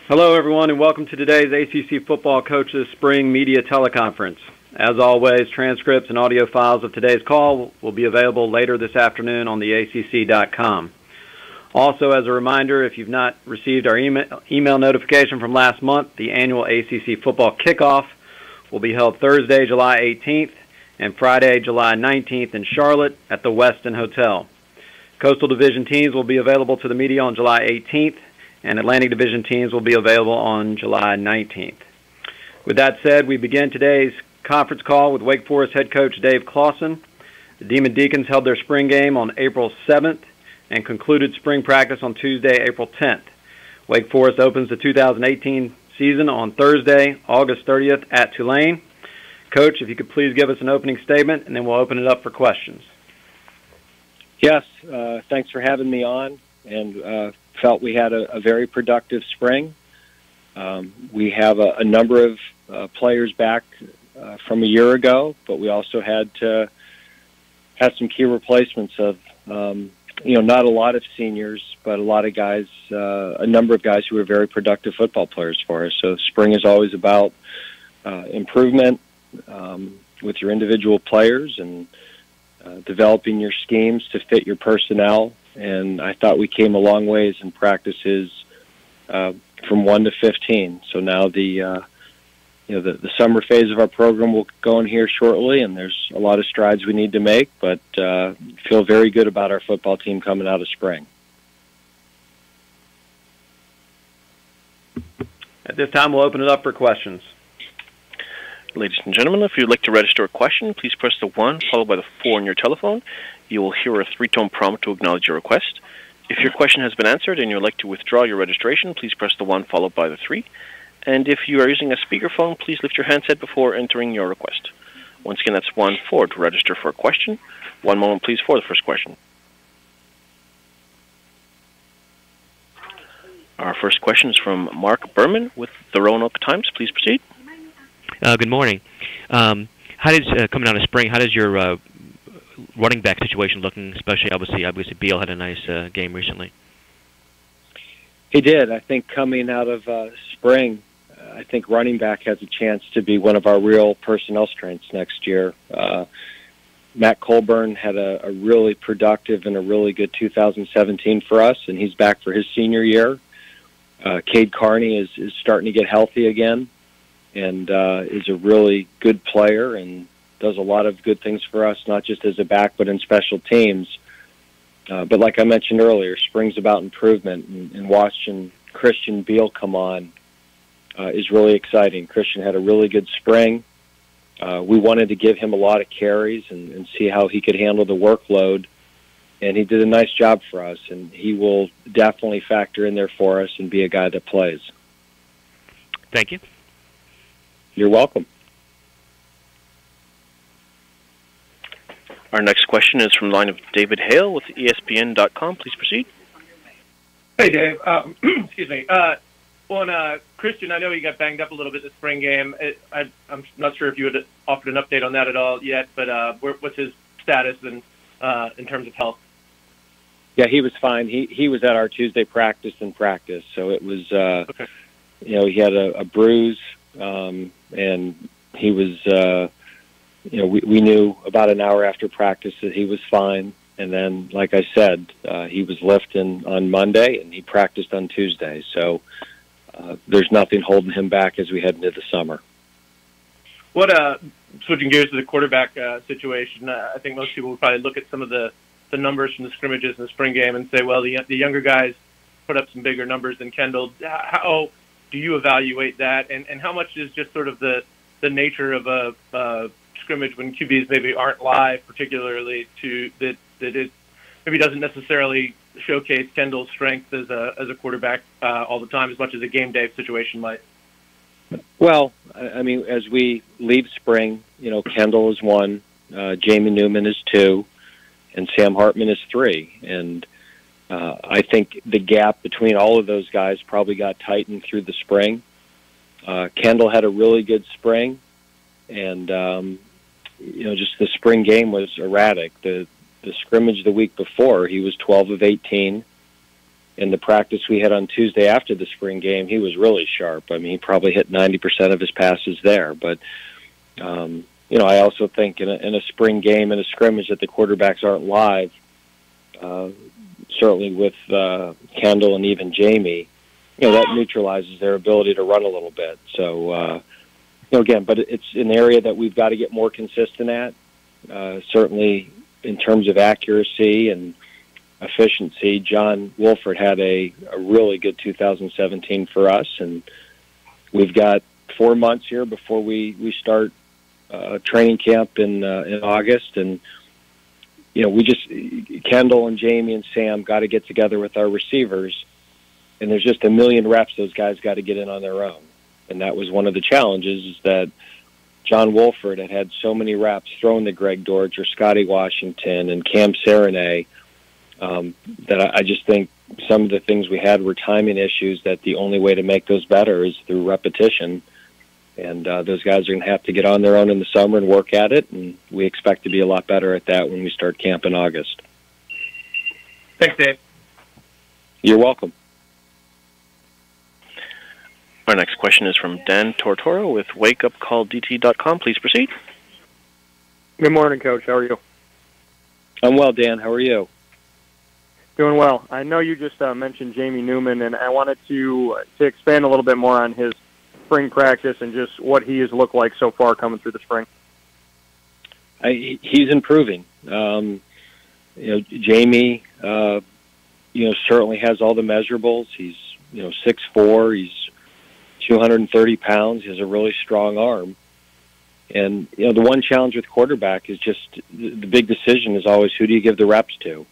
Hello, everyone, and welcome to today's ACC Football Coaches Spring Media Teleconference. As always, transcripts and audio files of today's call will be available later this afternoon on the ACC.com. Also, as a reminder, if you've not received our email notification from last month, the annual ACC Football Kickoff will be held Thursday, July 18th and Friday, July 19th in Charlotte at the Westin Hotel. Coastal Division teams will be available to the media on July 18th, and Atlantic Division teams will be available on July 19th. With that said, we begin today's conference call with Wake Forest head coach Dave Clawson. The Demon Deacons held their spring game on April 7th and concluded spring practice on Tuesday, April 10th. Wake Forest opens the 2018 season on Thursday, August 30th at Tulane. Coach, if you could please give us an opening statement, and then we'll open it up for questions. Yes, thanks for having me on, and felt we had a very productive spring. We have a number of players back from a year ago, but we also had some key replacements of, not a lot of seniors, but a lot of guys, a number of guys who were very productive football players for us. So spring is always about improvement with your individual players and developing your schemes to fit your personnel. And I thought we came a long ways in practices from 1 to 15. So now the summer phase of our program will go in here shortly, and there's a lot of strides we need to make, but feel very good about our football team coming out of spring. At this time, we'll open it up for questions. Ladies and gentlemen, if you'd like to register a question, please press the 1 followed by the 4 on your telephone. You will hear a 3-tone prompt to acknowledge your request. If your question has been answered and you'd like to withdraw your registration, please press the 1 followed by the 3. And if you are using a speakerphone, please lift your handset before entering your request. Once again, that's 1-4 to register for a question. One moment, please, for the first question. Our first question is from Mark Berman with the Roanoke Times. Please proceed. Good morning. How does coming out of spring? How does your running back situation looking? Especially, obviously, Beal had a nice game recently. He did. I think coming out of spring, I think running back has a chance to be one of our real personnel strengths next year. Matt Colburn had a really productive and a really good 2017 for us, and he's back for his senior year. Cade Carney is starting to get healthy again, and is a really good player and does a lot of good things for us, not just as a back, but in special teams. But like I mentioned earlier, spring's about improvement, and watching Christian Beal come on is really exciting. Christian had a really good spring. We wanted to give him a lot of carries and see how he could handle the workload, and he did a nice job for us, and he will definitely factor in there for us and be a guy that plays. Thank you. You're welcome. Our next question is from the line of David Hale with ESPN.com. Please proceed. Hey, Dave. Excuse me. Christian, I know he got banged up a little bit this spring game. I'm not sure if you had offered an update on that at all yet, but what's his status in terms of health? Yeah, he was fine. He was at our Tuesday practice, so it was, okay. He had a bruise, and he was, we knew about an hour after practice that he was fine. And then, like I said, he was lifting on Monday, and he practiced on Tuesday. So there's nothing holding him back as we head into the summer. Switching gears to the quarterback situation, I think most people would probably look at some of the numbers from the scrimmages in the spring game and say, well, the younger guys put up some bigger numbers than Kendall. How do you evaluate that, and how much is just sort of the nature of a scrimmage when QBs maybe aren't live, particularly that it maybe doesn't necessarily showcase Kendall's strength as a quarterback all the time as much as a game day situation might? Well, I mean, as we leave spring, Kendall is 1, Jamie Newman is 2, and Sam Hartman is 3. And I think the gap between all of those guys probably got tightened through the spring. Kendall had a really good spring, and just the spring game was erratic. The scrimmage the week before, he was 12 of 18, in the practice we had on Tuesday after the spring game, he was really sharp. I mean, he probably hit 90% of his passes there. But, I also think in a spring game, in a scrimmage, that the quarterbacks aren't live, certainly with Kendall and even Jamie, that neutralizes their ability to run a little bit. So, again, but it's an area that we've got to get more consistent at. Certainly in terms of accuracy and efficiency, John Wolford had a really good 2017 for us, and we've got 4 months here before we start training camp in August, and Kendall and Jamie and Sam got to get together with our receivers, and there's just a million reps those guys got to get in on their own, and that was one of the challenges, is that John Wolford had so many reps throwing to Greg Dortch or Scotty Washington and Cam Serenay, that I just think some of the things we had were timing issues, that the only way to make those better is through repetition. And those guys are going to have to get on their own in the summer and work at it, and we expect to be a lot better at that when we start camp in August. Thanks, Dave. You're welcome. Our next question is from Dan Tortora with wakeupcalldt.com. Please proceed. Good morning, Coach. How are you? I'm well, Dan. How are you? Doing well. I know you just mentioned Jamie Newman, and I wanted to expand a little bit more on his spring practice and just what he has looked like so far coming through the spring. He's improving. Jamie, certainly has all the measurables. He's, 6'4", he's 230 pounds. He has a really strong arm. And, the one challenge with quarterback is just the big decision is always, who do you give the reps to?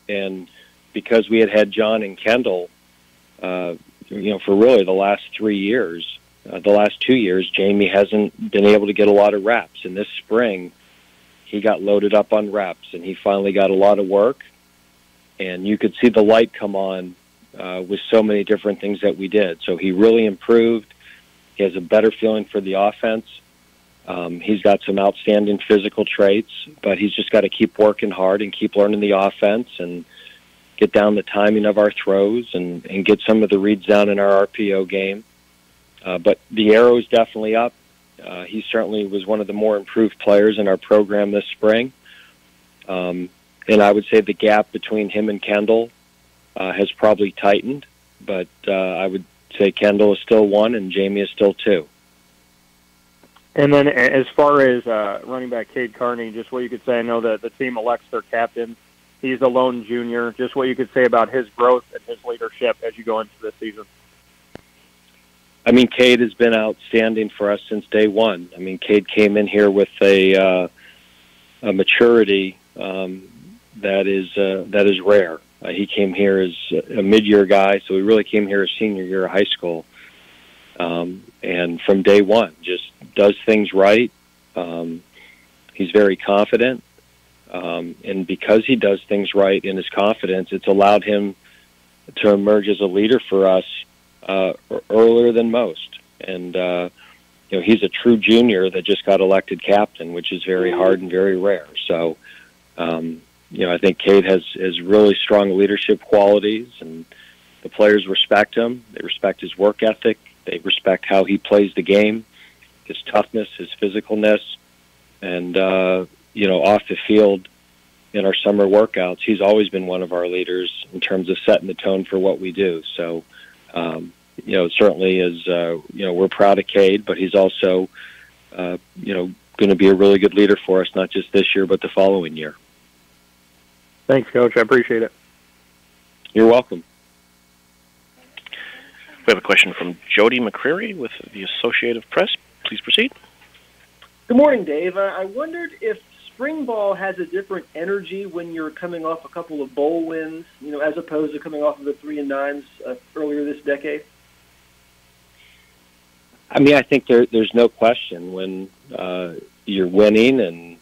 And because we had John and Kendall, for really the last 3 years, the last 2 years, Jamie hasn't been able to get a lot of reps. And this spring, he got loaded up on reps, and he finally got a lot of work. And you could see the light come on with so many different things that we did. So he really improved. He has a better feeling for the offense. He's got some outstanding physical traits, but he's just got to keep working hard and keep learning the offense and get down the timing of our throws and get some of the reads down in our RPO game. But the arrow is definitely up. He certainly was one of the more improved players in our program this spring. And I would say the gap between him and Kendall has probably tightened, but I would say Kendall is still 1 and Jamie is still 2. And then as far as running back Cade Carney, just what you could say, I know that the team elects their captain. He's a lone junior. Just what you could say about his growth and his leadership as you go into this season. I mean, Cade has been outstanding for us since day one. I mean, Cade came in here with a maturity that is rare. He came here as a mid-year guy, so he really came here as senior year of high school. And from day one, just does things right. He's very confident. And because he does things right in his confidence, it's allowed him to emerge as a leader for us earlier than most. And, he's a true junior that just got elected captain, which is very hard and very rare. So, I think Cade has really strong leadership qualities, and the players respect him. They respect his work ethic. They respect how he plays the game, his toughness, his physicalness, and, off the field in our summer workouts, he's always been one of our leaders in terms of setting the tone for what we do. So, certainly is, we're proud of Cade, but he's also, going to be a really good leader for us, not just this year, but the following year. Thanks, Coach. I appreciate it. You're welcome. We have a question from Jody McCreary with the Associated Press. Please proceed. Good morning, Dave. I wondered if spring ball has a different energy when you're coming off a couple of bowl wins, as opposed to coming off of the 3-9s earlier this decade. I mean, I think there's no question when you're winning and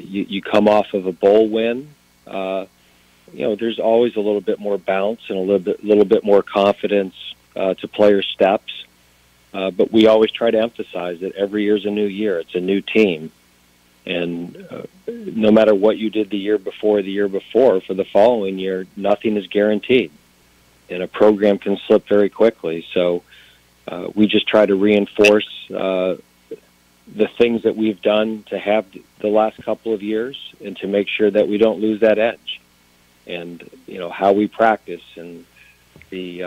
you come off of a bowl win. There's always a little bit more bounce and a little bit more confidence to player steps. But we always try to emphasize that every year is a new year. It's a new team. And no matter what you did the year before, for the following year, nothing is guaranteed. a program can slip very quickly. So we just try to reinforce the things that we've done to have the last couple of years, and to make sure that we don't lose that edge. And how we practice, and the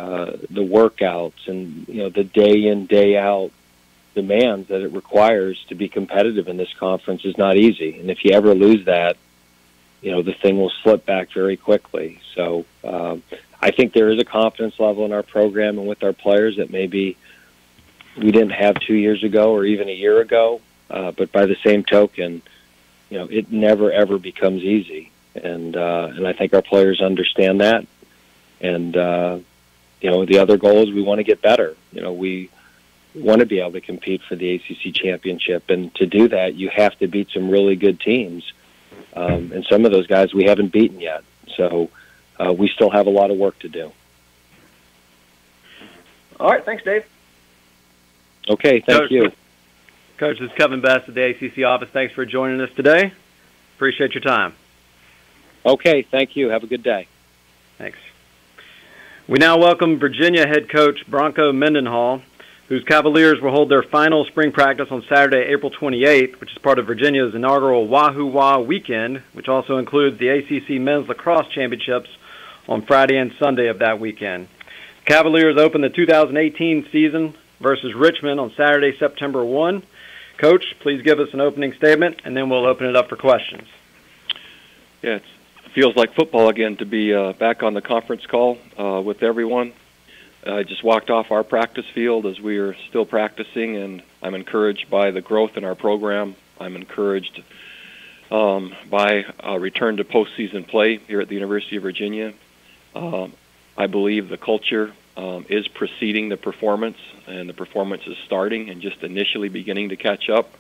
workouts, and the day in, day out demands that it requires to be competitive in this conference is not easy. And if you ever lose that, the thing will slip back very quickly. So I think there is a confidence level in our program and with our players that maybe we didn't have 2 years ago or even a year ago. But by the same token, it never, ever becomes easy. And I think our players understand that. And, the other goal is we want to get better. We want to be able to compete for the ACC championship. And to do that, you have to beat some really good teams. And some of those guys we haven't beaten yet. So we still have a lot of work to do. All right. Thanks, Dave. Okay. Thank you. Coach, this is Kevin Best at the ACC office. Thanks for joining us today. Appreciate your time. Okay. Thank you. Have a good day. Thanks. We now welcome Virginia head coach Bronco Mendenhall, whose Cavaliers will hold their final spring practice on Saturday, April 28th, which is part of Virginia's inaugural Wahoo Wah weekend, which also includes the ACC Men's Lacrosse Championships on Friday and Sunday of that weekend. The Cavaliers open the 2018 season versus Richmond on Saturday, September 1. Coach, please give us an opening statement, and then we'll open it up for questions. Yeah, it feels like football again to be back on the conference call with everyone. I just walked off our practice field as we are still practicing, and I'm encouraged by the growth in our program. I'm encouraged by a return to postseason play here at the University of Virginia. I believe the culture is preceding the performance, and the performance is starting and just initially beginning to catch up.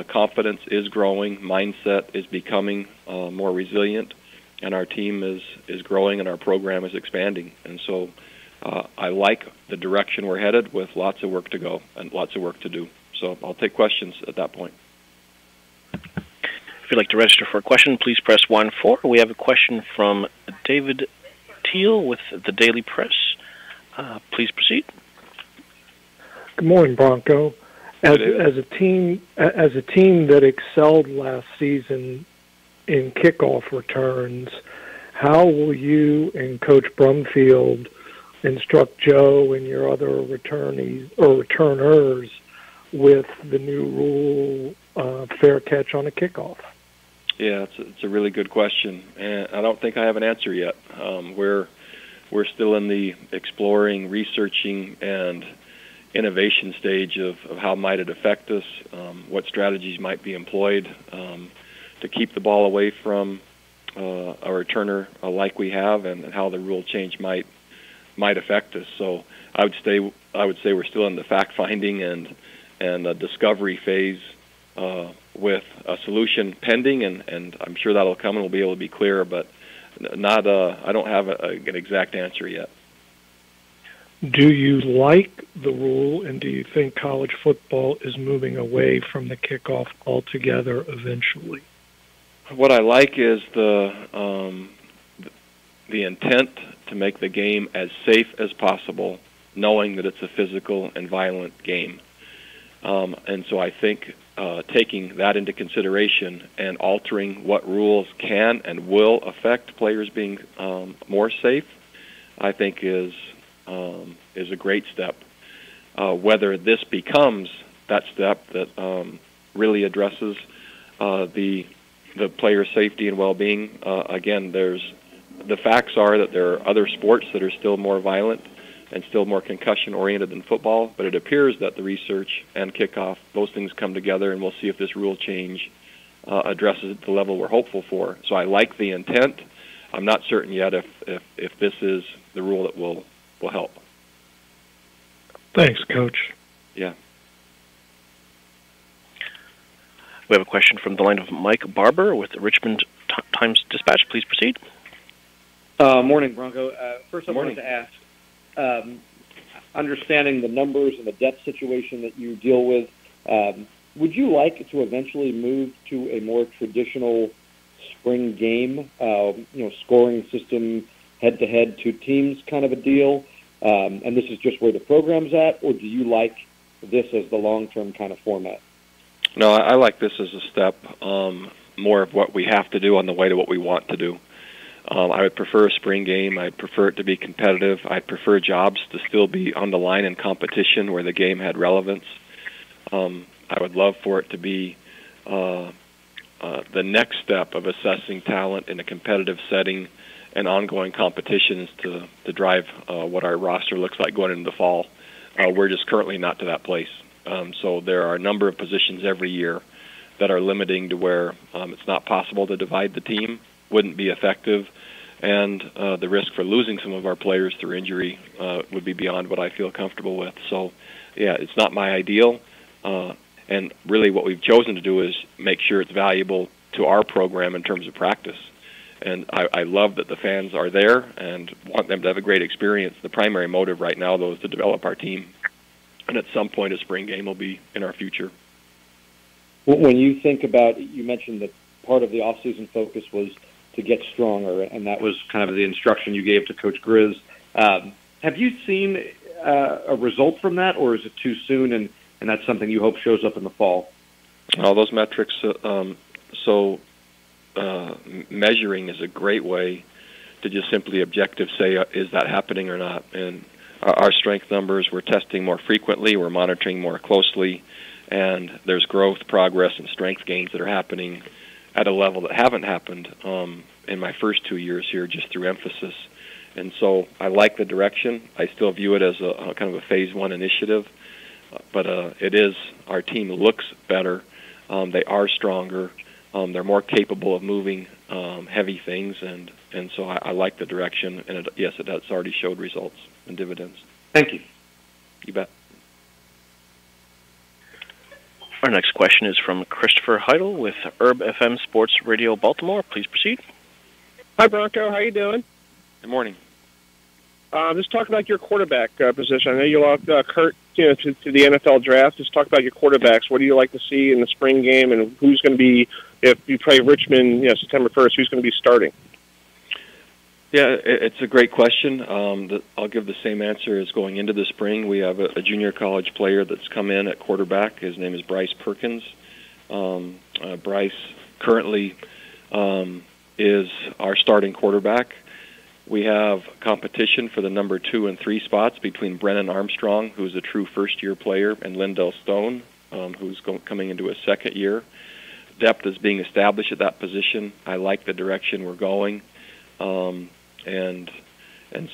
Confidence is growing, mindset is becoming more resilient, and our team is growing and our program is expanding. And so I like the direction we're headed, with lots of work to go and lots of work to do. So I'll take questions at that point. If you'd like to register for a question, please press 1-4. We have a question from David Teal with the Daily Press. Please proceed. Good morning, Bronco. As a team that excelled last season in kickoff returns, how will you and Coach Brumfield instruct Joe and your other returnees or returners with the new rule, fair catch on a kickoff? Yeah, it's a really good question, and I don't think I have an answer yet. We're still in the exploring, researching, and innovation stage of how might it affect us, what strategies might be employed to keep the ball away from a returner like we have, and how the rule change might affect us. So I would say we're still in the fact-finding and a discovery phase with a solution pending, and I'm sure that'll come and we'll be able to be clear, but I don't have an exact answer yet. Do you like the rule, and do you think college football is moving away from the kickoff altogether eventually? What I like is the intent to make the game as safe as possible, knowing that it's a physical and violent game. And so I think taking that into consideration and altering what rules can and will affect players being more safe, I think is a great step. Whether this becomes that step that really addresses the player's safety and well-being, again, the facts are that there are other sports that are still more violent and still more concussion-oriented than football, but it appears that the research and kickoff, those things come together, and we'll see if this rule change addresses it to the level we're hopeful for. So I like the intent. I'm not certain yet if this is the rule that will help. Thanks, Coach. Yeah. We have a question from the line of Mike Barber with the Richmond Times Dispatch. Please proceed. Morning, Bronco. First, I wanted to ask, understanding the numbers and the depth situation that you deal with, would you like to eventually move to a more traditional spring game, scoring system, head-to-head, two teams kind of a deal, and this is just where the program's at, or do you like this as the long-term kind of format? No, I like this as a step, more of what we have to do on the way to what we want to do. I would prefer a spring game. I'd prefer it to be competitive. I'd prefer jobs to still be on the line in competition where the game had relevance. I would love for it to be the next step of assessing talent in a competitive setting and ongoing competitions to drive what our roster looks like going into the fall. We're just currently not to that place. So there are a number of positions every year that are limiting to where it's not possible to divide the team, wouldn't be effective, and the risk for losing some of our players through injury would be beyond what I feel comfortable with. So, yeah, it's not my ideal, and really what we've chosen to do is make sure it's valuable to our program in terms of practice. And I love that the fans are there and want them to have a great experience. The primary motive right now, though, is to develop our team. And at some point, a spring game will be in our future. When you think about, you mentioned that part of the off-season focus was to get stronger, and that was kind of the instruction you gave to Coach Grizz. Have you seen a result from that, or is it too soon, and that's something you hope shows up in the fall? All those metrics, measuring is a great way to just simply objective say, is that happening or not? And our strength numbers, we're testing more frequently, we're monitoring more closely, and there's growth, progress, and strength gains that are happening at a level that haven't happened in my first 2 years here, just through emphasis. And so I like the direction. I still view it as a kind of a phase one initiative, but it is, our team looks better. They are stronger. They're more capable of moving heavy things, and so I like the direction. And yes, it has already showed results and dividends. Thank you. You bet. Our next question is from Christopher Heidel with Herb FM Sports Radio Baltimore. Please proceed. Hi, Bronco. How you doing? Good morning. Just talk about your quarterback position. I know you lost Kurt to the NFL draft. Just talk about your quarterbacks. What do you like to see in the spring game, and who's going to be, if you play Richmond, September 1st, who's going to be starting? Yeah, it's a great question. I'll give the same answer as going into the spring. We have a junior college player that's come in at quarterback. His name is Bryce Perkins. Bryce currently is our starting quarterback. We have competition for the number 2 and 3 spots between Brennan Armstrong, who's a true first-year player, and Lindell Stone, who's coming into his second year. Depth is being established at that position. I like the direction we're going. And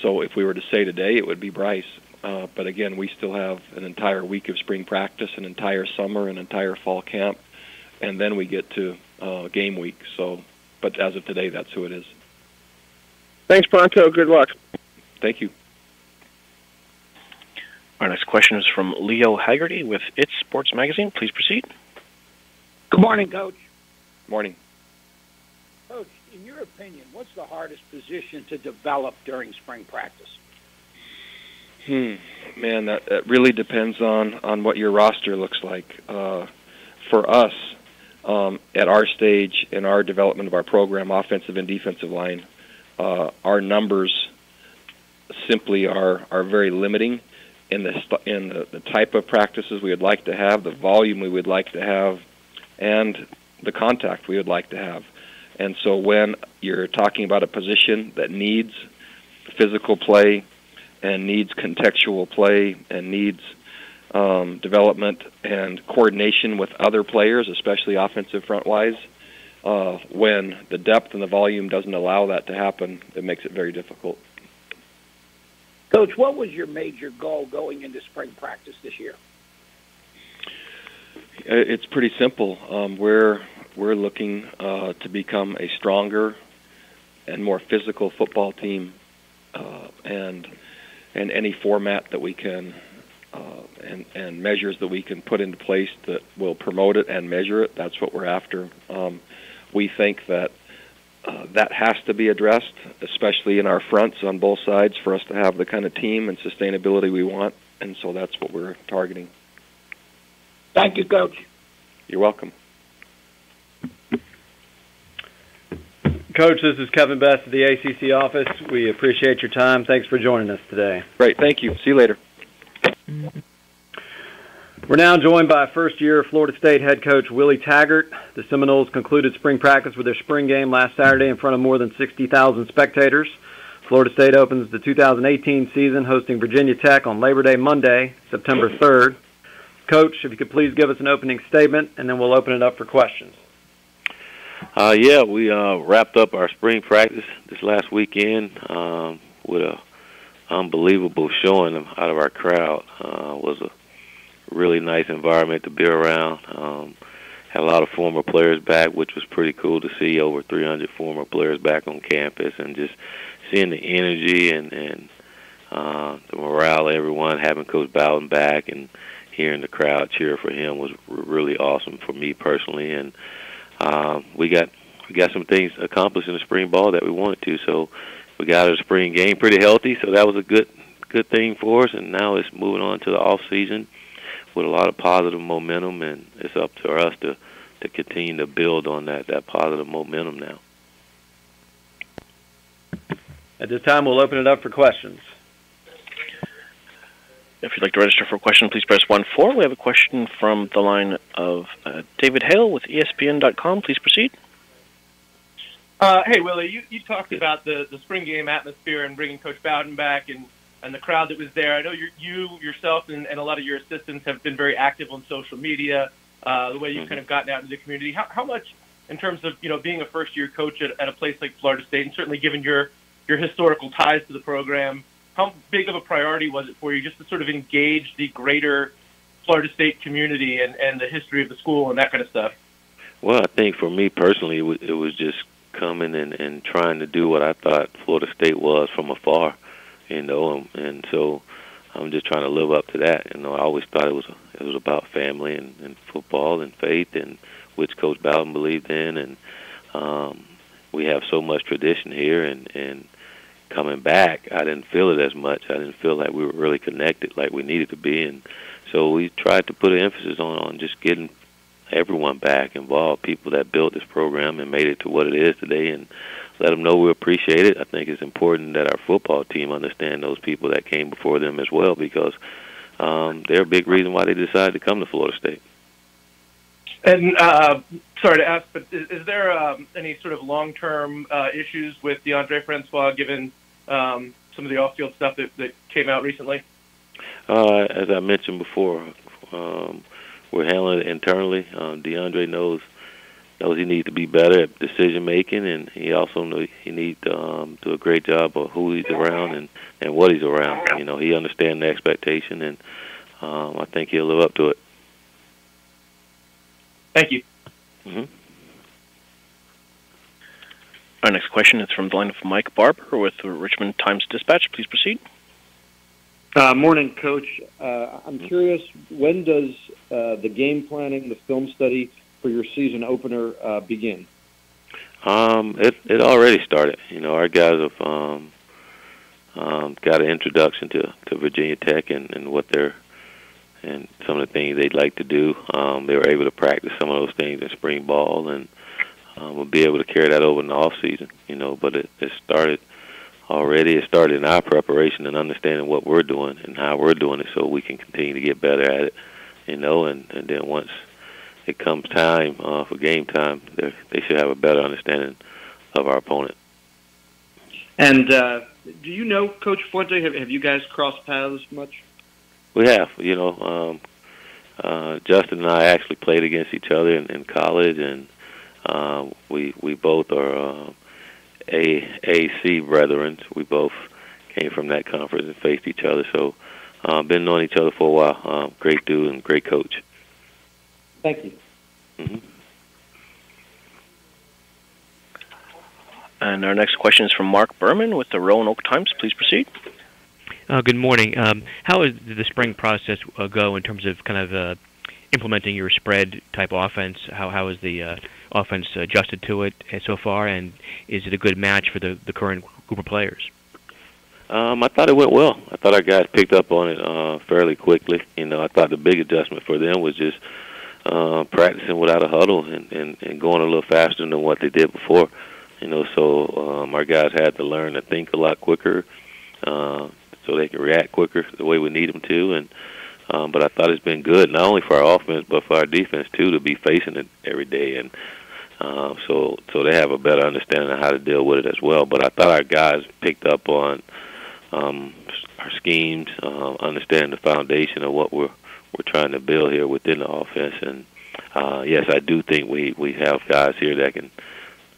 so if we were to say today, it would be Bryce. But again, we still have an entire week of spring practice, an entire summer, an entire fall camp, and then we get to game week. So, but as of today, that's who it is. Thanks, Bronco. Good luck. Thank you. Our next question is from Leo Haggerty with It's Sports Magazine. Please proceed. Good morning, Coach. Morning. Coach, in your opinion, what's the hardest position to develop during spring practice? Man, that really depends on what your roster looks like. For us, at our stage in our development of our program, offensive and defensive line, our numbers simply are very limiting in the type of practices we would like to have, the volume we would like to have, and the contact we would like to have. And so when you're talking about a position that needs physical play and needs contextual play and needs development and coordination with other players, especially offensive front-wise, when the depth and the volume doesn't allow that to happen, it makes it very difficult. Coach, what was your major goal going into spring practice this year? It's pretty simple. We're looking to become a stronger and more physical football team, and any format that we can and measures that we can put into place that will promote it and measure it. That's what we're after. We think that that has to be addressed, especially in our fronts on both sides, for us to have the kind of team and sustainability we want, and so that's what we're targeting. Thank you, Coach. You're welcome. Coach, this is Kevin Best of the ACC office. We appreciate your time. Thanks for joining us today. Great, thank you. See you later. We're now joined by first-year Florida State head coach Willie Taggart. The Seminoles concluded spring practice with their spring game last Saturday in front of more than 60,000 spectators. Florida State opens the 2018 season hosting Virginia Tech on Labor Day Monday, September 3rd. Coach, if you could please give us an opening statement, and then we'll open it up for questions. We wrapped up our spring practice this last weekend with an unbelievable showing out of our crowd. It was a really nice environment to be around. Had a lot of former players back, which was pretty cool to see. Over 300 former players back on campus, and just seeing the energy and the morale of everyone, having Coach Bowden back and hearing the crowd cheer for him was really awesome for me personally. And we got some things accomplished in the spring ball that we wanted to. So we got out of the spring game pretty healthy, so that was a good thing for us. And now it's moving on to the off season with a lot of positive momentum, and it's up to us to continue to build on that positive momentum now. At this time, we'll open it up for questions. If you'd like to register for a question, please press 1-4. We have a question from the line of David Hale with ESPN.com. Please proceed. Hey, Willie, you talked about the spring game atmosphere and bringing Coach Bowden back and the crowd that was there. I know you yourself and a lot of your assistants have been very active on social media, the way you've kind of gotten out into the community. How much, in terms of being a first-year coach at a place like Florida State, and certainly given your historical ties to the program, how big of a priority was it for you just to sort of engage the greater Florida State community and the history of the school and that kind of stuff? Well, I think for me personally, it was just coming and trying to do what I thought Florida State was from afar, and so I'm just trying to live up to that. I always thought it was about family and football and faith, and which Coach Bowden believed in, and we have so much tradition here, and coming back, I didn't feel it as much. I didn't feel like we were really connected like we needed to be, and so we tried to put an emphasis on just getting everyone back involved, people that built this program and made it to what it is today, and let them know we appreciate it. I think it's important that our football team understand those people that came before them as well, because they're a big reason why they decided to come to Florida State. And sorry to ask, but is there any sort of long-term issues with DeAndre Francois, given some of the off-field stuff that came out recently? As I mentioned before, we're handling it internally. DeAndre knows he needs to be better at decision making, and he also knows he needs to do a great job of who he's around and what he's around. He understands the expectation, and I think he'll live up to it. Thank you. Mm-hmm. Our next question is from the line of Mike Barber with the Richmond Times-Dispatch. Please proceed. Morning, Coach. I'm curious, when does the game planning, the film study for your season opener begin? It already started. Our guys have got an introduction to Virginia Tech and what they're and some of the things they'd like to do. They were able to practice some of those things in spring ball, and we'll be able to carry that over in the off season. But it started already. It started in our preparation and understanding what we're doing and how we're doing it, so we can continue to get better at it. And then once it comes time for game time, they should have a better understanding of our opponent. And do you know Coach Fuente? Have you guys crossed paths much? We have. Justin and I actually played against each other in college, and we both are AAC brethren. We both came from that conference and faced each other. So been knowing each other for a while. Great dude and great coach. Thank you. Mm-hmm. And our next question is from Mark Berman with the Roanoke Times. Please proceed. Good morning. How did the spring process go in terms of kind of implementing your spread-type offense? How has the offense adjusted to it so far, and is it a good match for the current group of players? I thought it went well. I thought our guys picked up on it fairly quickly. I thought the big adjustment for them was just practicing without a huddle and going a little faster than what they did before. So our guys had to learn to think a lot quicker, so they can react quicker the way we need them to. And but I thought it's been good, not only for our offense but for our defense too, to be facing it every day. And so they have a better understanding of how to deal with it as well. But I thought our guys picked up on our schemes, understand the foundation of what we're trying to build here within the offense. And yes, I do think we have guys here that can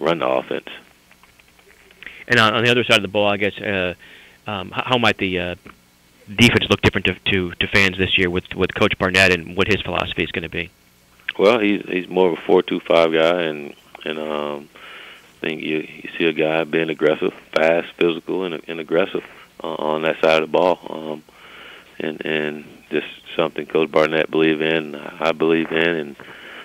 run the offense. And on the other side of the ball, I guess, how might the defense look different to fans this year with Coach Barnett and what his philosophy is going to be? Well, he's more of a 4-2-5 guy, and I think you see a guy being aggressive, fast, physical, and aggressive on that side of the ball, and just something Coach Barnett believes in, I believe in, and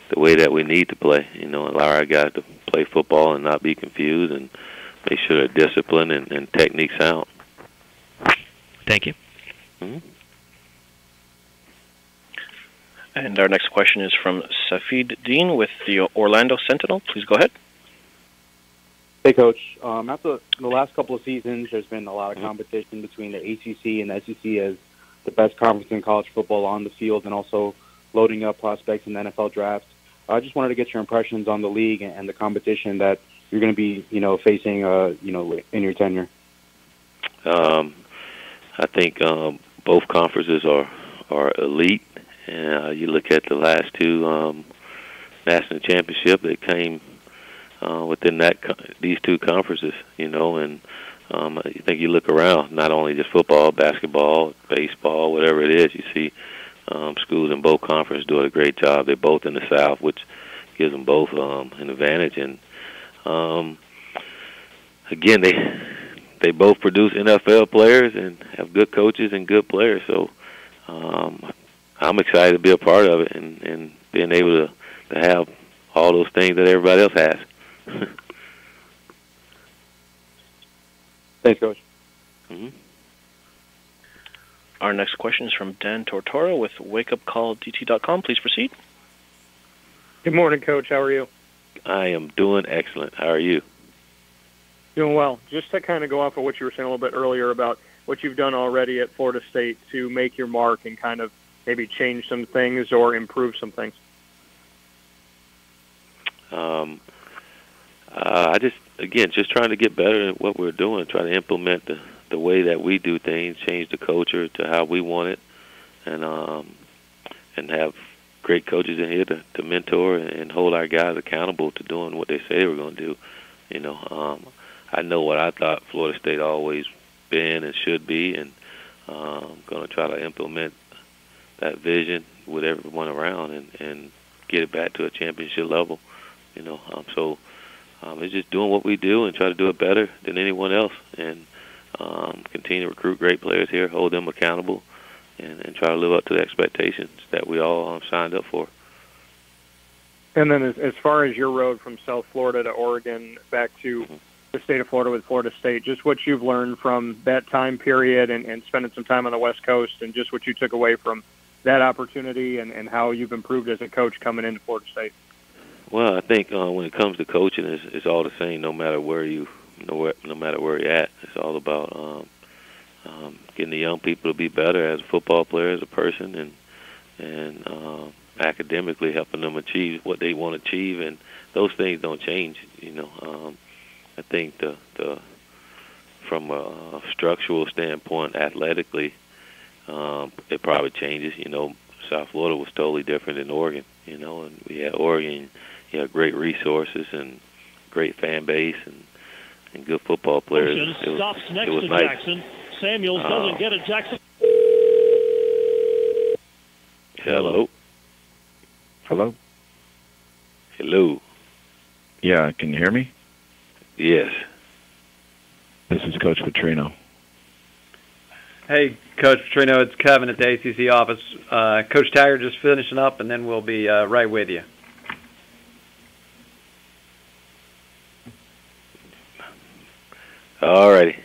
the way that we need to play. Allow our guys to play football and not be confused, and make sure they're disciplined and technique sound. Thank you. Mm-hmm. And our next question is from Safid Dean with the Orlando Sentinel. Please go ahead. Hey, Coach. After the last couple of seasons, there's been a lot of competition between the ACC and the SEC as the best conference in college football on the field, and also loading up prospects in the NFL draft. I just wanted to get your impressions on the league and the competition that you're going to be, facing, in your tenure. I think both conferences are elite. And you look at the last two national championships that came within these two conferences, and I think you look around, not only just football, basketball, baseball, whatever it is, you see schools in both conferences doing a great job. They're both in the South, which gives them both an advantage. And again, they both produce NFL players and have good coaches and good players. So I'm excited to be a part of it and being able to have all those things that everybody else has. Thanks, Coach. Mm-hmm. Our next question is from Dan Tortora with WakeUpCallDT.com. Please proceed. Good morning, Coach. How are you? I am doing excellent. How are you? Doing well. Just to kind of go off of what you were saying a little bit earlier about what you've done already at Florida State to make your mark and kind of maybe change some things or improve some things. I just trying to get better at what we're doing, try to implement the way that we do things, change the culture to how we want it, and have great coaches in here to mentor and hold our guys accountable to doing what they say they were going to do. I know what I thought Florida State always been and should be, and I'm going to try to implement that vision with everyone around and get it back to a championship level. So it's just doing what we do and try to do it better than anyone else, and continue to recruit great players here, hold them accountable, and try to live up to the expectations that we all signed up for. And then as far as your road from South Florida to Oregon back to the state of Florida with Florida State, just what you've learned from that time period and spending some time on the West Coast, and just what you took away from that opportunity and how you've improved as a coach coming into Florida State. Well, I think when it comes to coaching, it's all the same no matter where you're at. It's all about getting the young people to be better as a football player, as a person, and academically helping them achieve what they want to achieve, and those things don't change. I think from a structural standpoint, athletically, it probably changes. South Florida was totally different than Oregon. And we had Oregon, great resources and great fan base and good football players. Stops next to nice. Jackson. Samuels doesn't get it. Jackson. Hello. Hello? Hello. Yeah, can you hear me? Yes. This is Coach Petrino. Hey, Coach Petrino, it's Kevin at the ACC office. Coach Taggart just finishing up, and then we'll be right with you. All righty.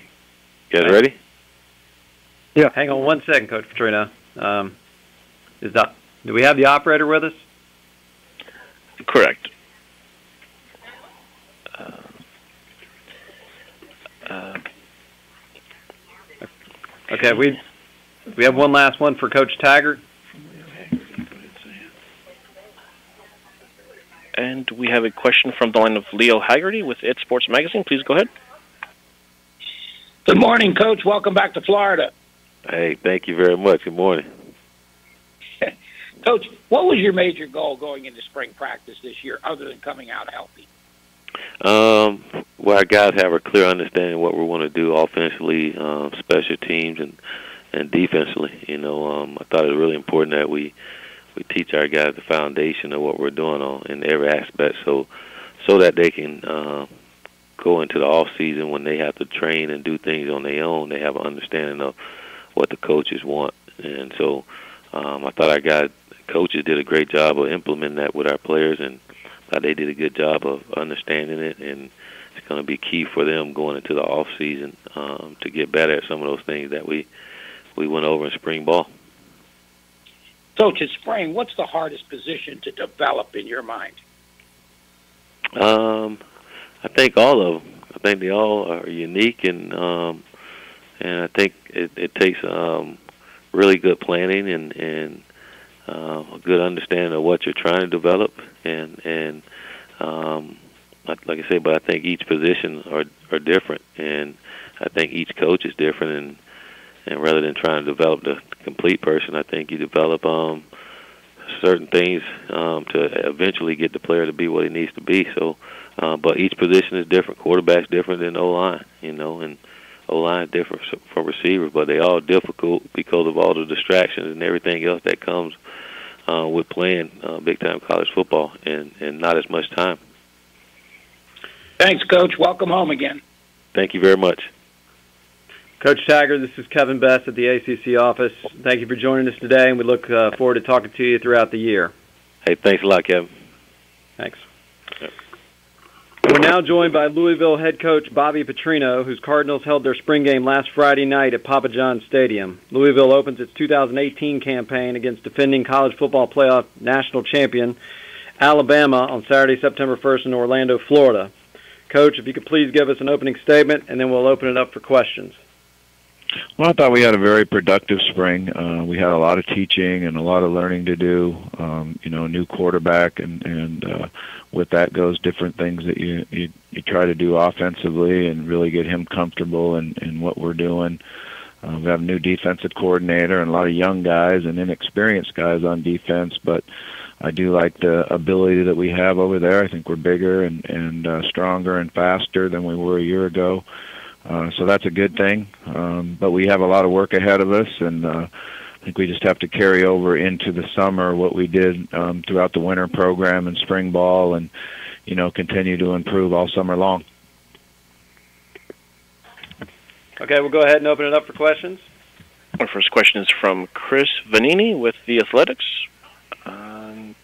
You guys ready? Yeah. Hang on one second, Coach Petrino. Do we have the operator with us? Correct. Okay, we have one last one for Coach Taggart. And we have a question from the line of Leo Haggerty with It Sports Magazine. Please go ahead. Good morning, Coach. Welcome back to Florida. Hey, thank you very much. Good morning. Coach, what was your major goal going into spring practice this year other than coming out healthy? Well, our guys have a clear understanding of what we want to do offensively, special teams, and defensively. I thought it was really important that we teach our guys the foundation of what we're doing in every aspect so that they can go into the off season when they have to train and do things on their own. They have an understanding of what the coaches want. And so I thought our coaches did a great job of implementing that with our players, and I thought they did a good job of understanding it, and it's going to be key for them going into the off season to get better at some of those things that we went over in spring ball. Coach, in spring, what's the hardest position to develop in your mind? I think all of them. I think they all are unique, and I think it takes really good planning and a good understanding of what you're trying to develop, and like I say, but I think each position are different, and I think each coach is different, and rather than trying to develop the complete person, I think you develop certain things to eventually get the player to be what he needs to be. So, but each position is different. Quarterback's different than O-line, and O-line is different for receivers, but they're all difficult because of all the distractions and everything else that comes with playing big-time college football and not as much time. Thanks, Coach. Welcome home again. Thank you very much. Coach Taggart, this is Kevin Best at the ACC office. Thank you for joining us today, and we look forward to talking to you throughout the year. Hey, thanks a lot, Kevin. Thanks. Yep. We're now joined by Louisville head coach Bobby Petrino, whose Cardinals held their spring game last Friday night at Papa John's Stadium. Louisville opens its 2018 campaign against defending college football playoff national champion Alabama on Saturday, September 1st in Orlando, Florida. Coach, if you could please give us an opening statement, and then we'll open it up for questions. Well, I thought we had a very productive spring. We had a lot of teaching and a lot of learning to do. New quarterback, and with that goes different things that you try to do offensively and really get him comfortable in what we're doing. We have a new defensive coordinator and a lot of young guys and inexperienced guys on defense, but I do like the ability that we have over there. I think we're bigger and stronger and faster than we were a year ago. So that's a good thing. But we have a lot of work ahead of us, and I think we just have to carry over into the summer what we did throughout the winter program and spring ball, and continue to improve all summer long. Okay, we'll go ahead and open it up for questions. Our first question is from Chris Vanini with The Athletics. And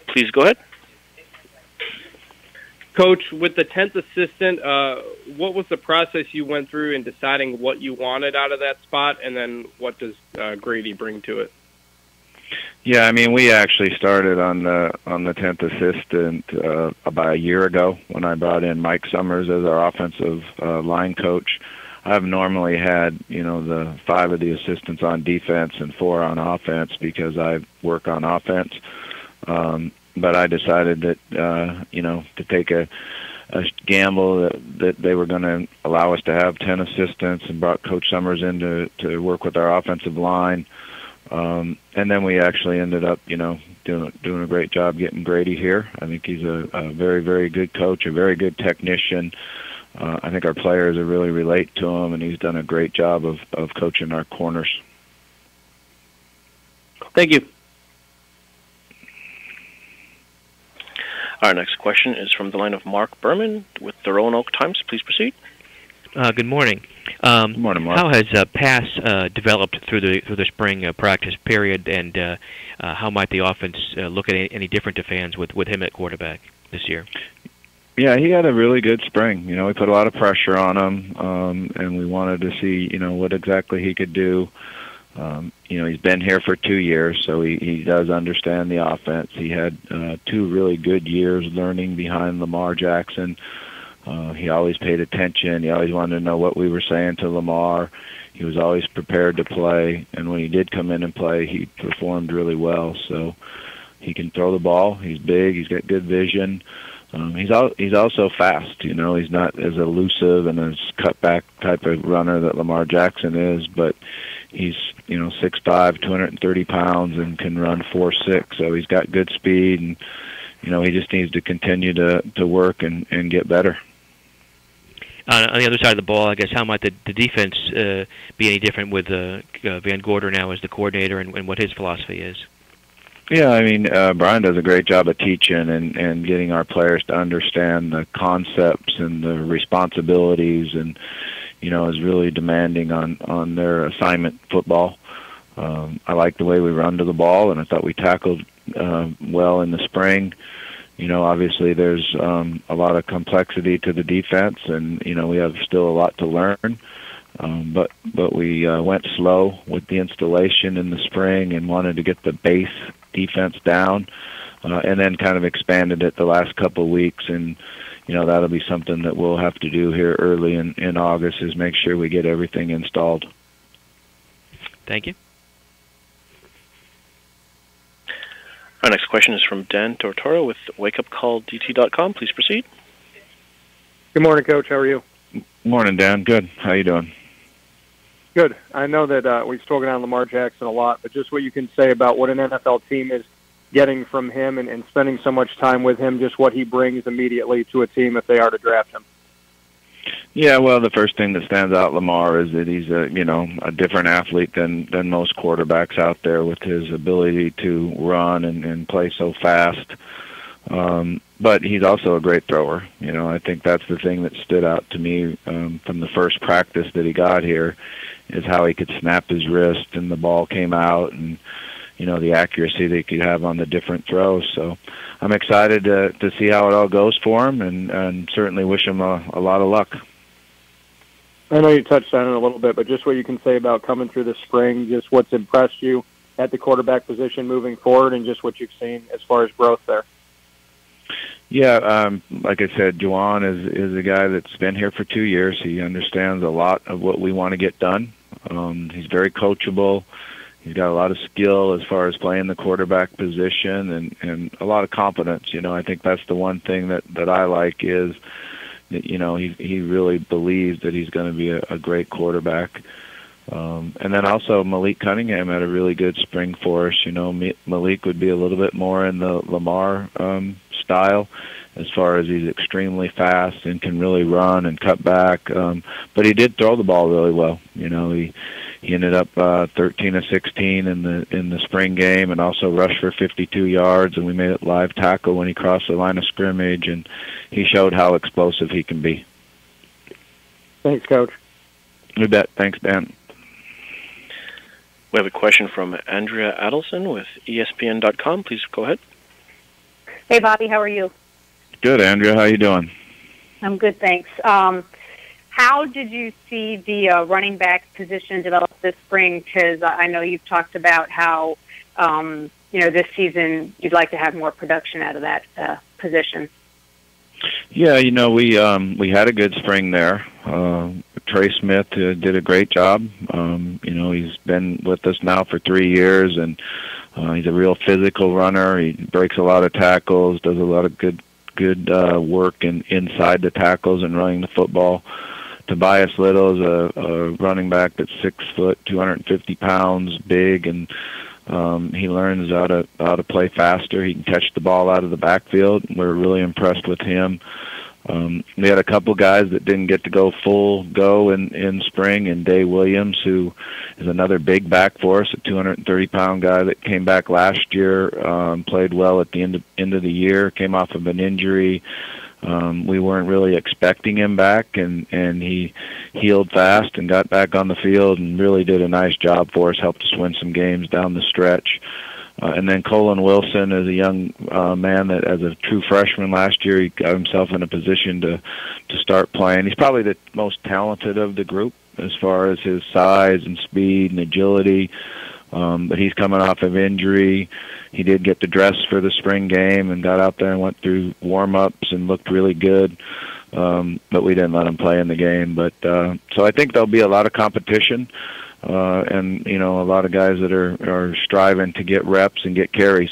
please go ahead. Coach, with the 10th assistant, what was the process you went through in deciding what you wanted out of that spot, and then what does Grady bring to it? Yeah, we actually started on the 10th assistant about a year ago when I brought in Mike Summers as our offensive line coach. I've normally had, the 5 of the assistants on defense and 4 on offense because I work on offense. But I decided that, to take a gamble that they were going to allow us to have 10 assistants, and brought Coach Summers in to work with our offensive line. And then we actually ended up, doing a great job getting Grady here. I think he's a very, very good coach, a very good technician. I think our players really relate to him, and he's done a great job of coaching our corners. Thank you. Our next question is from the line of Mark Berman with the Roanoke Times. Please proceed. Good morning. Good morning, Mark. How has pass developed through the spring practice period, and how might the offense look at any different to fans with him at quarterback this year? Yeah, he had a really good spring. We put a lot of pressure on him, and we wanted to see, what exactly he could do. He's been here for 2 years, so he does understand the offense. He had 2 really good years learning behind Lamar Jackson. He always paid attention. He always wanted to know what we were saying to Lamar. he was always prepared to play, and when he did come in and play, he performed really well. So he can throw the ball. He's big. He's got good vision. He's also fast. You know, he's not as elusive and as cutback type of runner that Lamar Jackson is, but he's 6'5", 230 pounds, and can run 4.6. So he's got good speed, and he just needs to continue to work and get better. On the other side of the ball, I guess, how might the defense be any different with Van Gorder now as the coordinator, and what his philosophy is? Yeah, I mean, Brian does a great job of teaching and getting our players to understand the concepts and the responsibilities, and is really demanding on their assignment football. I like the way we run to the ball, and I thought we tackled well in the spring. Obviously there's a lot of complexity to the defense, and we have still a lot to learn. But we went slow with the installation in the spring and wanted to get the base defense down, and then kind of expanded it the last couple of weeks. And that'll be something that we'll have to do here early in August, is make sure we get everything installed. Thank you. Our next question is from Dan Tortora with WakeUpCallDT.com. Please proceed. Good morning, Coach. How are you? Morning, Dan. Good. How you doing? Good. I know that we've spoken on Lamar Jackson a lot, but just what you can say about what an NFL team is getting from him and spending so much time with him, just what he brings immediately to a team if they are to draft him. Yeah, well, the first thing that stands out, Lamar, is that he's a different athlete than most quarterbacks out there, with his ability to run and play so fast. But he's also a great thrower. I think that's the thing that stood out to me from the first practice that he got here, is how he could snap his wrist and the ball came out, and the accuracy that he could have on the different throws. So I'm excited to see how it all goes for him, and certainly wish him a lot of luck. I know you touched on it a little bit, but just what you can say about coming through the spring, just what's impressed you at the quarterback position moving forward, and just what you've seen as far as growth there. Yeah, like I said, Juwan is a guy that's been here for 2 years. He understands a lot of what we want to get done. He's very coachable. He's got a lot of skill as far as playing the quarterback position, and a lot of confidence. I think that's the one thing that I like, is that he really believes that he's going to be a great quarterback. And then also Malik Cunningham had a really good spring for us. Malik would be a little bit more in the Lamar style, as far as he's extremely fast and can really run and cut back. But he did throw the ball really well. He ended up 13 of 16 in the spring game, and also rushed for 52 yards, and we made it live tackle when he crossed the line of scrimmage, and he showed how explosive he can be. Thanks, Coach. You bet. Thanks, Dan. We have a question from Andrea Adelson with ESPN.com. Please go ahead. Hey, Bobby. How are you? Good, Andrea. How you doing? I'm good, thanks. How did you see the running back position develop this spring? Because I know you've talked about how, this season you'd like to have more production out of that position. Yeah, we had a good spring there. Trey Smith did a great job. He's been with us now for 3 years, and he's a real physical runner. He breaks a lot of tackles, does a lot of good work inside the tackles and running the football. Tobias Little is a running back that's 6 foot, 250 pounds, big, and he learns how to play faster. He can catch the ball out of the backfield. We're really impressed with him. We had a couple guys that didn't get to go full go in spring, and Day Williams, who is another big back for us, a 230-pound guy that came back last year, played well at the end of the year, came off of an injury. We weren't really expecting him back, and he healed fast and got back on the field and really did a nice job for us, helped us win some games down the stretch. And then Colin Wilson is a young man that, as a true freshman last year, he got himself in a position to start playing. He's probably the most talented of the group as far as his size and speed and agility, but he's coming off of injury. He did get to dress for the spring game and got out there and went through warm-ups and looked really good. but we didn't let them play in the game. But so I think there'll be a lot of competition, and a lot of guys that are striving to get reps and get carries.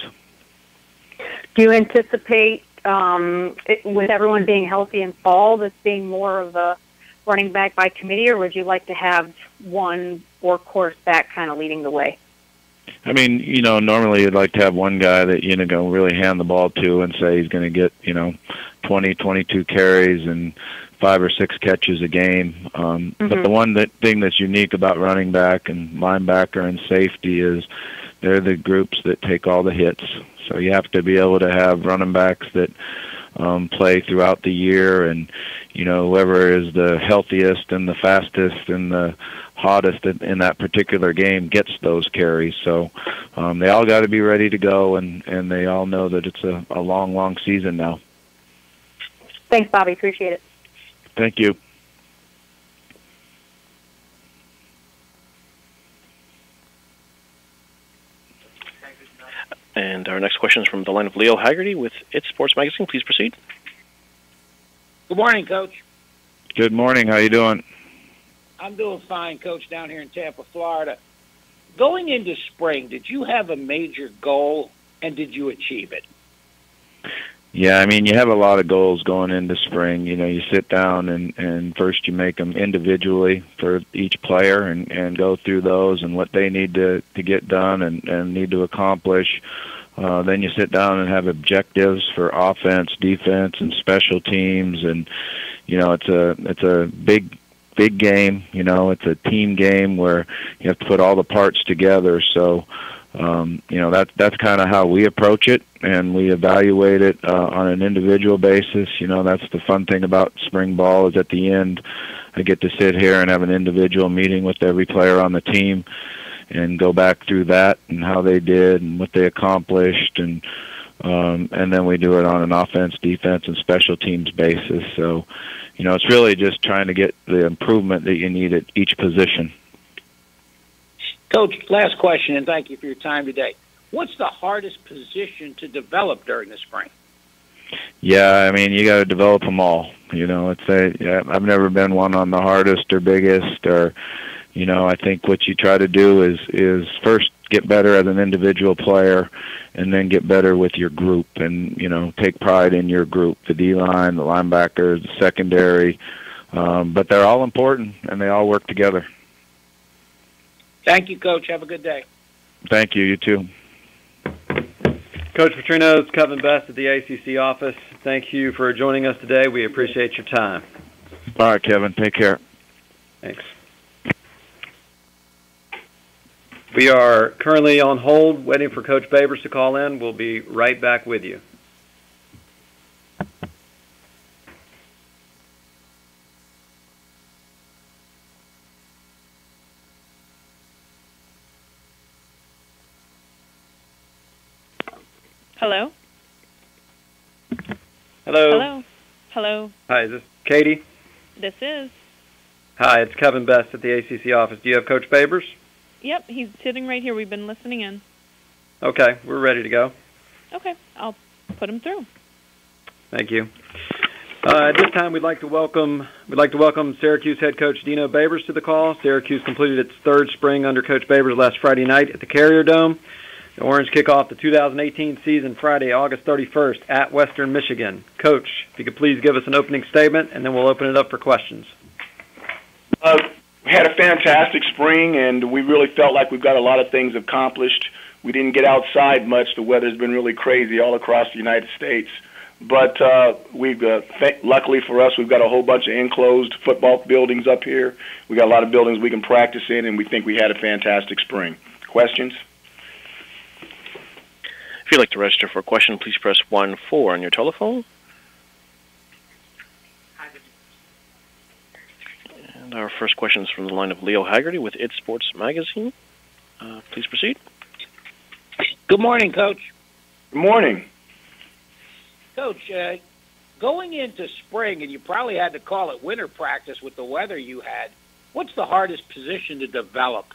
Do you anticipate, with everyone being healthy in fall, this being more of a running back by committee, or would you like to have one workhorse back kind of leading the way? I mean, normally you'd like to have one guy that really hand the ball to and say he's going to get 20, 22 carries and 5 or 6 catches a game. But the one thing that's unique about running back and linebacker and safety is they're the groups that take all the hits. So you have to be able to have running backs that play throughout the year, and whoever is the healthiest and the fastest and the hottest in that particular game gets those carries. So they all got to be ready to go, and they all know that it's a long season now. Thanks, Bobby. Appreciate it. Thank you. And our next question is from the line of Leo Haggerty with It's Sports Magazine. Please proceed. Good morning, Coach. Good morning. How you doing? I'm doing fine, Coach, down here in Tampa, Florida. Going into spring, did you have a major goal, and did you achieve it? Yeah, I mean, you have a lot of goals going into spring. You sit down and first you make them individually for each player and go through those and what they need to get done and need to accomplish. Then you sit down and have objectives for offense, defense, and special teams. And, it's a big game. It's a team game where you have to put all the parts together. So, that's kind of how we approach it, and we evaluate it on an individual basis. That's the fun thing about spring ball is at the end, I get to sit here and have an individual meeting with every player on the team and go back through that and how they did and what they accomplished, and then we do it on an offense, defense, and special teams basis. So, it's really just trying to get the improvement that you need at each position. Coach, last question, and thank you for your time today. What's the hardest position to develop during the spring? Yeah, I mean, you got to develop them all. I've never been one on the hardest or biggest, or I think what you try to do is first get better as an individual player, and then get better with your group, and take pride in your group, the D-line, the linebackers, the secondary. But they're all important, and they all work together. Thank you, Coach. Have a good day. Thank you. You too. Coach Petrino's Kevin Best at the ACC office. Thank you for joining us today. We appreciate your time. All right, Kevin. Take care. Thanks. We are currently on hold, waiting for Coach Babers to call in. We'll be right back with you. Hello? Hello. Hello. Hello. Hi, is this Katie? This is. Hi, it's Kevin Best at the ACC office. Do you have Coach Babers? Yep, he's sitting right here. We've been listening in. Okay, we're ready to go. Okay, I'll put him through. Thank you. At this time, we'd like to welcome Syracuse head coach Dino Babers to the call. Syracuse completed its third spring under Coach Babers last Friday night at the Carrier Dome. The Orange kick off the 2018 season Friday, August 31st at Western Michigan. Coach, if you could please give us an opening statement, and then we'll open it up for questions. We had a fantastic spring, and we really felt like we've got a lot of things accomplished. We didn't get outside much. The weather's been really crazy all across the United States. But luckily for us, we've got a whole bunch of enclosed football buildings up here. We got a lot of buildings we can practice in, and we think we had a fantastic spring. Questions? If you'd like to register for a question, please press 1-4 on your telephone. And our first question is from the line of Leo Haggerty with It's Sports Magazine. Please proceed. Good morning, Coach. Good morning. Coach, going into spring, and you probably had to call it winter practice with the weather you had, what's the hardest position to develop?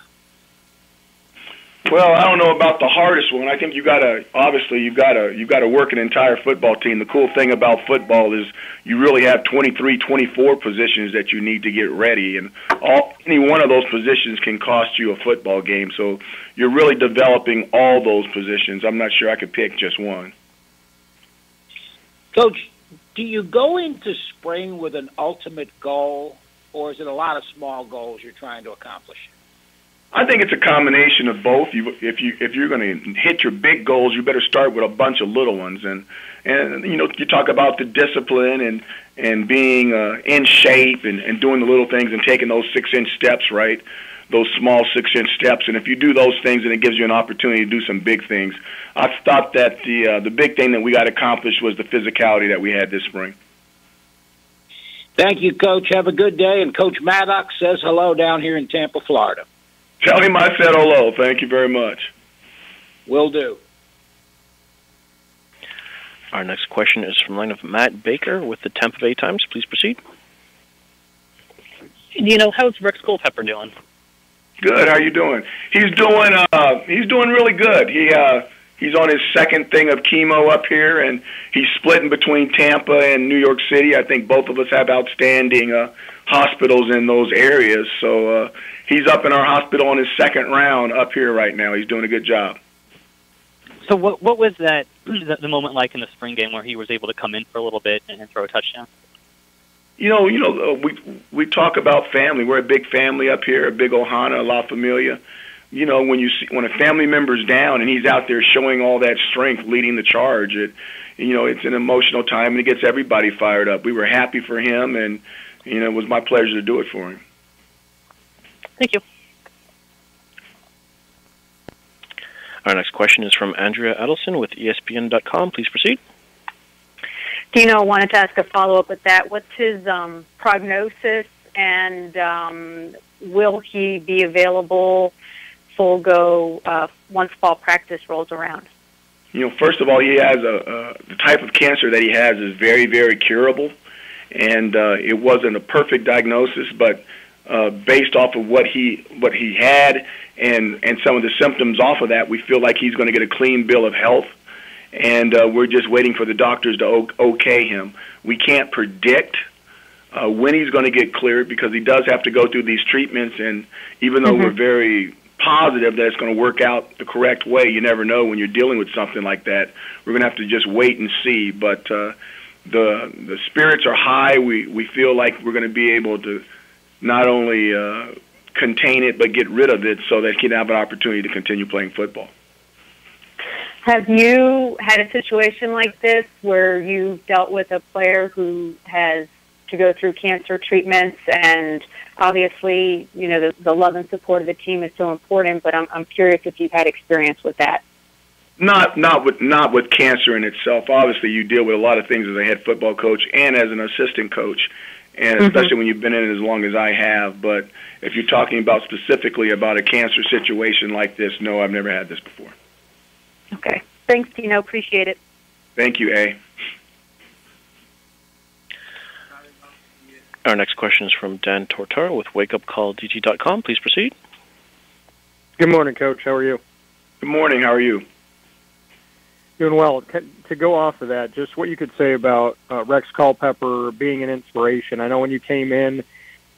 Well, I don't know about the hardest one. I think you've got to work an entire football team. The cool thing about football is you really have 23, 24 positions that you need to get ready, and any one of those positions can cost you a football game. So you're really developing all those positions. I'm not sure I could pick just one. Coach, do you go into spring with an ultimate goal, or is it a lot of small goals you're trying to accomplish? I think it's a combination of both. If you're going to hit your big goals, you better start with a bunch of little ones. And you talk about the discipline and being in shape and doing the little things and taking those 6-inch steps, right? Those small 6-inch steps. And if you do those things, then it gives you an opportunity to do some big things. I thought that the big thing that we got accomplished was the physicality that we had this spring. Thank you, Coach. Have a good day. And Coach Maddox says hello down here in Tampa, Florida. Tell him I said hello. Thank you very much. Will do. Our next question is from the line of Matt Baker with the Tampa Bay Times. Please proceed. How's Rex Culpepper doing? Good. How you doing? He's doing really good. He's on his second thing of chemo up here, and he's splitting between Tampa and New York City. I think both of us have outstanding hospitals in those areas. So he's up in our hospital on his second round up here right now. He's doing a good job. So what was the moment like in the spring game where he was able to come in for a little bit and throw a touchdown? We talk about family. We're a big family up here, a big Ohana, La Familia. When a family member's down and he's out there showing all that strength, leading the charge, it's an emotional time and it gets everybody fired up. We were happy for him, and it was my pleasure to do it for him. Thank you. Our next question is from Andrea Adelson with ESPN.com. Please proceed. Dino, I wanted to ask a follow-up with that. What's his prognosis, and will he be available full go once fall practice rolls around? First of all, he has the type of cancer that he has is very, very curable, and it wasn't a perfect diagnosis, but based off of what he had and some of the symptoms off of that, we feel like he's going to get a clean bill of health, and we're just waiting for the doctors to okay him. We can't predict when he's going to get cleared because he does have to go through these treatments, and even though we're very positive that it's going to work out the correct way, you never know when you're dealing with something like that. We're going to have to just wait and see, but the spirits are high. We feel like we're going to be able to not only contain it but get rid of it so that he can have an opportunity to continue playing football. Have you had a situation like this where you dealt with a player who has to go through cancer treatments, and obviously, the love and support of the team is so important, but I'm curious if you've had experience with that. Not with cancer in itself. Obviously, you deal with a lot of things as a head football coach and as an assistant coach, and especially when you've been in it as long as I have. But if you're talking about specifically about a cancer situation like this, no, I've never had this before. Okay. Thanks, Tino. Appreciate it. Thank you, A. Our next question is from Dan Tortora with WakeUpCallDT.com. Please proceed. Good morning, Coach. How are you? Good morning. How are you? Doing well. To go off of that, just what you could say about Rex Culpepper being an inspiration. I know when you came in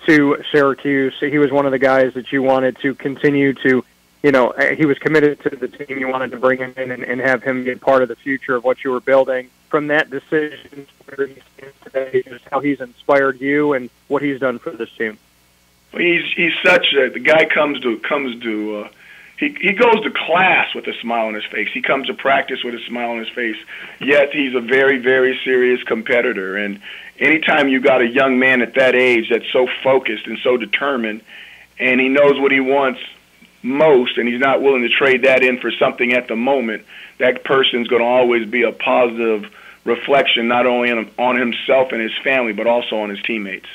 to Syracuse, he was one of the guys that you wanted to continue to, he was committed to the team. You wanted to bring him in and have him be part of the future of what you were building. From that decision, where he stands today, just how he's inspired you and what he's done for this team. Well, he's such a, the guy he goes to class with a smile on his face. He comes to practice with a smile on his face. Yet he's a very, very serious competitor. And anytime you got a young man at that age that's so focused and so determined, and he knows what he wants most, and he's not willing to trade that in for something at the moment, that person's going to always be a positive reflection, not only on himself and his family, but also on his teammates.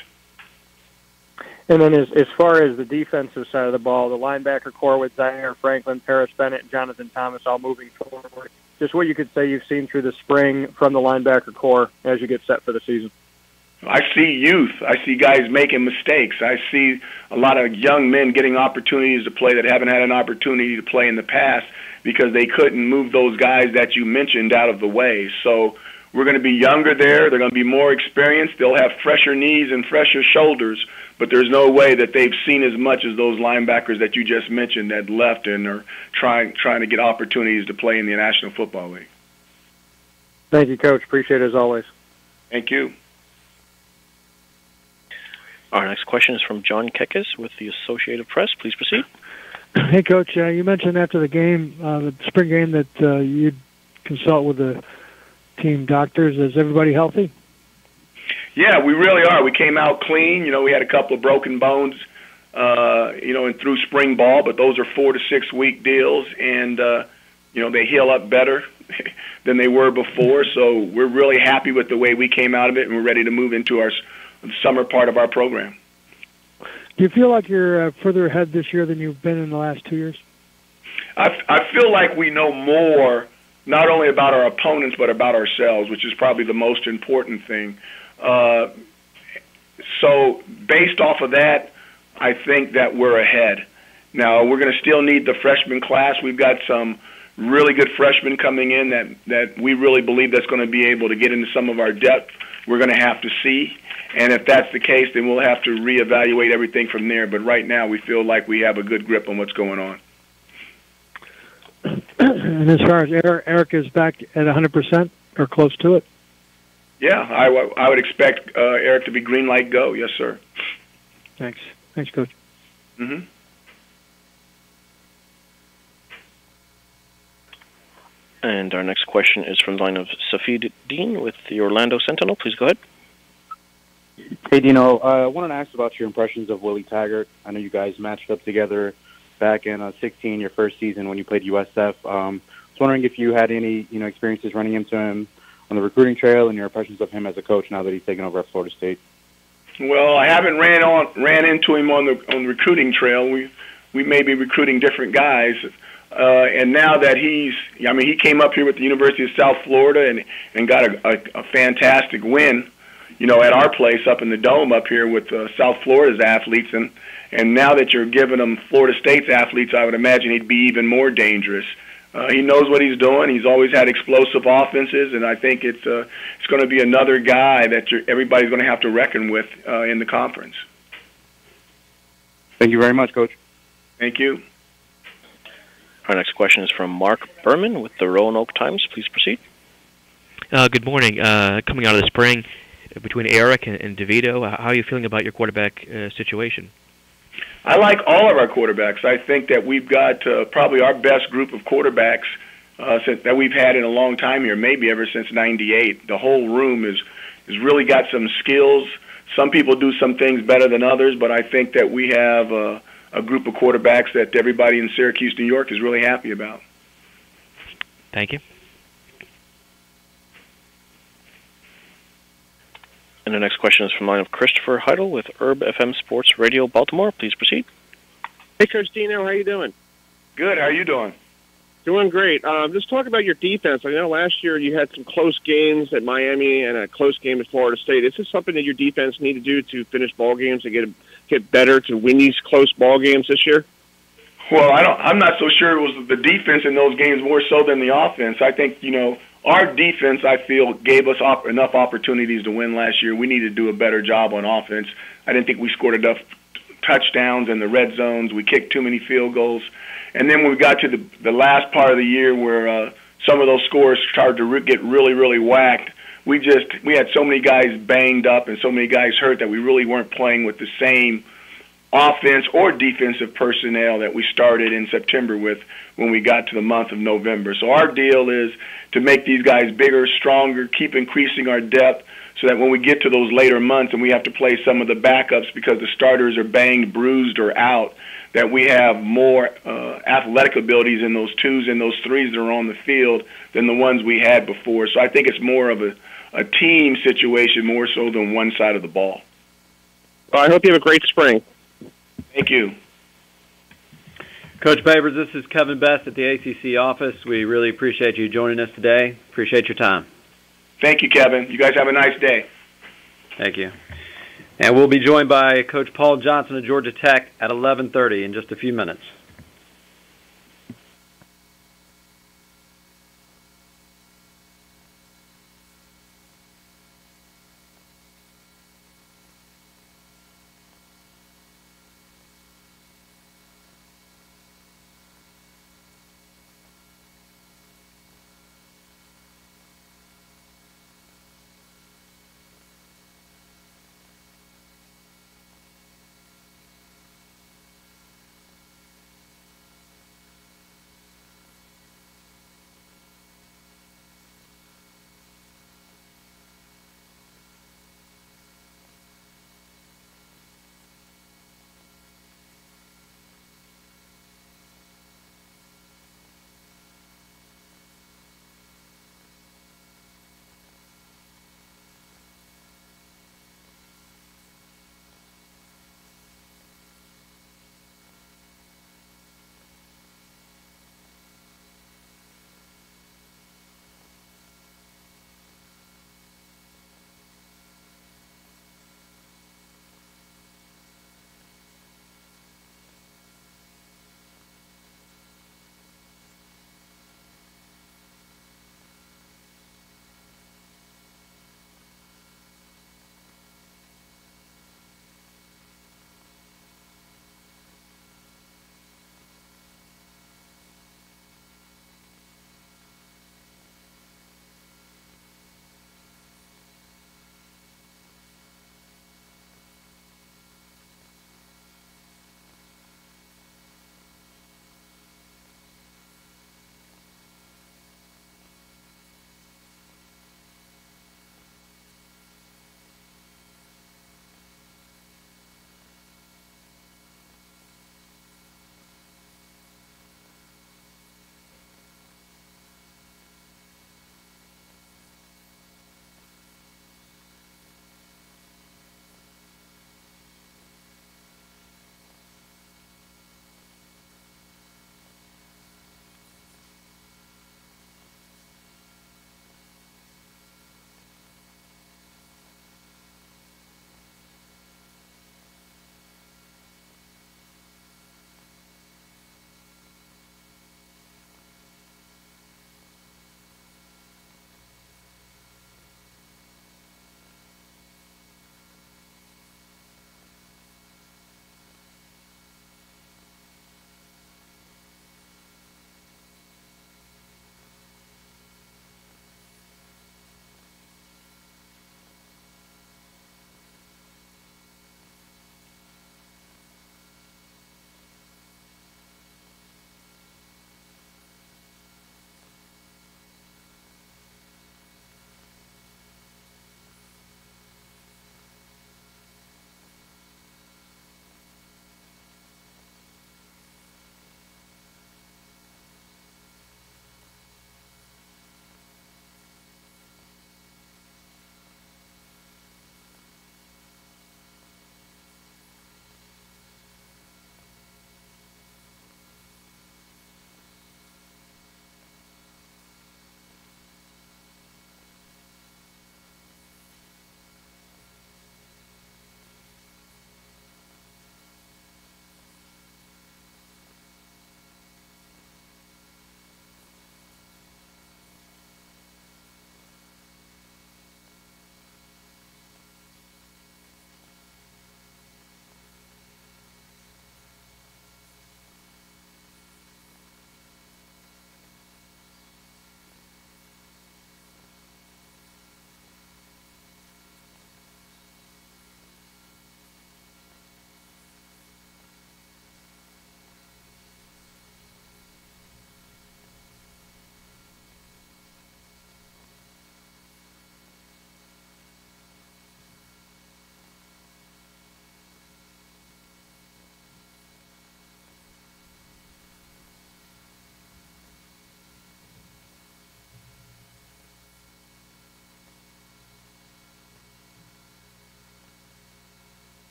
And then as far as the defensive side of the ball, the linebacker core with Zaire Franklin, Paris Bennett, and Jonathan Thomas all moving forward, just what you could say you've seen through the spring from the linebacker core as you get set for the season. I see youth. I see guys making mistakes. I see a lot of young men getting opportunities to play that haven't had an opportunity to play in the past because they couldn't move those guys that you mentioned out of the way. So we're going to be younger there. They're going to be more experienced. They'll have fresher knees and fresher shoulders, but there's no way that they've seen as much as those linebackers that you just mentioned that left and are trying to get opportunities to play in the National Football League. Thank you, Coach. Appreciate it as always. Thank you. Our next question is from John Kekes with the Associated Press. Please proceed. Hey, Coach. You mentioned after the game, the spring game, that you'd consult with the team doctors. Is everybody healthy? Yeah, we really are. We came out clean. We had a couple of broken bones, and through spring ball, but those are 4 to 6 week deals, and they heal up better than they were before. So we're really happy with the way we came out of it, and we're ready to move into our summer part of our program. Do you feel like you're further ahead this year than you've been in the last 2 years? I feel like we know more, not only about our opponents, but about ourselves, which is probably the most important thing. So based off of that, I think that we're ahead. Now, we're going to still need the freshman class. We've got some really good freshmen coming in that we really believe that's going to be able to get into some of our depth. We're going to have to see. And if that's the case, then we'll have to reevaluate everything from there. But right now, we feel like we have a good grip on what's going on. And as far as Eric is back at 100% or close to it? Yeah, I would expect Eric to be green light go. Yes, sir. Thanks. Thanks, Coach. Mm-hmm. And our next question is from the line of Safid Dean with the Orlando Sentinel. Please go ahead. Hey, Dino. I wanted to ask about your impressions of Willie Taggart. I know you guys matched up together back in 16, your first season when you played USF. I was wondering if you had any experiences running into him on the recruiting trail and your impressions of him as a coach now that he's taken over at Florida State. Well, I haven't ran into him on the recruiting trail. We may be recruiting different guys. And now that he came up here with the University of South Florida and got a fantastic win, at our place up in the Dome up here with South Florida's athletes. And now that you're giving him Florida State's athletes, I would imagine he'd be even more dangerous. He knows what he's doing. He's always had explosive offenses, and I think it's going to be another guy that everybody's going to have to reckon with in the conference. Thank you very much, Coach. Thank you. Our next question is from Mark Berman with the Roanoke Times. Please proceed. Good morning. Coming out of the spring, between Eric and DeVito, how are you feeling about your quarterback situation? I like all of our quarterbacks. I think that we've got probably our best group of quarterbacks that we've had in a long time here, maybe ever since '98. The whole room has really got some skills. Some people do some things better than others, but I think that we have a group of quarterbacks that everybody in Syracuse, New York is really happy about. Thank you. And the next question is from the line of Christopher Heidel with Herb FM Sports Radio Baltimore. Please proceed. Hey, Coach Dino, how you doing? Good. How are you doing? Doing great. Just talk about your defense. I know last year you had some close games at Miami and a close game at Florida State. Is this something that your defense need to do to finish ball games and get better to win these close ball games this year? Well, I'm not so sure it was the defense in those games more so than the offense. I think, our defense, I feel, gave us enough opportunities to win last year. We needed to do a better job on offense. I didn't think we scored enough touchdowns in the red zones. We kicked too many field goals. And then when we got to the last part of the year where some of those scores started to get really, really whacked, we had so many guys banged up and so many guys hurt that we really weren't playing with the same offense or defensive personnel that we started in September with when we got to the month of November. So our deal is to make these guys bigger, stronger, keep increasing our depth so that when we get to those later months and we have to play some of the backups because the starters are banged, bruised, or out, that we have more athletic abilities in those twos and those threes that are on the field than the ones we had before. So I think it's more of a team situation more so than one side of the ball. Well, I hope you have a great spring. Thank you. Coach Babers, this is Kevin Best at the ACC office. We really appreciate you joining us today. Appreciate your time. Thank you, Kevin. You guys have a nice day. Thank you. And we'll be joined by Coach Paul Johnson of Georgia Tech at 11:30 in just a few minutes.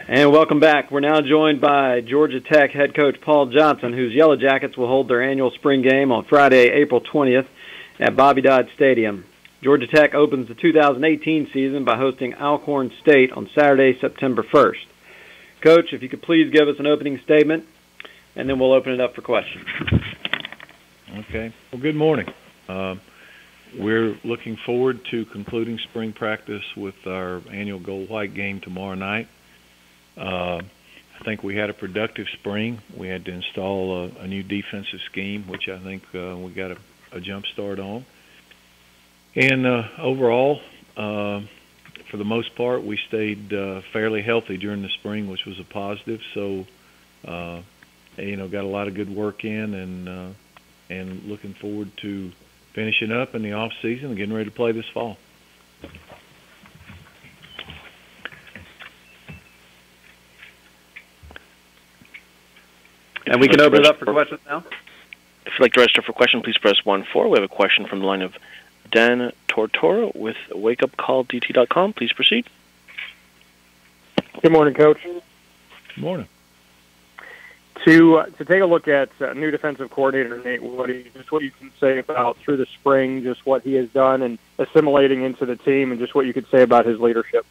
And welcome back. We're now joined by Georgia Tech head coach Paul Johnson, whose Yellow Jackets will hold their annual spring game on Friday, April 20th at Bobby Dodd Stadium. Georgia Tech opens the 2018 season by hosting Alcorn State on Saturday, September 1st. Coach, if you could please give us an opening statement, and then we'll open it up for questions. Okay. Well, good morning. We're looking forward to concluding spring practice with our annual gold-white game tomorrow night. I think we had a productive spring. We had to install a new defensive scheme, which I think we got a jump start on. And overall, for the most part, we stayed fairly healthy during the spring, which was a positive. So, got a lot of good work in, and looking forward to finishing up in the off season and getting ready to play this fall. And we can open it up for questions now. If you'd like to register for a question, please press 1-4. We have a question from the line of Dan Tortora with wakeupcalldt.com. Please proceed. Good morning, Coach. Good morning. To take a look at new defensive coordinator Nate Woody, just what you can say about through the spring, just what he has done and assimilating into the team, and just what you could say about his leadership.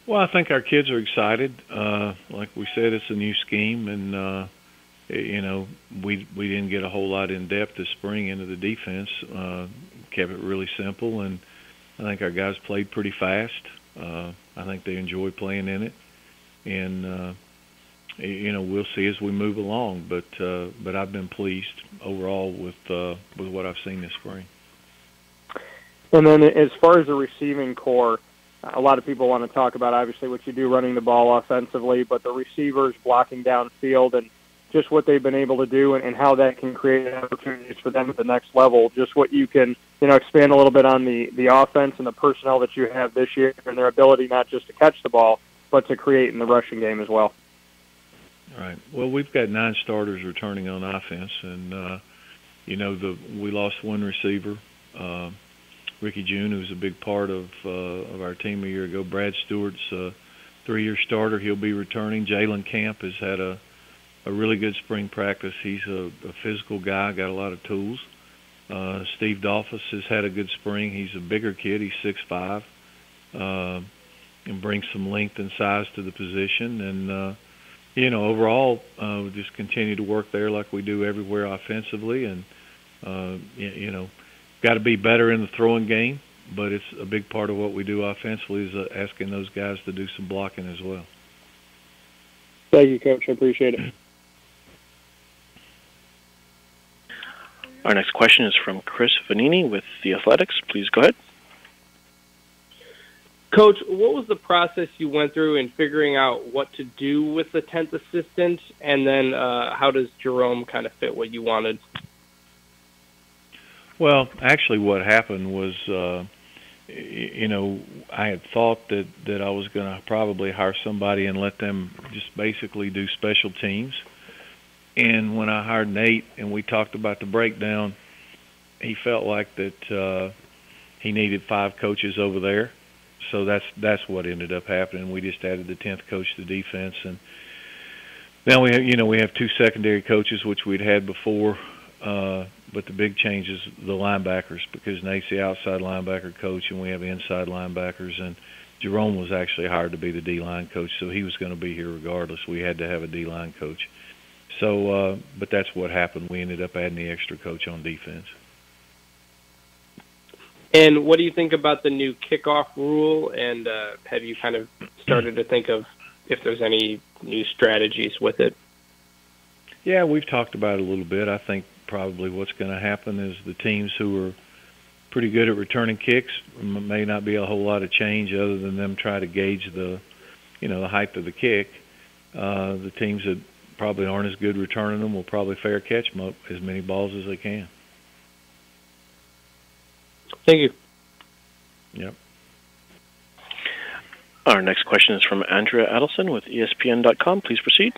Well, I think our kids are excited. Like we said, it's a new scheme, and we didn't get a whole lot in depth this spring into the defense. Kept it really simple, and I think our guys played pretty fast. I think they enjoy playing in it, and we'll see as we move along. But I've been pleased overall with what I've seen this spring. And then as far as the receiving core, a lot of people want to talk about, obviously, what you do running the ball offensively, but the receivers blocking downfield and just what they've been able to do and how that can create opportunities for them at the next level. Just what you can, expand a little bit on the offense and the personnel that you have this year and their ability not just to catch the ball, but to create in the rushing game as well. All right. Well, we've got 9 starters returning on offense, and, we lost one receiver, Ricky June, who's a big part of our team a year ago. Brad Stewart's a 3-year starter. He'll be returning. Jalen Camp has had a really good spring practice. He's a physical guy, got a lot of tools. Steve Dolphus has had a good spring. He's a bigger kid. He's 6'5", and brings some length and size to the position. And, overall, we just continue to work there like we do everywhere offensively. And, got to be better in the throwing game, but it's a big part of what we do offensively is asking those guys to do some blocking as well. Thank you, Coach. I appreciate it. Our next question is from Chris Vanini with The Athletics. Please go ahead. Coach, what was the process you went through in figuring out what to do with the 10th assistant, and then how does Jerome kind of fit what you wanted? Well, actually what happened was, I had thought that I was going to probably hire somebody and let them just basically do special teams. And when I hired Nate and we talked about the breakdown, he felt like that he needed 5 coaches over there. So that's what ended up happening. We just added the 10th coach to defense, and now we have 2 secondary coaches, which we'd had before. But the big change is the linebackers, because Nate's the outside linebacker coach and we have inside linebackers. And Jerome was actually hired to be the D-line coach, so he was going to be here regardless. We had to have a D-line coach. So, but that's what happened. We ended up adding the extra coach on defense. And what do you think about the new kickoff rule? And have you kind of started to think of if there's any new strategies with it? Yeah, we've talked about it a little bit. I think probably what's going to happen is the teams who are pretty good at returning kicks may not be a whole lot of change other than them try to gauge the height of the kick. The teams that probably aren't as good returning them will probably fair catch as many balls as they can. Thank you. Yep. Our next question is from Andrea Adelson with ESPN.com. Please proceed.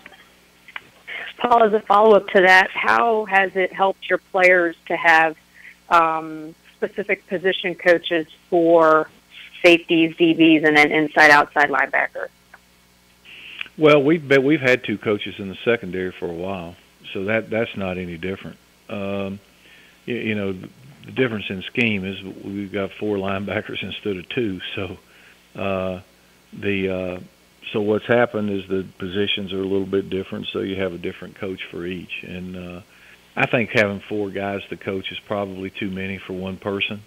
Paul, as a follow-up to that, how has it helped your players to have specific position coaches for safeties, DBs, and then inside-outside linebackers? Well, we've had two coaches in the secondary for a while, so that's not any different. The difference in scheme is we've got 4 linebackers instead of 2. So so what's happened is the positions are a little bit different, so you have a different coach for each. And I think having 4 guys to coach is probably too many for one person.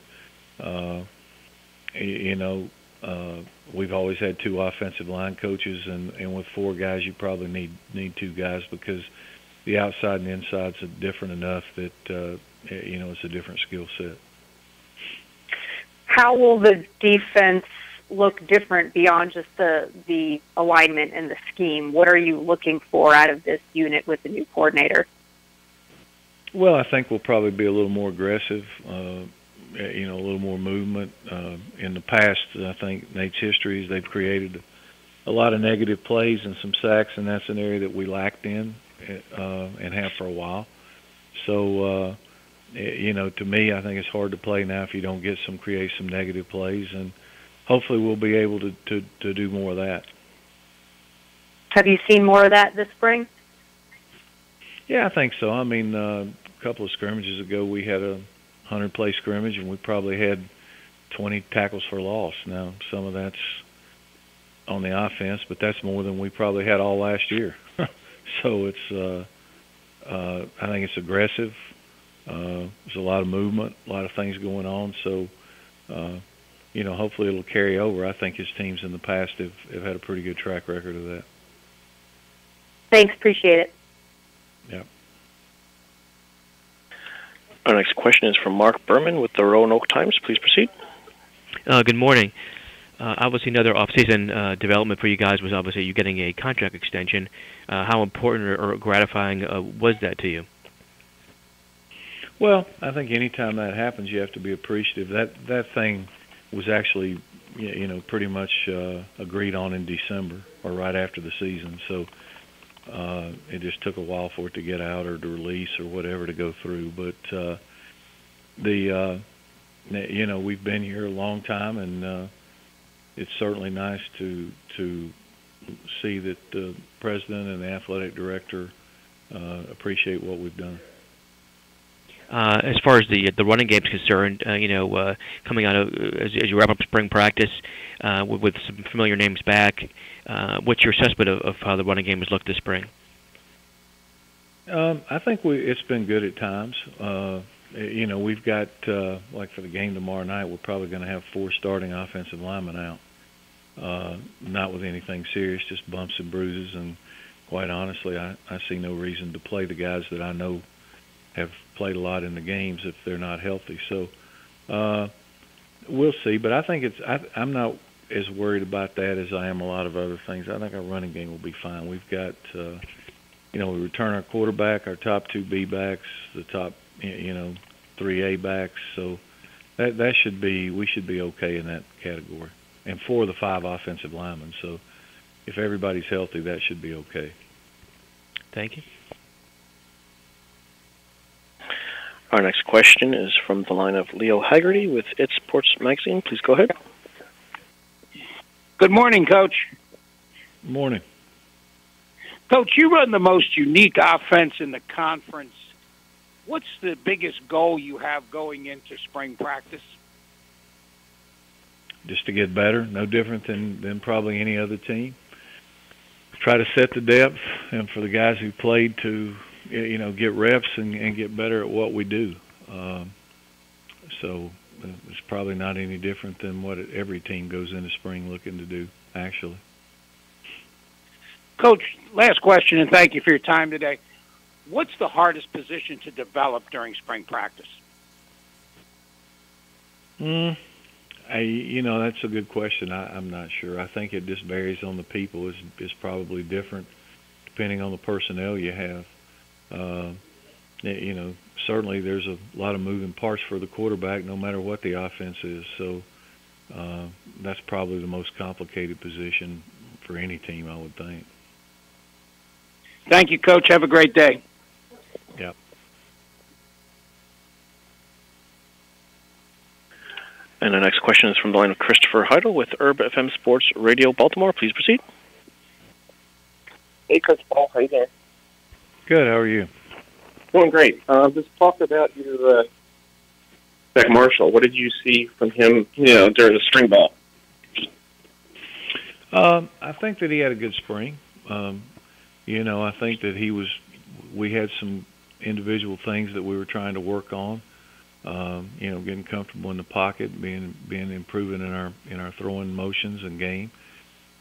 We've always had 2 offensive line coaches, and with 4 guys, you probably need 2 guys because the outside and the insides are different enough that it's a different skill set. How will the defense look different beyond just the alignment and the scheme? What are you looking for out of this unit with the new coordinator? Well, I think we'll probably be a little more aggressive, a little more movement. In the past, I think Nate's history is they've created a lot of negative plays and some sacks, and that's an area that we lacked in and have for a while. So, to me, I think it's hard to play now if you don't create some negative plays, and hopefully we'll be able to do more of that. Have you seen more of that this spring? Yeah, I think so. I mean, a couple of scrimmages ago, we had a 100-play scrimmage, and we probably had 20 tackles for loss. Now, some of that's on the offense, but that's more than we probably had all last year. So it's, I think it's aggressive. There's a lot of movement, a lot of things going on. So, hopefully it'll carry over. I think his teams in the past have had a pretty good track record of that. Thanks, appreciate it. Yeah. Our next question is from Mark Berman with the Roanoke Times. Please proceed. Good morning. Obviously, another off-season development for you guys was obviously you getting a contract extension. How important or gratifying was that to you? Well, I think anytime that happens, you have to be appreciative. That thing was actually, pretty much agreed on in December or right after the season. So it just took a while for it to get out or to release or whatever to go through. But we've been here a long time, and it's certainly nice to see that the president and the athletic director appreciate what we've done. As far as the running game is concerned, coming out of as you wrap up spring practice with some familiar names back, what's your assessment of how the running game has looked this spring? I think it's been good at times. We've got like for the game tomorrow night, we're probably going to have 4 starting offensive linemen out. Not with anything serious, just bumps and bruises. And quite honestly, I see no reason to play the guys that I know have played a lot in the games if they're not healthy. So we'll see. But I think I'm not as worried about that as I am a lot of other things. I think our running game will be fine. We've got, we return our quarterback, our top 2 B backs, the top, 3 A backs. So we should be okay in that category. And 4 of the 5 offensive linemen. So if everybody's healthy, that should be okay. Thank you. Our next question is from the line of Leo Haggerty with It Sports Magazine. Please go ahead. Good morning, Coach. Good morning. Coach, you run the most unique offense in the conference. What's the biggest goal you have going into spring practice? Just to get better, no different than probably any other team. Try to set the depth, and for the guys who played to, get reps and get better at what we do. So it's probably not any different than what every team goes into spring looking to do, actually. Coach, last question, and thank you for your time today. What's the hardest position to develop during spring practice? That's a good question. I'm not sure. I think it just varies on the people. It's probably different depending on the personnel you have. Certainly there's a lot of moving parts for the quarterback no matter what the offense is. So that's probably the most complicated position for any team, I would think. Thank you, Coach. Have a great day. Yep. And our next question is from the line of Christopher Heidel with Herb FM Sports Radio Baltimore. Please proceed. Hey, Coach Paul, how you doing? Good. How are you? Doing great. Just talk about your Beck Marshall. What did you see from him, during the spring ball? I think that he had a good spring. I think that we had some individual things that we were trying to work on. Getting comfortable in the pocket, being improving in our throwing motions and game,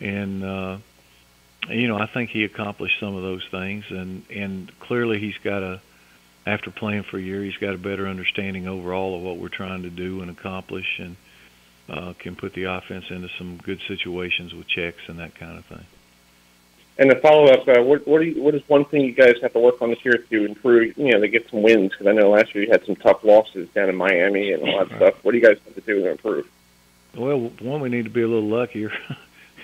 and I think he accomplished some of those things, and clearly after playing for a year, he's got a better understanding overall of what we're trying to do and accomplish, and can put the offense into some good situations with checks and that kind of thing. And to follow up, what is one thing you guys have to work on this year to improve, to get some wins? Because I know last year you had some tough losses down in Miami and all that stuff. What do you guys have to do to improve? Well, one, we need to be a little luckier,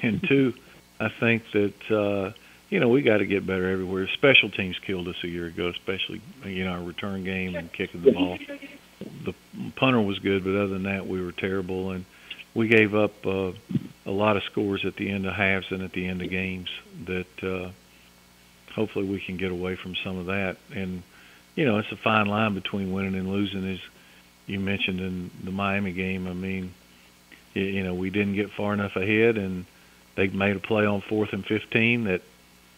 and two, I think that we got to get better everywhere. Special teams killed us a year ago, especially our return game and kicking the ball. The punter was good, but other than that, we were terrible, and we gave up a lot of scores at the end of halves and at the end of games that hopefully we can get away from some of that. And, it's a fine line between winning and losing, as you mentioned in the Miami game. I mean, we didn't get far enough ahead, and they made a play on 4th and 15 that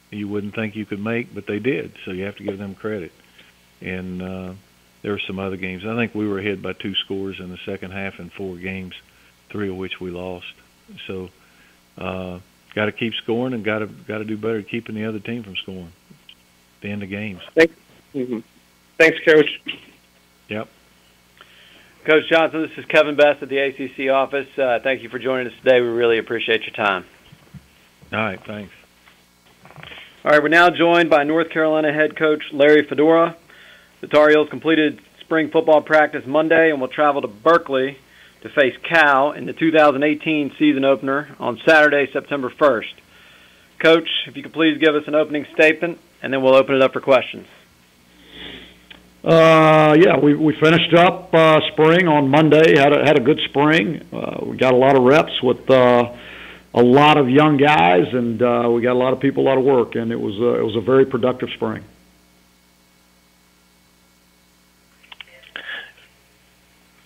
you wouldn't think you could make, but they did. So you have to give them credit. And there were some other games. I think we were ahead by 2 scores in the second half in 4 games, 3 of which we lost. So got to keep scoring and got to do better keeping the other team from scoring at the end of games. Thanks, Coach. Yep. Coach Johnson, this is Kevin Best at the ACC office. Thank you for joining us today. We really appreciate your time. All right, thanks. All right, we're now joined by North Carolina head coach Larry Fedora. The Tar Heels completed spring football practice Monday and will travel to Berkeley to face Cal in the 2018 season opener on Saturday, September 1st. Coach, if you could please give us an opening statement, and then we'll open it up for questions. We finished up spring on Monday. Had a good spring. We got a lot of reps with a lot of young guys, and we got a lot of people, a lot of work, and it was a very productive spring.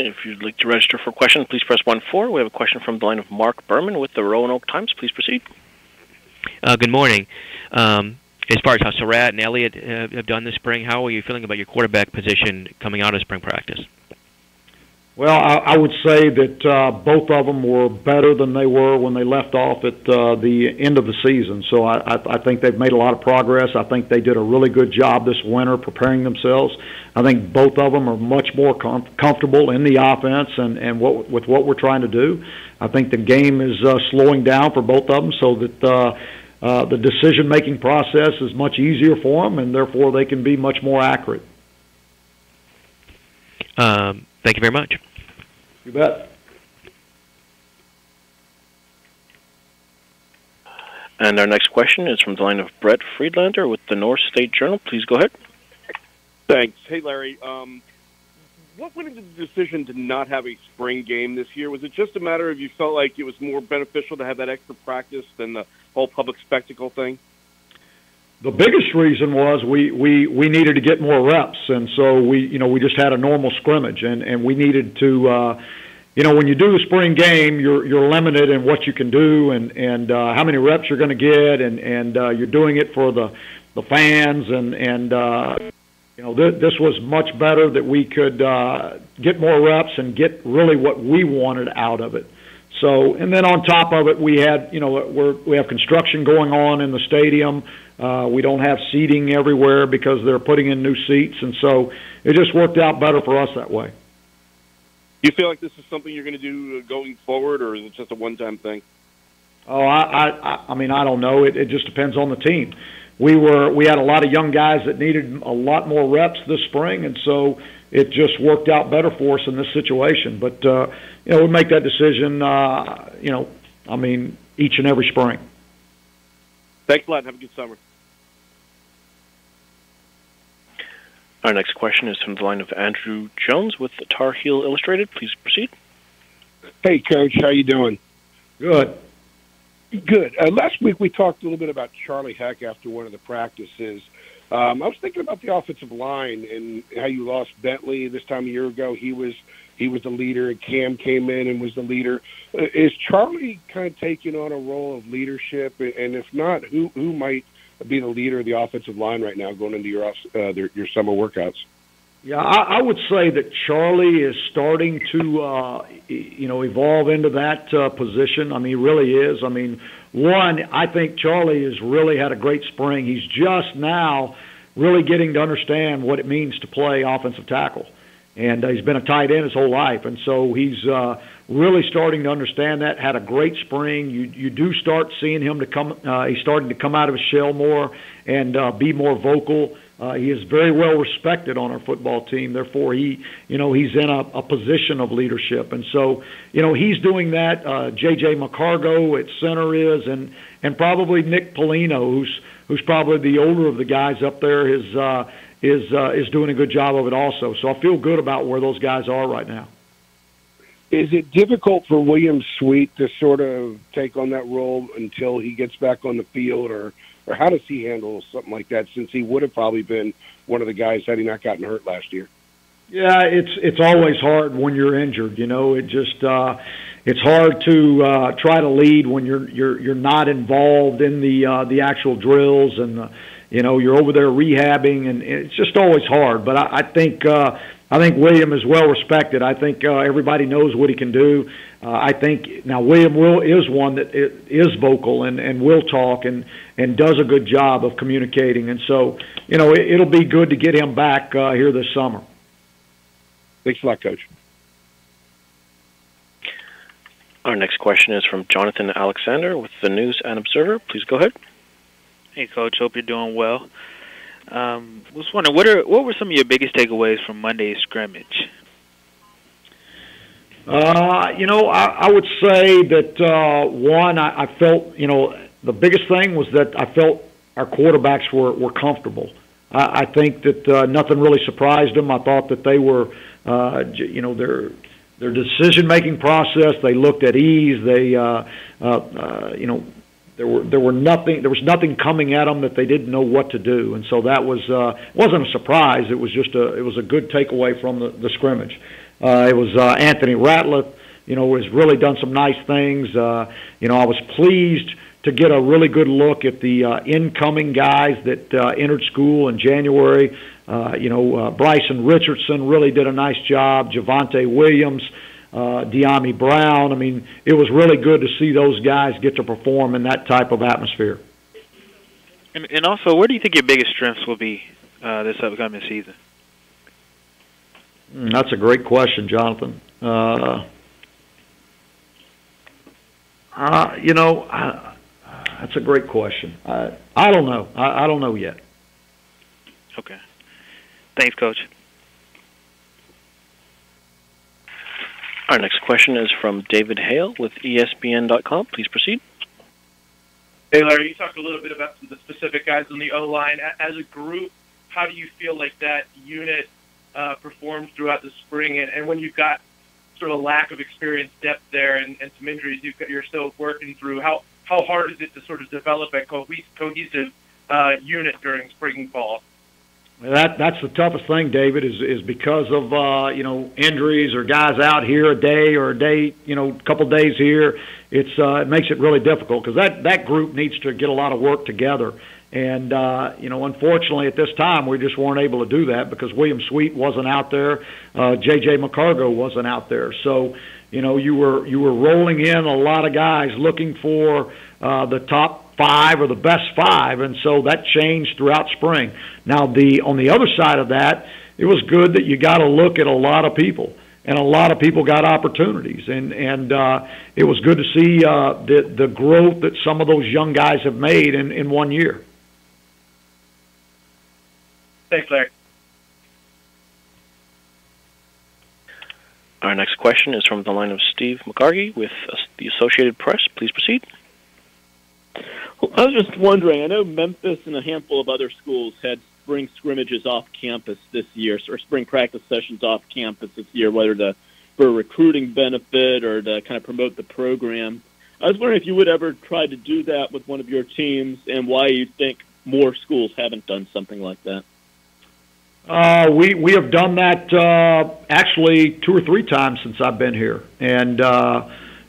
If you'd like to register for a question, please press 1-4. We have a question from the line of Mark Berman with the Roanoke Times. Please proceed. Good morning. As far as how Surratt and Elliott have done this spring, how are you feeling about your quarterback position coming out of spring practice? Well, I would say that both of them were better than they were when they left off at the end of the season. So I think they've made a lot of progress. I think they did a really good job this winter preparing themselves. I think both of them are much more comfortable in the offense and with what we're trying to do. I think the game is slowing down for both of them so that the decision-making process is much easier for them, and therefore they can be much more accurate. Thank you very much. You bet. And our next question is from the line of Brett Friedlander with the North State Journal. Please go ahead. Thanks. Hey, Larry. What went into the decision to not have a spring game this year? Was it just a matter of you felt like it was more beneficial to have that extra practice than the whole public spectacle thing? The biggest reason was we needed to get more reps, and so we just had a normal scrimmage, and we needed to when you do a spring game, you're limited in what you can do and how many reps you're going to get, and you're doing it for the fans, and this was much better that we could get more reps and get really what we wanted out of it. So, and then on top of it, we had we have construction going on in the stadium. We don't have seating everywhere because they're putting in new seats, and so it just worked out better for us that way. Do you feel like this is something you're going to do going forward, or is it just a one-time thing? Oh, I mean, I don't know. It just depends on the team. We had a lot of young guys that needed a lot more reps this spring, and so it just worked out better for us in this situation. But we make that decision, each and every spring. Thanks a lot. Have a good summer. Our next question is from the line of Andrew Jones with the Tar Heel Illustrated. Please proceed. Hey, Coach. How you doing? Good. Good. Last week we talked a little bit about Charlie Heck after one of the practices. I was thinking about the offensive line and how you lost Bentley this time a year ago. He was the leader. Cam came in and was the leader. Is Charlie kind of taking on a role of leadership? And if not, who might be the leader of the offensive line right now going into your summer workouts? Yeah, I would say that Charlie is starting to, evolve into that position. I mean, he really is. I mean, I think Charlie has really had a great spring. He's just now really getting to understand what it means to play offensive tackle. And he's been a tight end his whole life. And so he's really starting to understand that, had a great spring. You do start seeing him he's starting to come out of his shell more and be more vocal. He is very well respected on our football team. Therefore, he's in a position of leadership. And so, he's doing that. J.J. McCargo at center is, and probably Nick Polino, who's probably the older of the guys up there, is doing a good job of it also. So I feel good about where those guys are right now. Is it difficult for William Sweet to sort of take on that role until he gets back on the field, or how does he handle something like that, since he would have probably been one of the guys had he not gotten hurt last year? Yeah, it's always hard when you're injured. It just it's hard to try to lead when you're not involved in the actual drills, and you're over there rehabbing, and it's just always hard. But I think William is well respected. I think everybody knows what he can do. I think now William is one that is vocal and will talk and does a good job of communicating. And so, it'll be good to get him back here this summer. Thanks a lot, Coach. Our next question is from Jonathan Alexander with the News and Observer. Please go ahead. Hey, Coach. Hope you're doing well. Was wondering, what were some of your biggest takeaways from Monday's scrimmage? I would say that one, I felt, the biggest thing was that I felt our quarterbacks were comfortable. I think that nothing really surprised them. I thought that they were, their decision-making process. They looked at ease. They, there was nothing coming at them that they didn't know what to do, and so that wasn't a surprise. It was just it was a good takeaway from the scrimmage. It was Anthony Ratliff, has really done some nice things. I was pleased to get a really good look at the incoming guys that entered school in January. Bryson Richardson really did a nice job. Javonte Williams, De'Ami Brown. I mean, it was really good to see those guys get to perform in that type of atmosphere. And also, where do you think your biggest strengths will be this upcoming season? That's a great question, Jonathan. That's a great question. I don't know. I don't know yet. Okay. Thanks, Coach. Our next question is from David Hale with ESPN.com. Please proceed. Hey, Larry, you talked a little bit about some of the specific guys on the O-line. As a group, how do you feel like that unit performs throughout the spring? And when you've got sort of lack of experience depth there and some injuries you're still working through, how hard is it to sort of develop a cohesive unit during spring and fall? That's the toughest thing, David, is because of injuries or guys out here a day, a couple days here. It makes it really difficult because that group needs to get a lot of work together. And unfortunately at this time we just weren't able to do that because William Sweet wasn't out there, J.J. McCargo wasn't out there. So you were rolling in a lot of guys looking for the top 5 or the best 5, and so that changed throughout spring. Now, on the other side of that, it was good that you got to look at a lot of people, and a lot of people got opportunities, and it was good to see the growth that some of those young guys have made in 1 year. Thanks, Larry. Our next question is from the line of Steve McCargy with the Associated Press. Please proceed. Well, I was just wondering, I know Memphis and a handful of other schools had spring scrimmages off campus this year, or spring practice sessions off campus this year, whether for a recruiting benefit or to kind of promote the program. I was wondering if you would ever try to do that with one of your teams, and why you think more schools haven't done something like that. We have done that actually 2 or 3 times since I've been here, and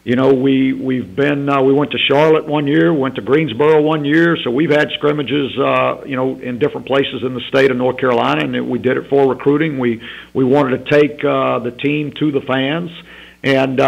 we've been we went to Charlotte one year, went to Greensboro one year, so we've had scrimmages in different places in the state of North Carolina, and we did it for recruiting. We wanted to take the team to the fans, and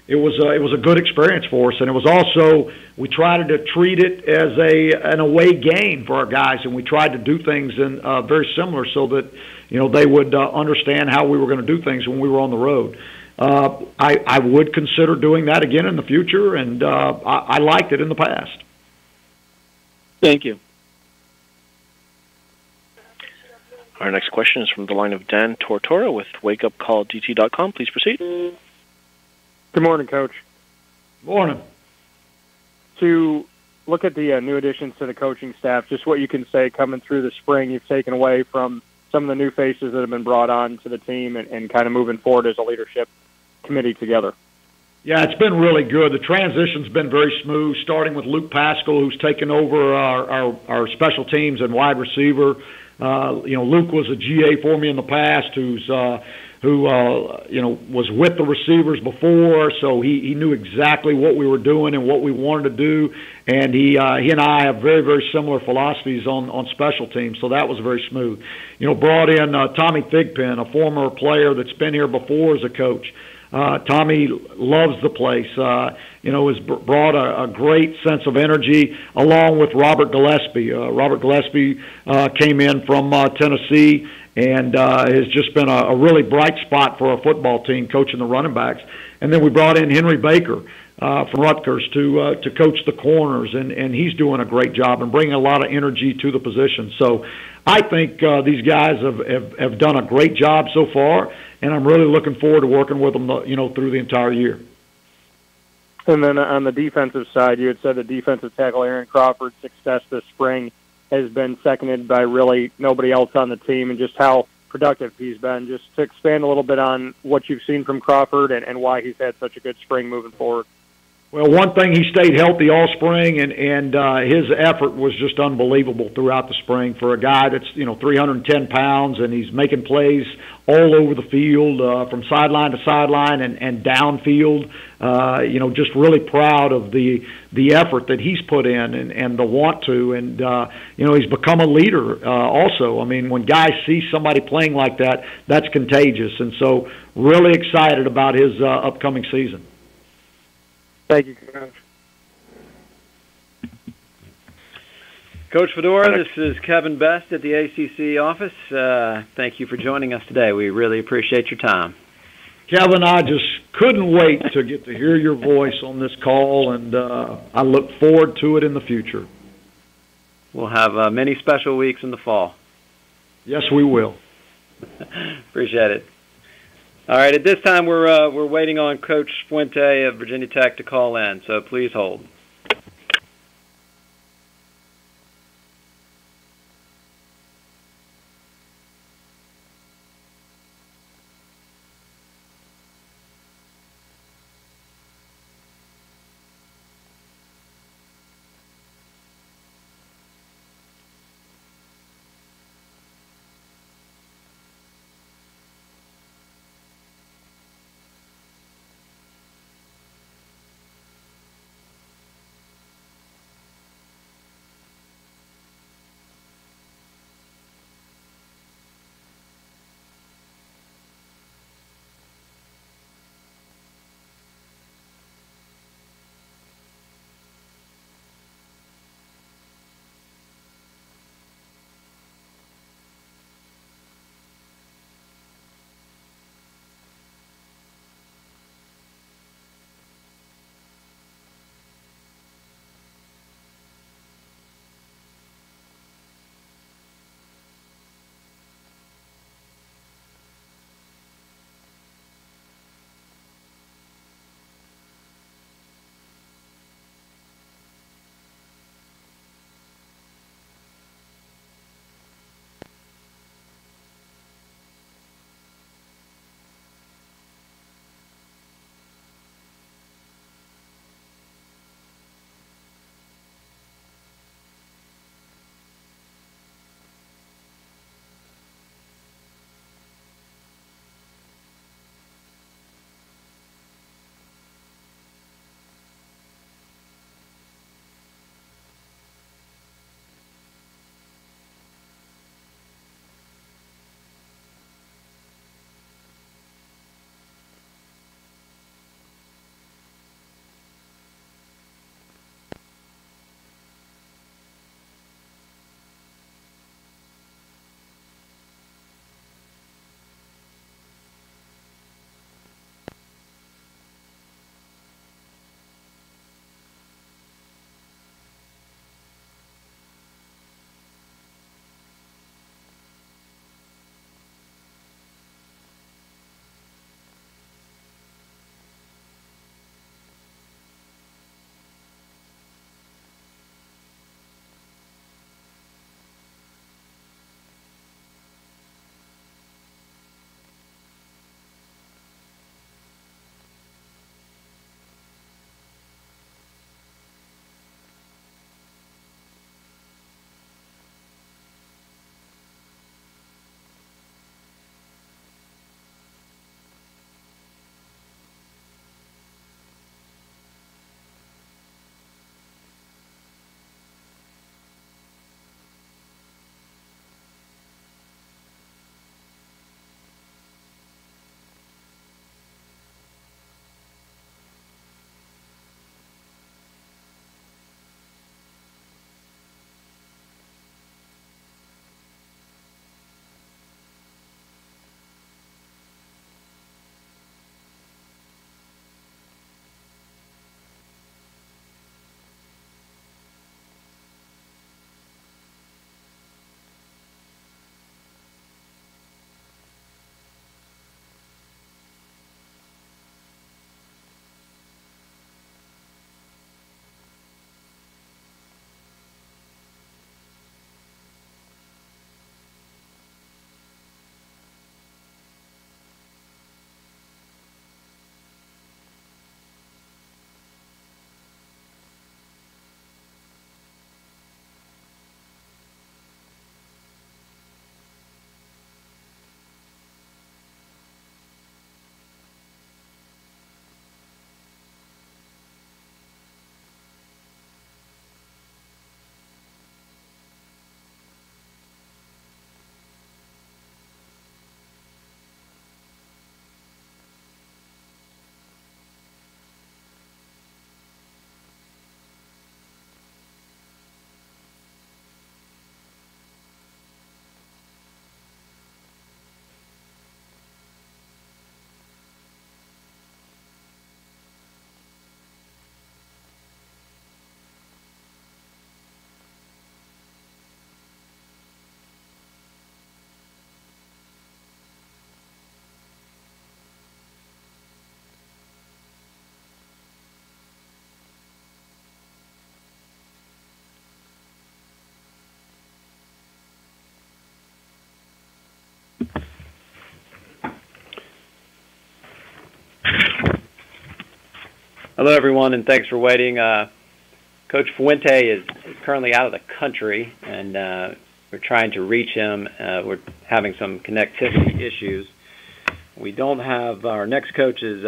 it was a good experience for us, and it was also, we tried to treat it as an away game for our guys, and we tried to do things in very similar so that they would understand how we were going to do things when we were on the road. I would consider doing that again in the future, and I liked it in the past. Thank you. Our next question is from the line of Dan Tortora with WakeUpCallDT.com. Please proceed. Good morning, Coach. Morning. To look at the new additions to the coaching staff, just what you can say coming through the spring you've taken away from some of the new faces that have been brought on to the team and kind of moving forward as a leadership committee together. Yeah, it's been really good. The transition's been very smooth, starting with Luke Pascal, who's taken over our special teams and wide receiver. Luke was a GA for me in the past, who was with the receivers before, so he knew exactly what we were doing and what we wanted to do, and he and I have very, very similar philosophies on special teams, so that was very smooth. Brought in Tommy Thigpen, a former player that's been here before as a coach. Tommy loves the place. Has brought a great sense of energy, along with Robert Gillespie. Robert Gillespie came in from Tennessee and has just been a really bright spot for our football team, coaching the running backs. And then we brought in Henry Baker from Rutgers to coach the corners, and he's doing a great job and bringing a lot of energy to the position. So I think these guys have done a great job so far, and I'm really looking forward to working with them, through the entire year. And then on the defensive side, you had said the defensive tackle Aaron Crawford's success this spring has been seconded by really nobody else on the team, and just how productive he's been. Just to expand a little bit on what you've seen from Crawford and why he's had such a good spring moving forward. Well, one thing, he stayed healthy all spring, and his effort was just unbelievable throughout the spring for a guy that's 310 pounds, and he's making plays all over the field, from sideline to sideline and downfield. Just really proud of the effort that he's put in and the want to, and he's become a leader also. I mean, when guys see somebody playing like that, that's contagious, and so really excited about his upcoming season. Thank you, Coach. Coach Fedora, this is Kevin Best at the ACC office. Thank you for joining us today. We really appreciate your time. Kevin, I just couldn't wait to get to hear your voice on this call, and I look forward to it in the future. We'll have many special weeks in the fall. Yes, we will. Appreciate it. All right, at this time we're waiting on Coach Fuente of Virginia Tech to call in, so please hold. Hello, everyone, and thanks for waiting. Coach Fuente is currently out of the country, and we're trying to reach him. We're having some connectivity issues. We don't have our next coach is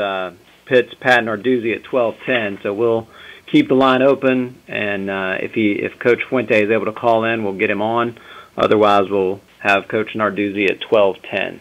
Pitt's Pat Narduzzi at 12:10, so we'll keep the line open, and if Coach Fuente is able to call in, we'll get him on. Otherwise, we'll have Coach Narduzzi at 12:10.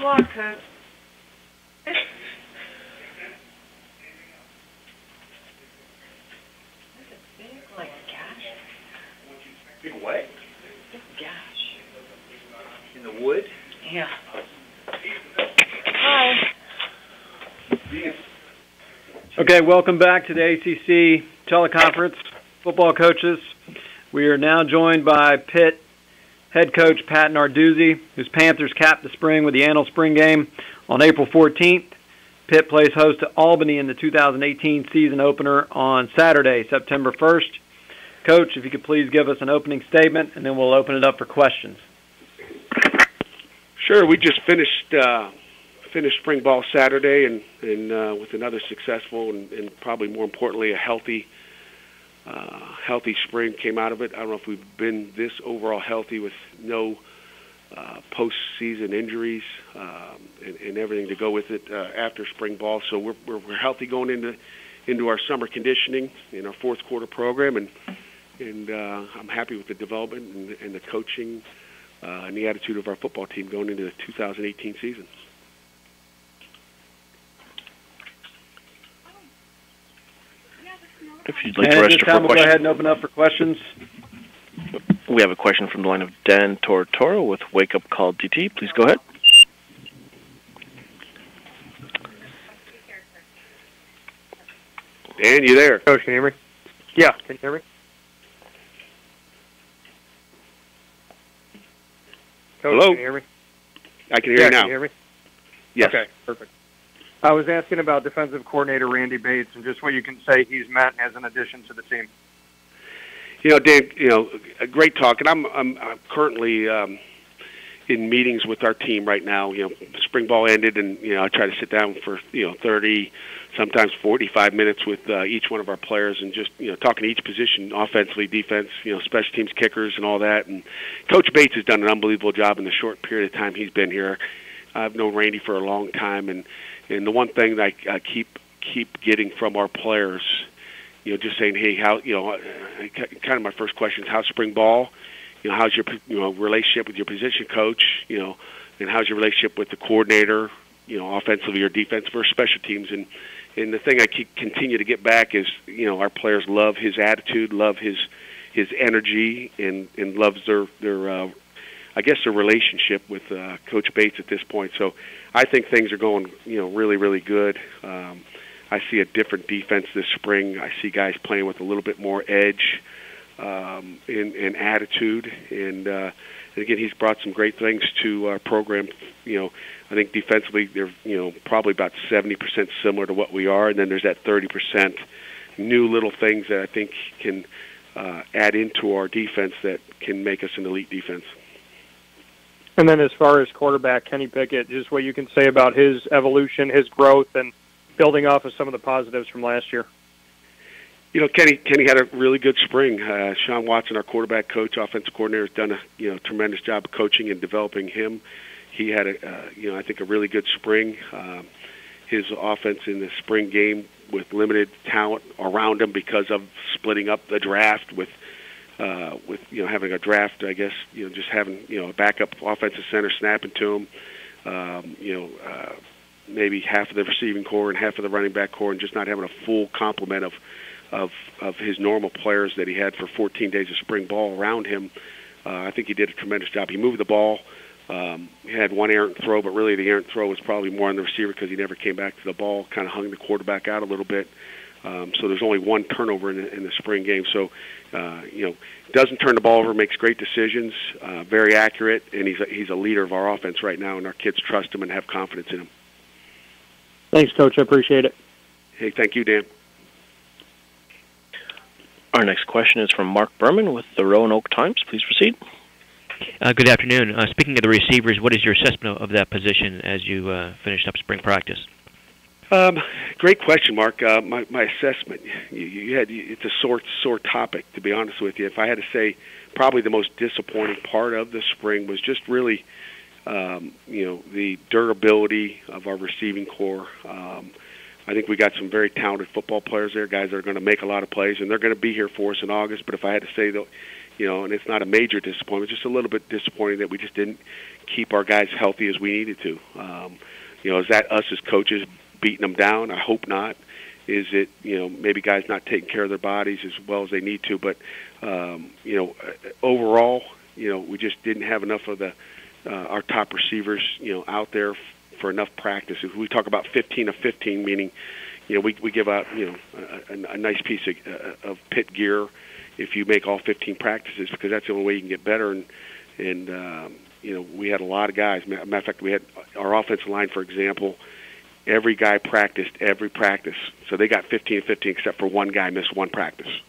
luck, Coach. Like gash. Big what? Big gash. In the wood? Yeah. Hi. Okay, welcome back to the ACC Teleconference, football coaches. We are now joined by Pitt head coach Pat Narduzzi, whose Panthers capped the spring with the annual spring game on April 14th. Pitt plays host to Albany in the 2018 season opener on Saturday, September 1st. Coach, if you could please give us an opening statement, and then we'll open it up for questions. Sure. We just finished spring ball Saturday, and with another successful and probably more importantly a healthy spring came out of it. I don't know if we've been this overall healthy with no postseason injuries and everything to go with it after spring ball. So we're healthy going into our summer conditioning in our fourth quarter program, and I'm happy with the development and the coaching and the attitude of our football team going into the 2018 season. If you'd like to register for a question, we'll go ahead and open up for questions. We have a question from the line of Dan Tortoro with Wake Up Call DT. Please go ahead. Dan, you there? Coach, can you hear me? Yeah, can you hear me? Coach, hello? Can you hear me? I can hear you now. Can you hear me? Yes. Okay, perfect. I was asking about defensive coordinator Randy Bates and just what you can say he's meant as an addition to the team. You know, Dan, a great talk, and I'm currently in meetings with our team right now. Spring ball ended, and I try to sit down for 30, sometimes 45 minutes with each one of our players, and just talking to each position, offensively, defense, special teams, kickers, and all that. And Coach Bates has done an unbelievable job in the short period of time he's been here. I've known Randy for a long time, and the one thing that I keep getting from our players, just saying, hey, how, kind of my first question is, how's spring ball? How's your relationship with your position coach? And how's your relationship with the coordinator? Offensively or defensive or special teams? And the thing I continue to get back is, our players love his attitude, love his energy, and loves their I guess their relationship with Coach Bates at this point. So I think things are going, really, really good. I see a different defense this spring. I see guys playing with a little bit more edge and attitude. And again, he's brought some great things to our program. I think defensively they're, probably about 70% similar to what we are. And then there's that 30% new little things that I think can add into our defense that can make us an elite defense. And then as far as quarterback Kenny Pickett, just what you can say about his evolution, his growth, and building off of some of the positives from last year. Kenny had a really good spring. Sean Watson, our quarterback coach, offensive coordinator, has done a tremendous job of coaching and developing him. He had I think a really good spring. His offense in the spring game with limited talent around him because of splitting up the draft with having a draft, I guess, just having, a backup offensive center snapping to him, maybe half of the receiving core and half of the running back core, and just not having a full complement of his normal players that he had for 14 days of spring ball around him. I think he did a tremendous job. He moved the ball. He had one errant throw, but really the errant throw was probably more on the receiver because he never came back to the ball, kind of hung the quarterback out a little bit. So there's only one turnover in the spring game. So, doesn't turn the ball over, makes great decisions, very accurate, and he's a leader of our offense right now, and our kids trust him and have confidence in him. Thanks, Coach. I appreciate it. Hey, thank you, Dan. Our next question is from Mark Berman with the Roanoke Times. Please proceed. Good afternoon. Speaking of the receivers, what is your assessment of that position as you finished up spring practice? Great question, Mark. My assessment, it's a sore topic, to be honest with you. If I had to say, probably the most disappointing part of the spring was just really, the durability of our receiving core. I think we got some very talented football players there, guys that are going to make a lot of plays, and they're going to be here for us in August. But if I had to say, though, and it's not a major disappointment, just a little bit disappointing that we just didn't keep our guys healthy as we needed to. Is that us as coaches beating them down? I hope not. Is it, maybe guys not taking care of their bodies as well as they need to? But, overall, we just didn't have enough of our top receivers, out there for enough practice. If we talk about 15 of 15, meaning, we give out, a nice piece of pit gear if you make all 15 practices, because that's the only way you can get better. And we had a lot of guys. Matter of fact, we had our offensive line, for example. Every guy practiced every practice, so they got 15 of 15, except for one guy missed one practice.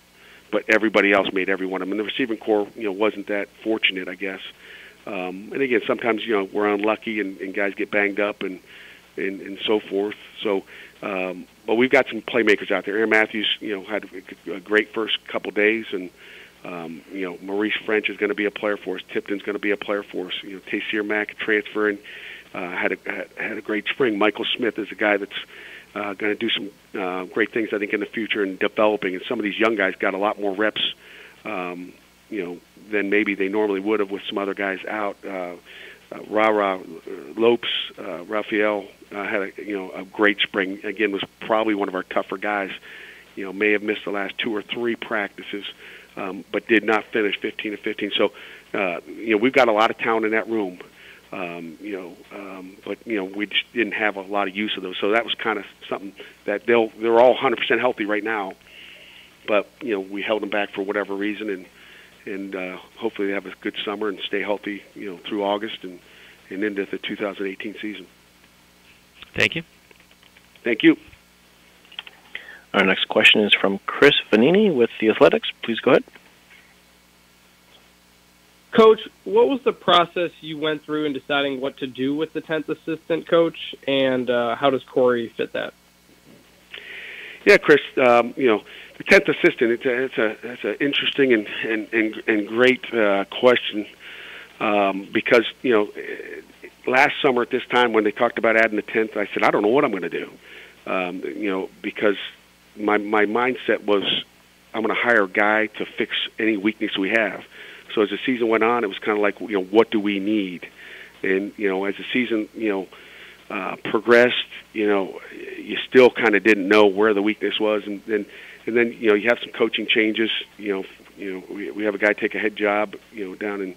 But everybody else made every one of them. And the receiving corps, wasn't that fortunate, I guess. And again, sometimes we're unlucky and guys get banged up and so forth. So, but we've got some playmakers out there. Aaron Matthews, had a great first couple days, and Maurice French is going to be a player for us. Tipton's going to be a player for us. Taysir Mack transferring, had a great spring. Michael Smith is a guy that's going to do some great things, I think, in the future and developing. And some of these young guys got a lot more reps, than maybe they normally would have with some other guys out. Lopes, Raphael had a great spring. Again, was probably one of our tougher guys. May have missed the last 2 or 3 practices, but did not finish 15 of 15. So, we've got a lot of talent in that room. But we just didn't have a lot of use of those. So that was kind of something that they're all 100% healthy right now. But we held them back for whatever reason, and hopefully they have a good summer and stay healthy, through August and into the 2018 season. Thank you. Thank you. Our next question is from Chris Vanini with The Athletics. Please go ahead. Coach, what was the process you went through in deciding what to do with the 10th assistant coach, and how does Corey fit that? Yeah, Chris, the 10th assistant, it's an interesting and great question, because, last summer at this time when they talked about adding the 10th, I said, I don't know what I'm going to do, because my mindset was I'm going to hire a guy to fix any weakness we have. So as the season went on, it was kind of like, what do we need? And, as the season, progressed, you still kind of didn't know where the weakness was. And then, you have some coaching changes. We have a guy take a head job, down in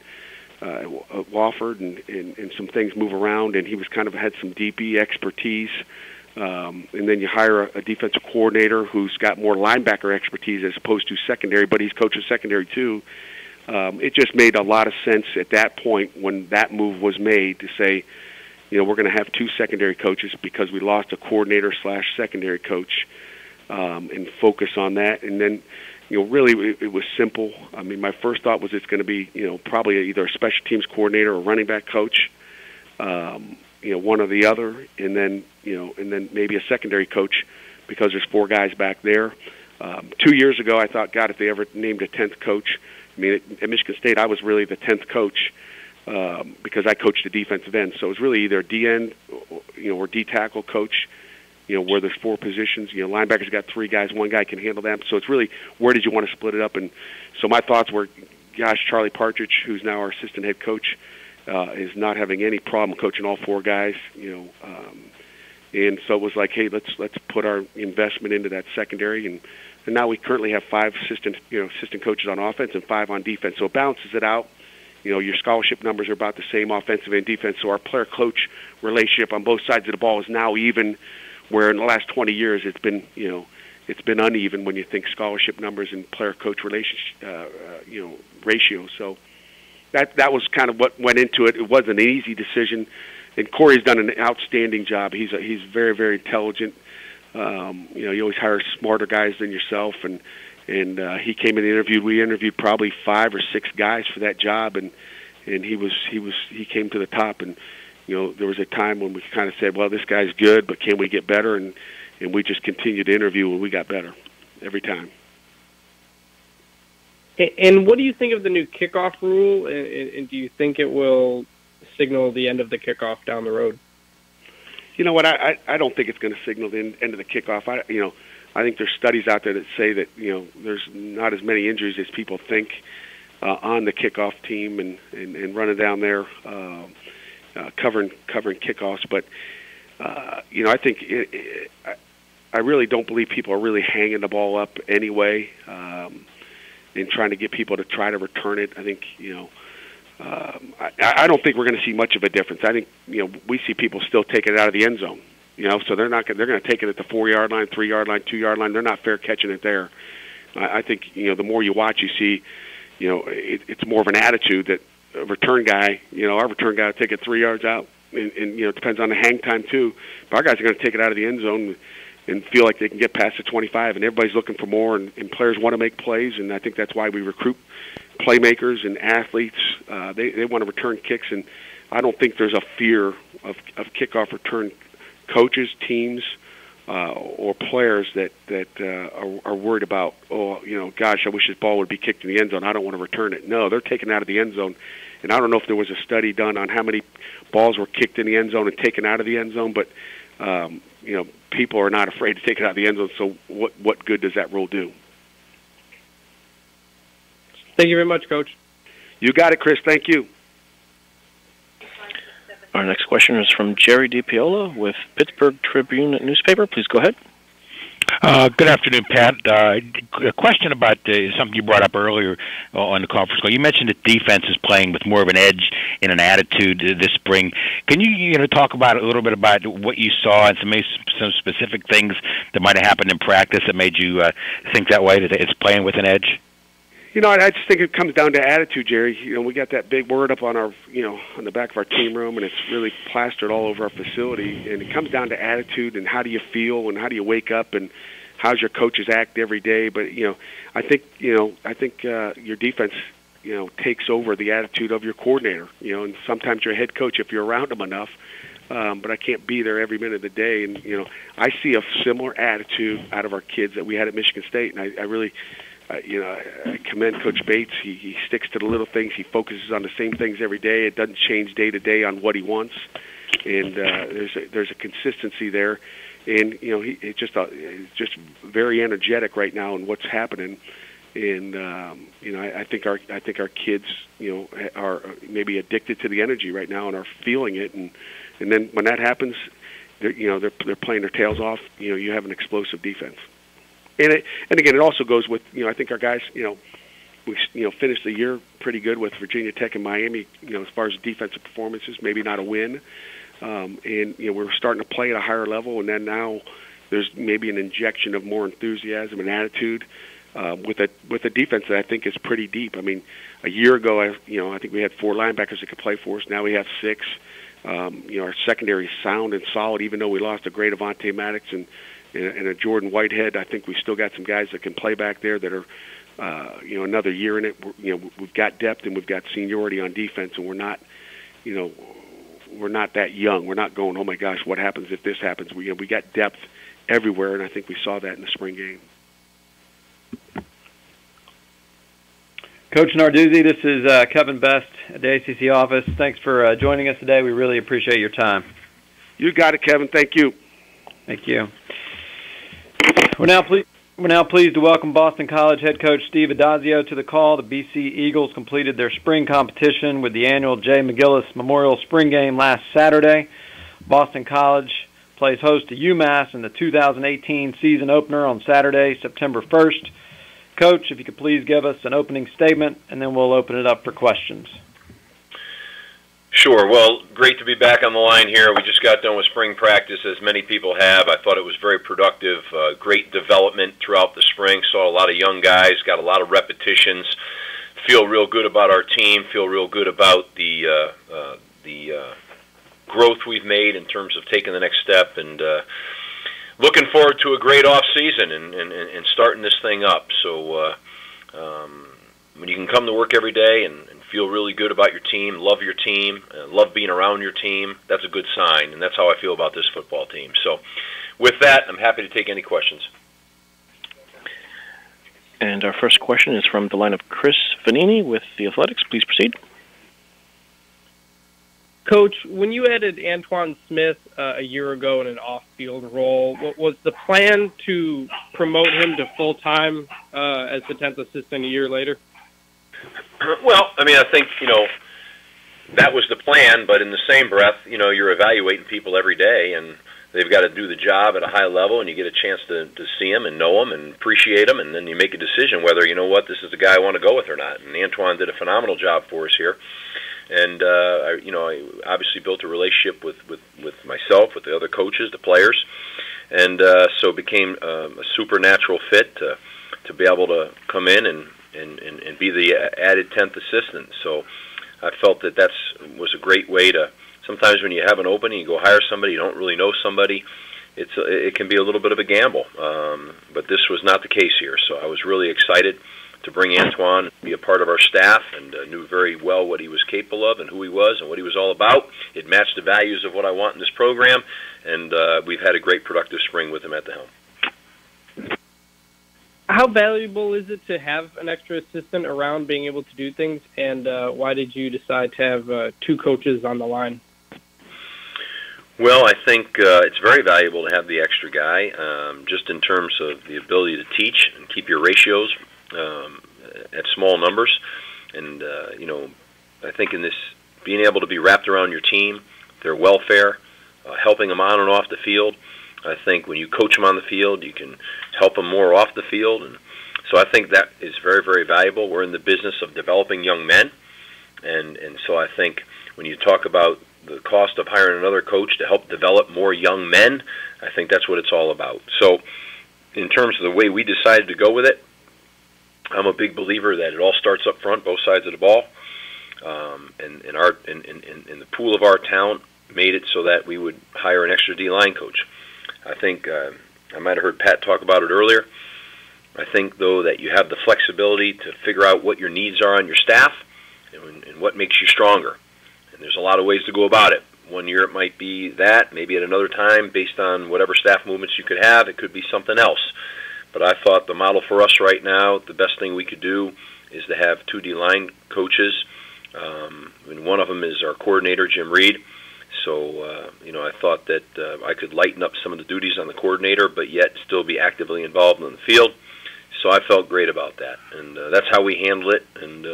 Wofford, and some things move around, and he was kind of had some DB expertise. And then you hire a defensive coordinator who's got more linebacker expertise as opposed to secondary, but he's coaching secondary too. It just made a lot of sense at that point when that move was made to say, we're going to have 2 secondary coaches because we lost a coordinator / secondary coach, and focus on that. And then, really it was simple. I mean, my first thought was it's going to be, probably either a special teams coordinator or running back coach, one or the other, and then maybe a secondary coach because there's 4 guys back there. 2 years ago, I thought, God, if they ever named a 10th coach. I mean, at Michigan State, I was really the 10th coach because I coached the defensive end. So it was really either a D end, or D tackle coach, where there's 4 positions. Linebackers got 3 guys, 1 guy can handle them. So it's really where did you want to split it up? And so my thoughts were, gosh, Charlie Partridge, who's now our assistant head coach, is not having any problem coaching all 4 guys. And so it was like, hey, let's put our investment into that secondary, and now we currently have 5 assistant coaches on offense and 5 on defense. So it balances it out. Your scholarship numbers are about the same, offensive and defense. So our player-coach relationship on both sides of the ball is now even, where in the last 20 years it's been, it's been uneven when you think scholarship numbers and player-coach relationship, ratios. So that was kind of what went into it. It wasn't an easy decision, and Corey's done an outstanding job. He's very, very intelligent. You always hire smarter guys than yourself, and he came in and interviewed. We interviewed probably 5 or 6 guys for that job, and he came to the top. And there was a time when we kind of said, well, this guy's good, but can we get better? And we just continued to interview, and we got better every time. And what do you think of the new kickoff rule? And do you think it will signal the end of the kickoff down the road? You know what? I don't think it's going to signal the end of the kickoff. I think there's studies out there that say that there's not as many injuries as people think on the kickoff team and running down there. covering kickoffs. But I think I really don't believe people are really hanging the ball up anyway, and trying to get people to try to return it. I think I don't think we're going to see much of a difference. I think we see people still taking it out of the end zone. So they're going to take it at the 4-yard line, 3-yard line, 2-yard line. They're not fair catching it there. I think the more you watch, you see, it's more of an attitude that a return guy, our return guy will take it 3 yards out, and it depends on the hang time too. But our guys are going to take it out of the end zone and feel like they can get past the 25, and everybody's looking for more, and players want to make plays, and I think that's why we recruit playmakers and athletes. They want to return kicks, and I don't think there's a fear of kickoff return coaches, teams, or players that are worried about, gosh, I wish this ball would be kicked in the end zone. I don't want to return it. No, they're taken out of the end zone. And I don't know if there was a study done on how many balls were kicked in the end zone and taken out of the end zone, but people are not afraid to take it out of the end zone. So what good does that rule do? Thank you very much, Coach. You got it, Chris. Thank you. Our next question is from Jerry DiPiola with Pittsburgh Tribune newspaper. Please go ahead. Good afternoon, Pat. A question about something you brought up earlier on the conference call. You mentioned that defense is playing with more of an edge and an attitude this spring. Can you talk about a little bit about what you saw and some specific things that might have happened in practice that made you think that way, that it's playing with an edge? I just think it comes down to attitude, Jerry. We got that big word up on our, on the back of our team room, and it's really plastered all over our facility. And it comes down to attitude and how do you feel and how do you wake up and how's your coaches act every day. But I think your defense, takes over the attitude of your coordinator. And sometimes your head coach if you're around them enough. But I can't be there every minute of the day. And I see a similar attitude out of our kids that we had at Michigan State, and I really. I commend Coach Bates. He sticks to the little things. He focuses on the same things every day. It doesn't change day to day on what he wants, and there's a consistency there. And it's just very energetic right now in what's happening. And I think our kids are maybe addicted to the energy right now and are feeling it. And then when that happens, they're playing their tails off. You have an explosive defense. And again, it also goes with I think our guys we finished the year pretty good with Virginia Tech and Miami as far as defensive performances, maybe not a win, and we're starting to play at a higher level, and then now there's maybe an injection of more enthusiasm and attitude with a defense that I think is pretty deep. I mean, a year ago I think we had 4 linebackers that could play for us. Now we have 6. Our secondary is sound and solid, even though we lost a great Avonte Maddox and a Jordan Whitehead. I think we still got some guys that can play back there that are, another year in it. We've got depth and we've got seniority on defense, and we're not that young. We're not going, oh my gosh, what happens if this happens? We got depth everywhere, and I think we saw that in the spring game. Coach Narduzzi, this is Kevin Best at the ACC office. Thanks for joining us today. We really appreciate your time. You got it, Kevin. Thank you. Thank you. We're now pleased to welcome Boston College head coach Steve Adazio to the call. The BC Eagles completed their spring competition with the annual Jay McGillis Memorial Spring Game last Saturday. Boston College plays host to UMass in the 2018 season opener on Saturday, September 1st. Coach, if you could please give us an opening statement, and then we'll open it up for questions. Sure. Well, great to be back on the line here. We just got done with spring practice, as many people have. I thought it was very productive, great development throughout the spring. Saw a lot of young guys, got a lot of repetitions. Feel real good about our team. Feel real good about the growth we've made in terms of taking the next step, and looking forward to a great off season and starting this thing up. So when you can come to work every day and feel really good about your team, love being around your team, that's a good sign, and that's how I feel about this football team. So with that, I'm happy to take any questions. And our first question is from the line of Chris Vanini with The Athletics. Please proceed. Coach, when you added Antoine Smith a year ago in an off-field role, what was the plan to promote him to full-time as the 10th assistant a year later? Well, I mean, I think, that was the plan, but in the same breath, you're evaluating people every day, and they've got to do the job at a high level, and you get a chance to see them and know them and appreciate them, and then you make a decision whether, this is the guy I want to go with or not. And Antoine did a phenomenal job for us here. And, I obviously built a relationship with myself, with the other coaches, the players, and so it became a supernatural fit to be able to come in and be the added 10th assistant. So I felt that was a great way to, sometimes when you have an opening, you go hire somebody, you don't really know somebody, it can be a little bit of a gamble. But this was not the case here. So I was really excited to bring Antoine and be a part of our staff, and knew very well what he was capable of and who he was and what he was all about. It matched the values of what I want in this program, and we've had a great productive spring with him at the helm. How valuable is it to have an extra assistant around being able to do things, and why did you decide to have two coaches on the line? Well, I think it's very valuable to have the extra guy, just in terms of the ability to teach and keep your ratios at small numbers. And, I think in this, being able to be wrapped around your team, their welfare, helping them on and off the field, I think when you coach them on the field, you can help them more off the field. And so I think that is very, very valuable. We're in the business of developing young men. And so I think when you talk about the cost of hiring another coach to help develop more young men, I think that's what it's all about. So in terms of the way we decided to go with it, I'm a big believer that it all starts up front, both sides of the ball. And the pool of our talent made it so that we would hire an extra D-line coach. I think I might have heard Pat talk about it earlier. I think, though, that you have the flexibility to figure out what your needs are on your staff and what makes you stronger. And there's a lot of ways to go about it. One year it might be that, maybe at another time, based on whatever staff movements you could have, it could be something else. But I thought the model for us right now, the best thing we could do is to have two D-line coaches. And one of them is our coordinator, Jim Reed. So, I thought that I could lighten up some of the duties on the coordinator, but yet still be actively involved in the field. So I felt great about that. And that's how we handle it. And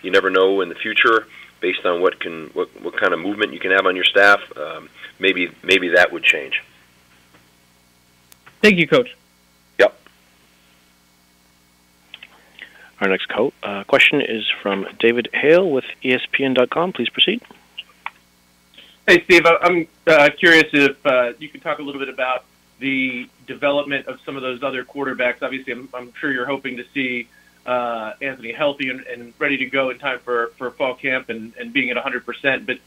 you never know in the future, based on what kind of movement you can have on your staff, maybe that would change. Thank you, Coach. Yep. Our next question is from David Hale with ESPN.com. Please proceed. Hey, Steve, I'm curious if you could talk a little bit about the development of some of those other quarterbacks. Obviously, I'm sure you're hoping to see Anthony healthy and ready to go in time for fall camp and being at 100%. But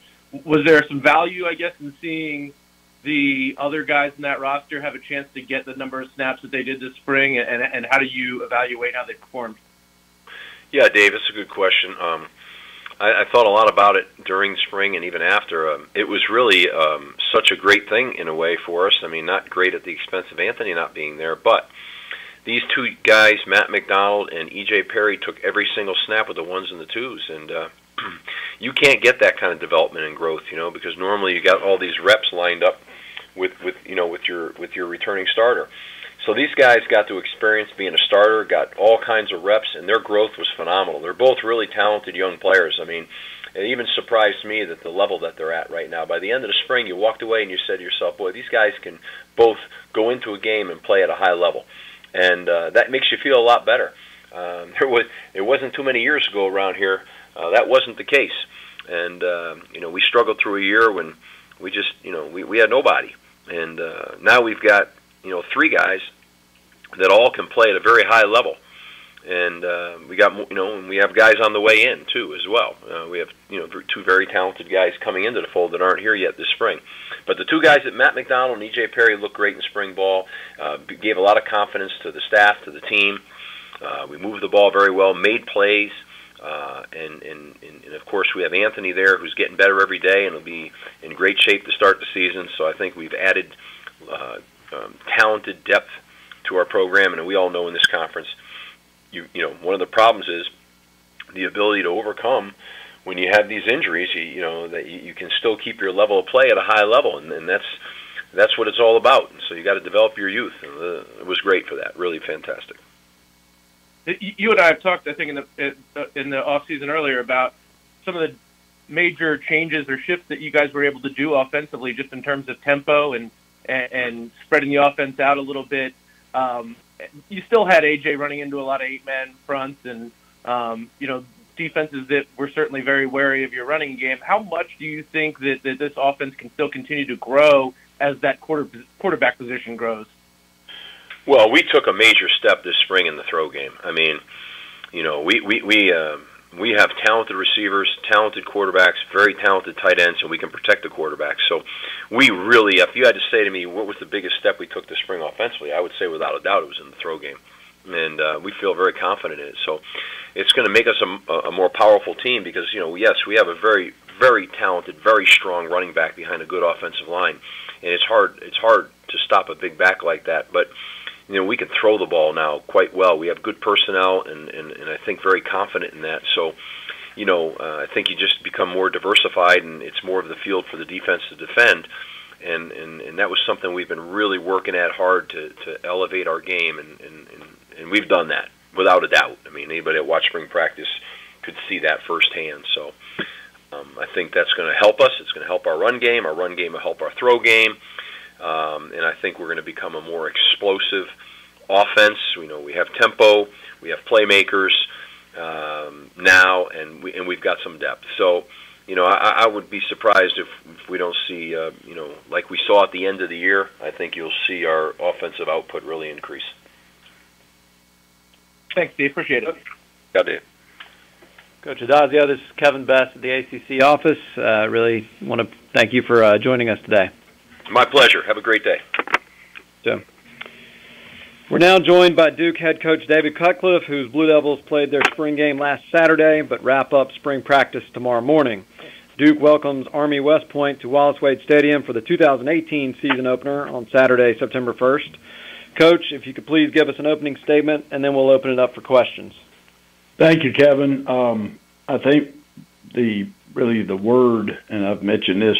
was there some value, I guess, in seeing the other guys in that roster have a chance to get the number of snaps that they did this spring, and how do you evaluate how they performed? Yeah, Dave, it's a good question. I thought a lot about it during spring and even after. It was really such a great thing in a way for us. I mean, not great at the expense of Anthony not being there, but these two guys, Matt McDonald and E.J. Perry, took every single snap with the ones and the twos, and you can't get that kind of development and growth, because normally you got all these reps lined up with your returning starter. So these guys got to experience being a starter, got all kinds of reps, and their growth was phenomenal. They're both really talented young players. I mean, it even surprised me that the level that they're at right now. By the end of the spring, you walked away and you said to yourself, boy, these guys can both go into a game and play at a high level. And that makes you feel a lot better. It wasn't too many years ago around here. That wasn't the case. And, we struggled through a year when we just, we had nobody. And now we've got, three guys that all can play at a very high level, and we got, and we have guys on the way in too as well. We have, two very talented guys coming into the fold that aren't here yet this spring. But the two guys, that Matt McDonald and E.J. Perry, looked great in spring ball. Gave a lot of confidence to the staff, to the team. We moved the ball very well, made plays, and of course we have Anthony there, who's getting better every day and will be in great shape to start the season. So I think we've added talented depth to our program, and we all know in this conference, one of the problems is the ability to overcome when you have these injuries. That you can still keep your level of play at a high level, and that's what it's all about. And so you got to develop your youth. And it was great for that. Really fantastic. You and I have talked, I think, in the off season earlier about some of major changes or shifts that you guys were able to do offensively, just in terms of tempo and spreading the offense out a little bit. You still had AJ running into a lot of 8-man fronts and, defenses that were certainly very wary of your running game. How much do you think that this offense can still continue to grow as that quarterback position grows? Well, we took a major step this spring in the throw game. I mean, we have talented receivers, talented quarterbacks, very talented tight ends, and we can protect the quarterback. So we really, if you had to say to me what was the biggest step we took this spring offensively, I would say without a doubt it was in the throw game. And we feel very confident in it. So it's going to make us a more powerful team because, yes, we have a very, very talented, very strong running back behind a good offensive line. And it's hard to stop a big back like that. But, we can throw the ball now quite well. We have good personnel and I think very confident in that. So, I think you just become more diversified and it's more of the field for the defense to defend. And that was something we've been really working at hard to elevate our game, and we've done that without a doubt. I mean, anybody that watched spring practice could see that firsthand. So I think that's going to help us. It's going to help our run game. Our run game will help our throw game, and I think we're going to become a more explosive offense. We have tempo, we have playmakers now, and we've got some depth. So. I would be surprised if we don't see, like we saw at the end of the year. I think you'll see our offensive output really increase. Thanks, Steve. Appreciate it. Got it. Coach Adazio, this is Kevin Best at the ACC office. Really want to thank you for joining us today. My pleasure. Have a great day. So, we're now joined by Duke head coach David Cutcliffe, whose Blue Devils played their spring game last Saturday, but wrap up spring practice tomorrow morning. Duke welcomes Army West Point to Wallace Wade Stadium for the 2018 season opener on Saturday, September 1st. Coach, if you could please give us an opening statement, and then we'll open it up for questions. Thank you, Kevin. I think the word, and I've mentioned this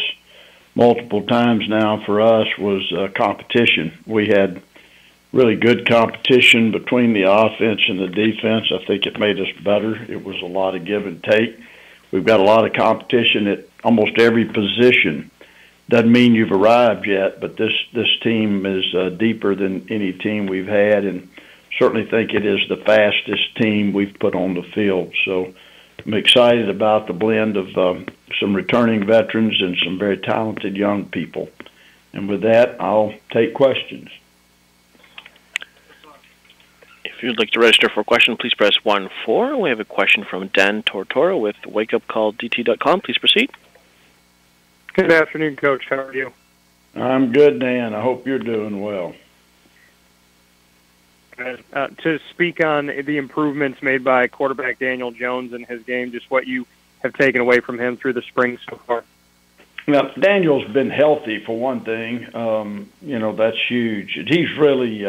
multiple times now for us, was competition. We had really good competition between the offense and the defense. I think it made us better. It was a lot of give and take. We've got a lot of competition at almost every position. Doesn't mean you've arrived yet, but this team is deeper than any team we've had, and certainly think it is the fastest team we've put on the field. So I'm excited about the blend of some returning veterans and some very talented young people. And with that, I'll take questions. If you'd like to register for a question, please press 1-4. We have a question from Dan Tortora with wakeupcalldt.com. Please proceed. Good afternoon, Coach. How are you? I'm good, Dan. I hope you're doing well. To speak on the improvements made by quarterback Daniel Jones in his game, just what you have taken away from him through the spring so far. Well, Daniel's been healthy, for one thing. That's huge. He's really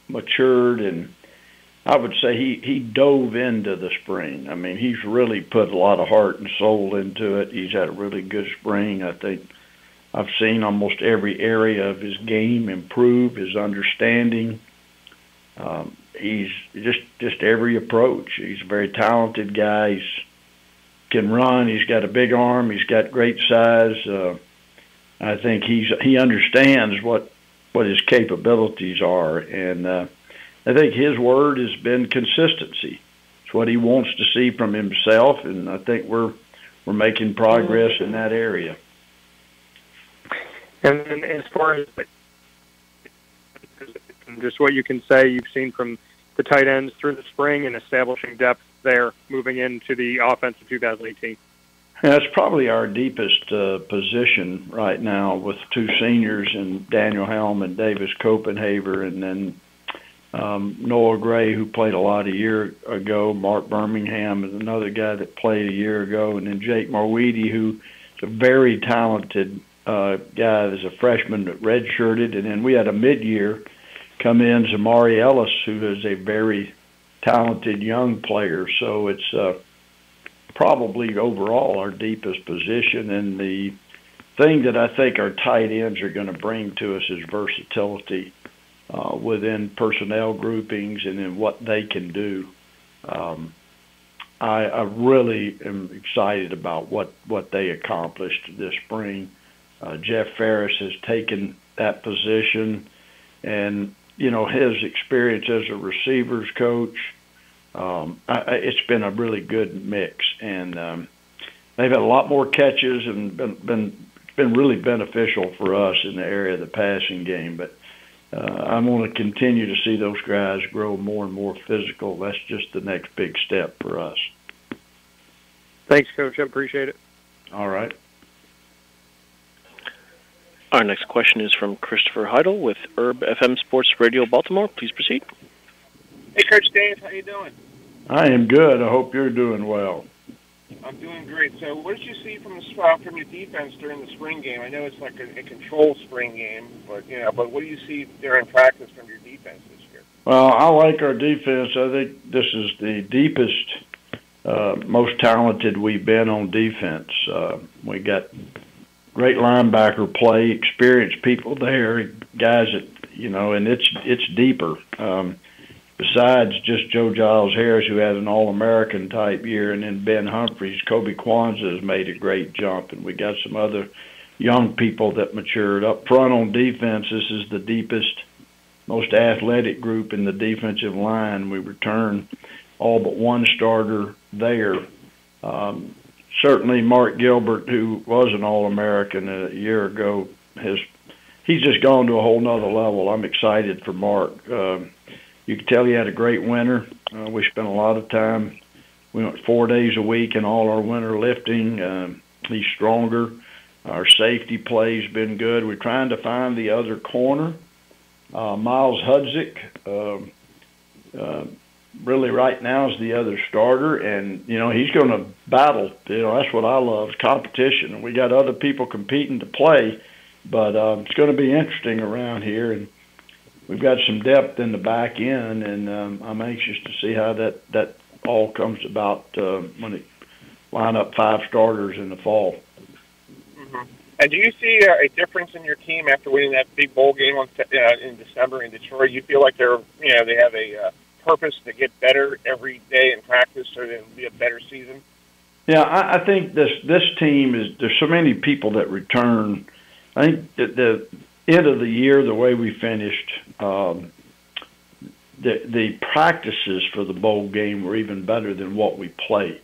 matured, and I would say he dove into the spring. I mean, he's really put a lot of heart and soul into it. He's had a really good spring. I think I've seen almost every area of his game improve, his understanding. He's just every approach. He's a very talented guy. He can run. He's got a big arm. He's got great size. I think he understands what his capabilities are, and I think his word has been consistency. It's what he wants to see from himself, and I think we're making progress in that area. And then as far as just what you can say you've seen from the tight ends through the spring and establishing depth there moving into the offense of 2018. That's probably our deepest position right now, with two seniors in Daniel Helm and Davis Copenhaver, and then Noah Gray, who played a lot a year ago. Mark Birmingham is another guy that played a year ago, and then Jake Marweedy, who is a very talented guy as a freshman that redshirted, and then we had a mid-year come in, Zamari Ellis, who is a very talented young player. So it's probably overall our deepest position, and the thing that I think our tight ends are going to bring to us is versatility within personnel groupings and in what they can do. I really am excited about what they accomplished this spring. Jeff Ferris has taken that position, and his experience as a receivers coach, it's been a really good mix, and they've had a lot more catches and been really beneficial for us in the area of the passing game. But I want to continue to see those guys grow more and more physical. That's just the next big step for us. Thanks, Coach. I appreciate it. All right. Our next question is from Christopher Heidel with Herb FM Sports Radio Baltimore. Please proceed. Hey, Coach Dave. How you doing? I am good. I hope you're doing well. I'm doing great. So what did you see from your defense during the spring game? I know it's like a controlled spring game, but what do you see during practice from your defense this year? Well, I like our defense. I think this is the deepest, most talented we've been on defense. We got great linebacker play, experienced people there, guys that and it's deeper. Besides just Joe Giles Harris, who had an All-American type year, and then Ben Humphreys, Kobe Kwanzaa has made a great jump, and we got some other young people that matured. Up front on defense, this is the deepest, most athletic group in the defensive line. We returned all but one starter there. Certainly Mark Gilbert, who was an All-American a year ago, he's just gone to a whole nother level. I'm excited for Mark. You can tell he had a great winter. We spent a lot of time. We went 4 days a week in all our winter lifting. He's stronger. Our safety play's been good. We're trying to find the other corner. Miles Hudzik, really right now is the other starter, and he's going to battle. That's what I love, is competition. We got other people competing to play, but it's going to be interesting around here, and we've got some depth in the back end, and I'm anxious to see how that all comes about when it line up 5 starters in the fall. Mm-hmm. And do you see a difference in your team after winning that big bowl game in December in Detroit? You feel like they have a purpose to get better every day in practice, so it'll be a better season? Yeah, I think this team there's so many people that return. I think that the end of the year, the way we finished, the practices for the bowl game were even better than what we played.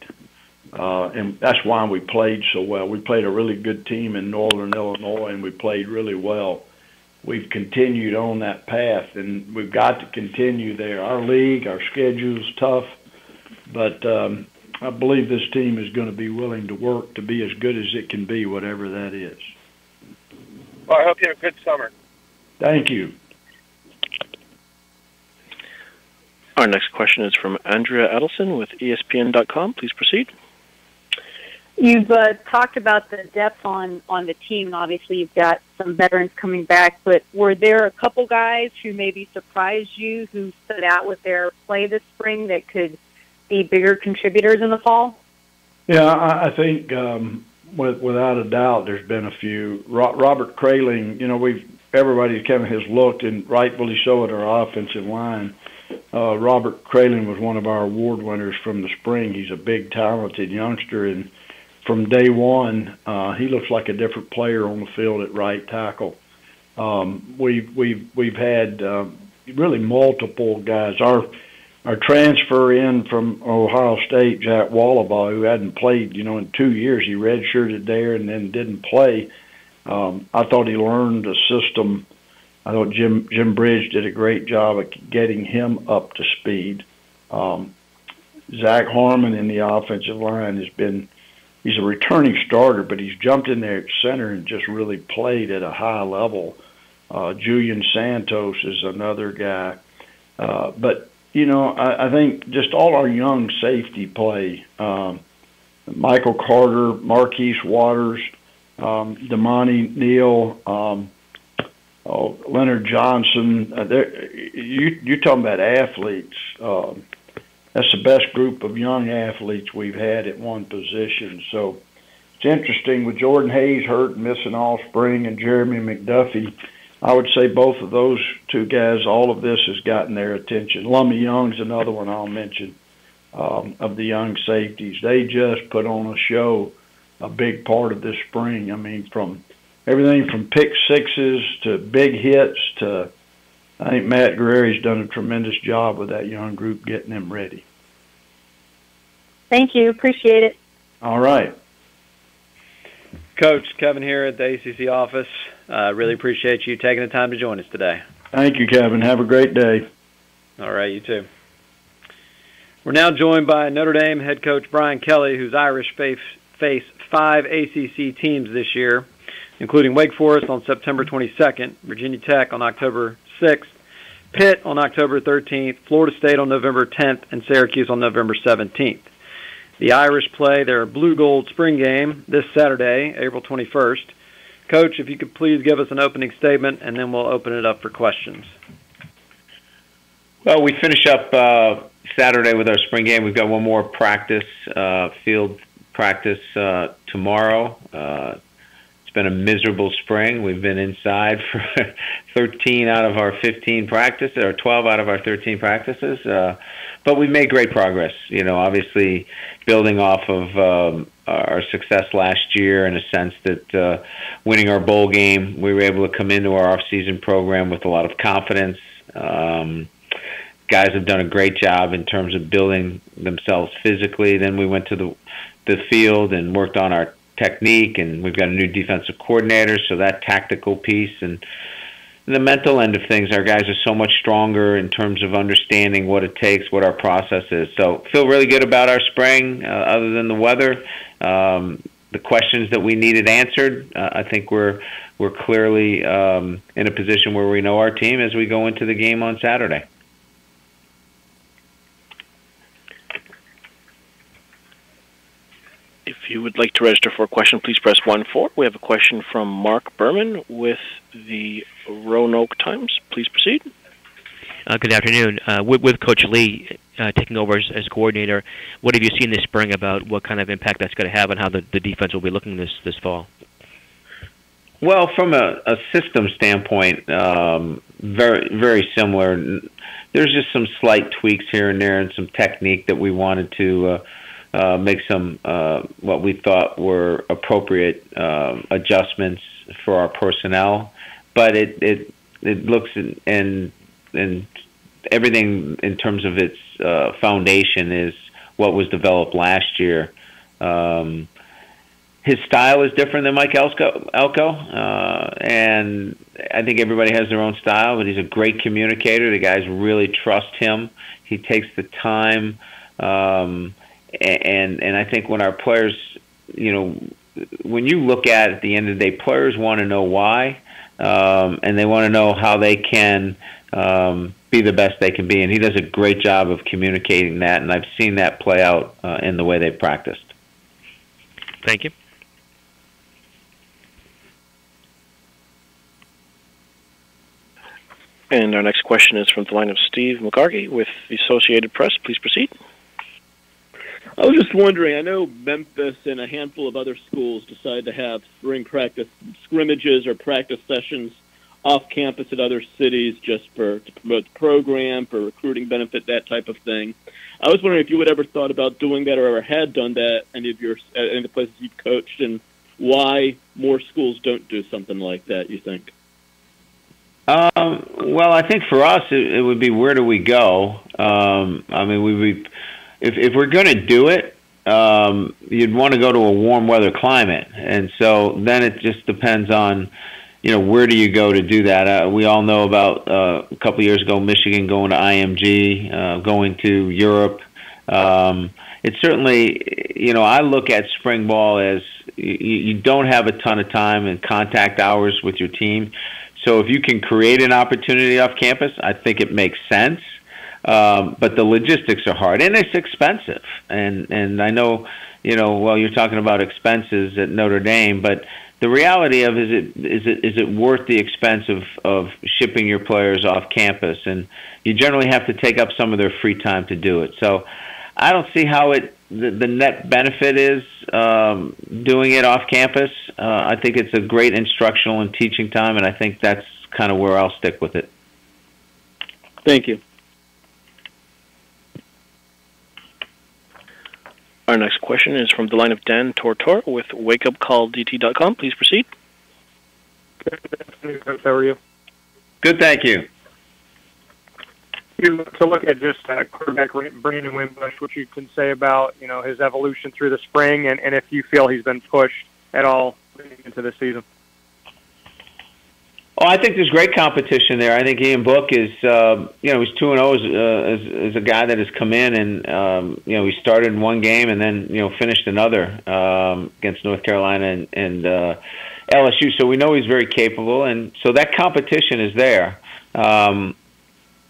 And that's why we played so well. We played a really good team in Northern Illinois, and we played really well. We've continued on that path, and we've got to continue there. Our league, our schedule's tough, but I believe this team is going to be willing to work to be as good as it can be, whatever that is. Well, I hope you have a good summer. Thank you. Our next question is from Andrea Adelson with ESPN.com. Please proceed. You've talked about the depth on the team. Obviously, you've got some veterans coming back, but were there a couple guys who maybe surprised you, who stood out with their play this spring that could be bigger contributors in the fall? Yeah, I think without a doubt, there's been a few. Robert Kraling, everybody kind of has looked, and rightfully so, at our offensive line. Robert Kraling was one of our award winners from the spring. He's a big, talented youngster, and from day one, he looks like a different player on the field at right tackle. We've had really multiple guys. Our transfer in from Ohio State, Jack Wallabaugh, who hadn't played, in 2 years, he redshirted there and then didn't play. I thought he learned the system. I thought Jim Bridge did a great job of getting him up to speed. Zach Harmon in the offensive line he's a returning starter, but he's jumped in there at center and just really played at a high level. Julian Santos is another guy. But, I think just all our young safety play, Michael Carter, Marquise Waters, Damani Neal, Leonard Johnson. You're talking about athletes. That's the best group of young athletes we've had at one position. So it's interesting with Jordan Hayes hurt and missing all spring, and Jeremy McDuffie. I would say both of those two guys, all of this has gotten their attention. Lummy Young's another one I'll mention. of the young safeties. They just put on a show, a big part of this spring. I mean, from everything from pick sixes to big hits to, I think Matt Guerreri's done a tremendous job with that young group getting them ready. Thank you. Appreciate it. All right. Coach, Kevin here at the ACC office. Really appreciate you taking the time to join us today. Thank you, Kevin. Have a great day. All right, you too. We're now joined by Notre Dame head coach Brian Kelly, whose Irish face 5 ACC teams this year, including Wake Forest on September 22nd, Virginia Tech on October 6th, Pitt on October 13th, Florida State on November 10th, and Syracuse on November 17th. The Irish play their blue-gold spring game this Saturday, April 21st. Coach, if you could please give us an opening statement, and then we'll open it up for questions. Well, we finish up Saturday with our spring game. We've got one more practice, field practice tomorrow. It's been a miserable spring. We've been inside for 13 out of our 15 practices, or 12 out of our 13 practices. But we've made great progress. You know, obviously building off of our success last year in a sense that winning our bowl game, we were able to come into our off-season program with a lot of confidence. Guys have done a great job in terms of building themselves physically. Then we went to the field and worked on our technique, and we've got a new defensive coordinator, so that tactical piece and the mental end of things, our guys are so much stronger in terms of understanding what it takes, what our process is. So feel really good about our spring, other than the weather. The questions that we needed answered, I think we're clearly in a position where we know our team as we go into the game on Saturday. If you would like to register for a question, please press 1-4. We have a question from Mark Berman with the Roanoke Times. Please proceed. Good afternoon. With Coach Lee taking over as coordinator, what have you seen this spring about what kind of impact that's going to have on how the defense will be looking this fall? Well, from a system standpoint, very, very similar. There's just some slight tweaks here and there and some technique that we wanted to make some what we thought were appropriate adjustments for our personnel, but it looks and everything in terms of its foundation is what was developed last year. His style is different than Mike Elko, and I think everybody has their own style, but he's a great communicator. The guys really trust him. He takes the time. And I think when our players, you know, when you look at the end of the day, players want to know why, and they want to know how they can be the best they can be. And he does a great job of communicating that, and I've seen that play out in the way they've practiced. Thank you. And our next question is from the line of Steve McCarkey with the Associated Press. Please proceed. I was just wondering, I know Memphis and a handful of other schools decided to have spring practice scrimmages or practice sessions off campus at other cities just to promote the program, for recruiting benefit, that type of thing. I was wondering if you had ever thought about doing that or ever had done that any of the places you've coached, and why more schools don't do something like that, you think? Well, I think for us it would be, where do we go? I mean, if we're going to do it, you'd want to go to a warm weather climate, and so then it just depends on, you know, where do you go to do that? We all know about a couple of years ago, Michigan going to IMG, going to Europe. It's certainly, you know, I look at spring ball as you don't have a ton of time and contact hours with your team. So if you can create an opportunity off campus, I think it makes sense. But the logistics are hard, and it's expensive. And I know, you know, well, you're talking about expenses at Notre Dame, but the reality of is it worth the expense of shipping your players off campus? And you generally have to take up some of their free time to do it. So I don't see how the net benefit is doing it off campus. I think it's a great instructional and teaching time, and I think that's kind of where I'll stick with it. Thank you. Our next question is from the line of Dan Tortor with wakeupcalldt.com. Please proceed. How are you? Good, thank you. To look at just quarterback Brandon Wimbush, what you can say about his evolution through the spring, and if you feel he's been pushed at all into the season. Oh, I think there's great competition there. I think Ian Book is, he's 2-0 as a guy that has come in and, he started one game and then, finished another against North Carolina and LSU. So we know he's very capable, and so that competition is there.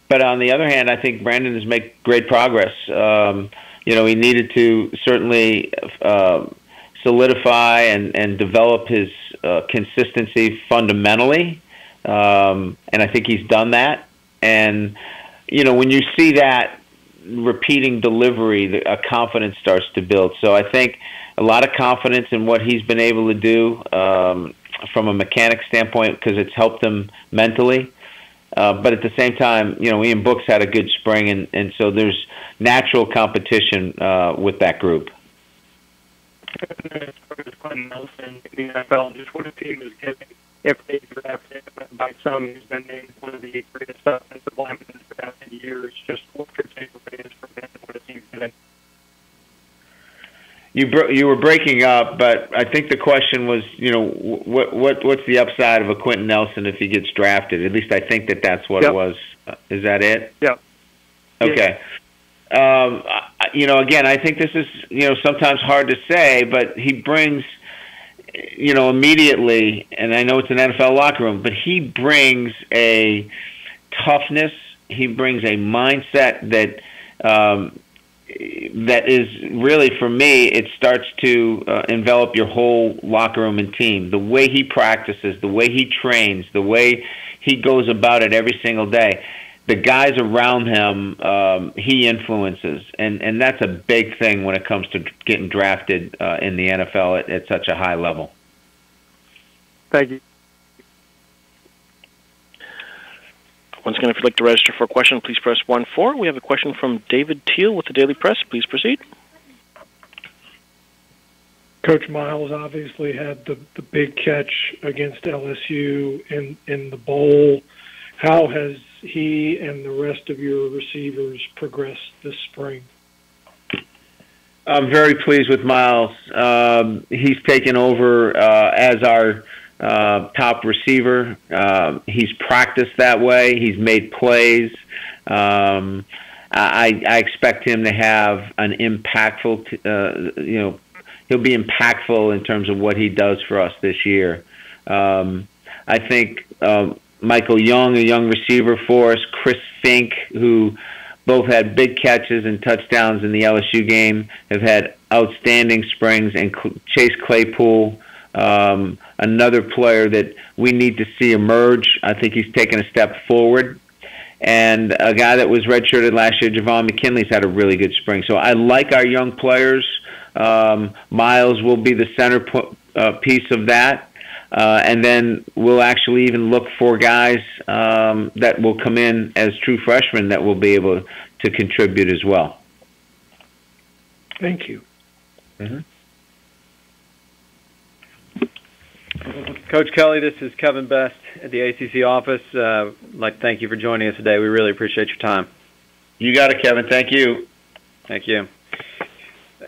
But on the other hand, I think Brandon has made great progress. He needed to certainly solidify and develop his consistency fundamentally. And I think he's done that. And, when you see that repeating delivery, a confidence starts to build. So I think a lot of confidence in what he's been able to do from a mechanic standpoint, because it's helped him mentally. But at the same time, Ian Book's had a good spring, and so there's natural competition with that group. Nelson in the NFL, just what a team is getting. If they draft him, by some, he's been named one of the greatest offensive linemen in the past years. Just what your takeaway is from him, what a team's getting. You were breaking up, but I think the question was, what's the upside of a Quentin Nelson if he gets drafted? At least I think that's what it was. Is that it? Yeah. Okay. Again, I think this is, sometimes hard to say, but he brings, immediately, and I know it's an NFL locker room, but he brings a toughness. He brings a mindset that is really, for me, it starts to envelop your whole locker room and team. The way he practices, the way he trains, the way he goes about it every single day. The guys around him, he influences, and that's a big thing when it comes to getting drafted in the NFL at such a high level. Thank you. Once again, if you'd like to register for a question, please press 1-4. We have a question from David Teal with the Daily Press. Please proceed. Coach Miles obviously had the big catch against LSU in the bowl. How has he and the rest of your receivers progressed this spring? I'm very pleased with Miles. He's taken over as our top receiver. He's practiced that way. He's made plays. I expect him to have an impactful, he'll be impactful in terms of what he does for us this year. I think Michael Young, a young receiver for us, Chris Fink, who both had big catches and touchdowns in the LSU game, have had outstanding springs, and Chase Claypool, another player that we need to see emerge. I think he's taken a step forward. And a guy that was redshirted last year, Javon McKinley's had a really good spring. So I like our young players. Miles will be the center piece of that. And then we'll actually even look for guys that will come in as true freshmen that will be able to contribute as well. Thank you. Mm-hmm. Coach Kelly, this is Kevin Best at the ACC office. I'd like to thank you for joining us today. We really appreciate your time. You got it, Kevin. Thank you. Thank you.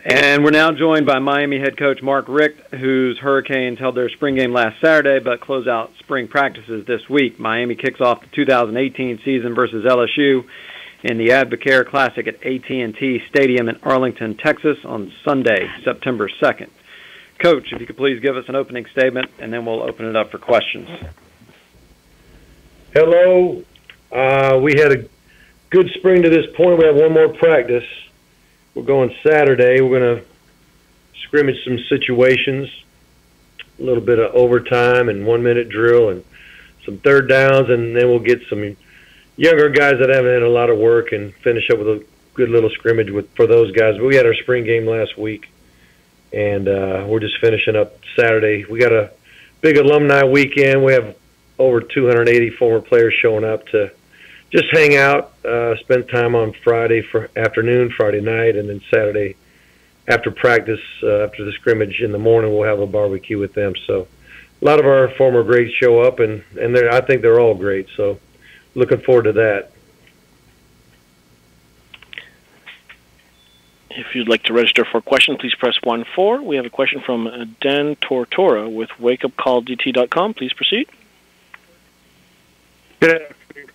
And we're now joined by Miami head coach Mark Richt, whose Hurricanes held their spring game last Saturday but close out spring practices this week. Miami kicks off the 2018 season versus LSU in the Advocare Classic at AT&T Stadium in Arlington, Texas on Sunday, September 2nd. Coach, if you could please give us an opening statement, and then we'll open it up for questions. Hello. We had a good spring to this point. We have one more practice. We're going Saturday. We're going to scrimmage some situations, a little bit of overtime and 1-minute drill and some third downs, and then we'll get some younger guys that haven't had a lot of work and finish up with a good little scrimmage for those guys. But we had our spring game last week, and we're just finishing up Saturday. We got a big alumni weekend. We have over 280 former players showing up to just hang out, spend time on Friday for afternoon, Friday night, and then Saturday after practice, after the scrimmage in the morning, we'll have a barbecue with them. So a lot of our former greats show up, and I think they're all great. So looking forward to that. If you'd like to register for a question, please press 1-4. We have a question from Dan Tortora with wakeupcalldt.com. Please proceed. Good afternoon.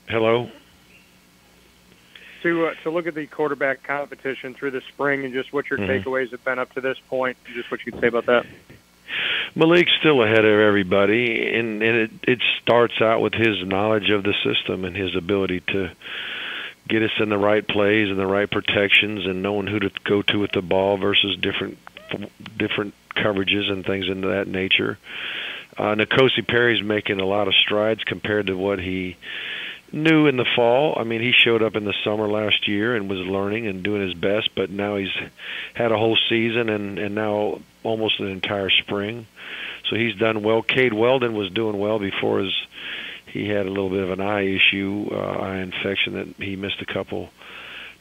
Hello. To look at the quarterback competition through the spring and just what your takeaways have been up to this point, and just what you could say about that. Malik's still ahead of everybody, and it starts out with his knowledge of the system and his ability to get us in the right plays and the right protections and knowing who to go to with the ball versus different coverages and things into that nature. Nkosi Perry's making a lot of strides compared to what he knew in the fall. I mean, he showed up in the summer last year and was learning and doing his best, but now he's had a whole season and now almost an entire spring. So he's done well. Cade Weldon was doing well before he had a little bit of an eye issue, eye infection that he missed a couple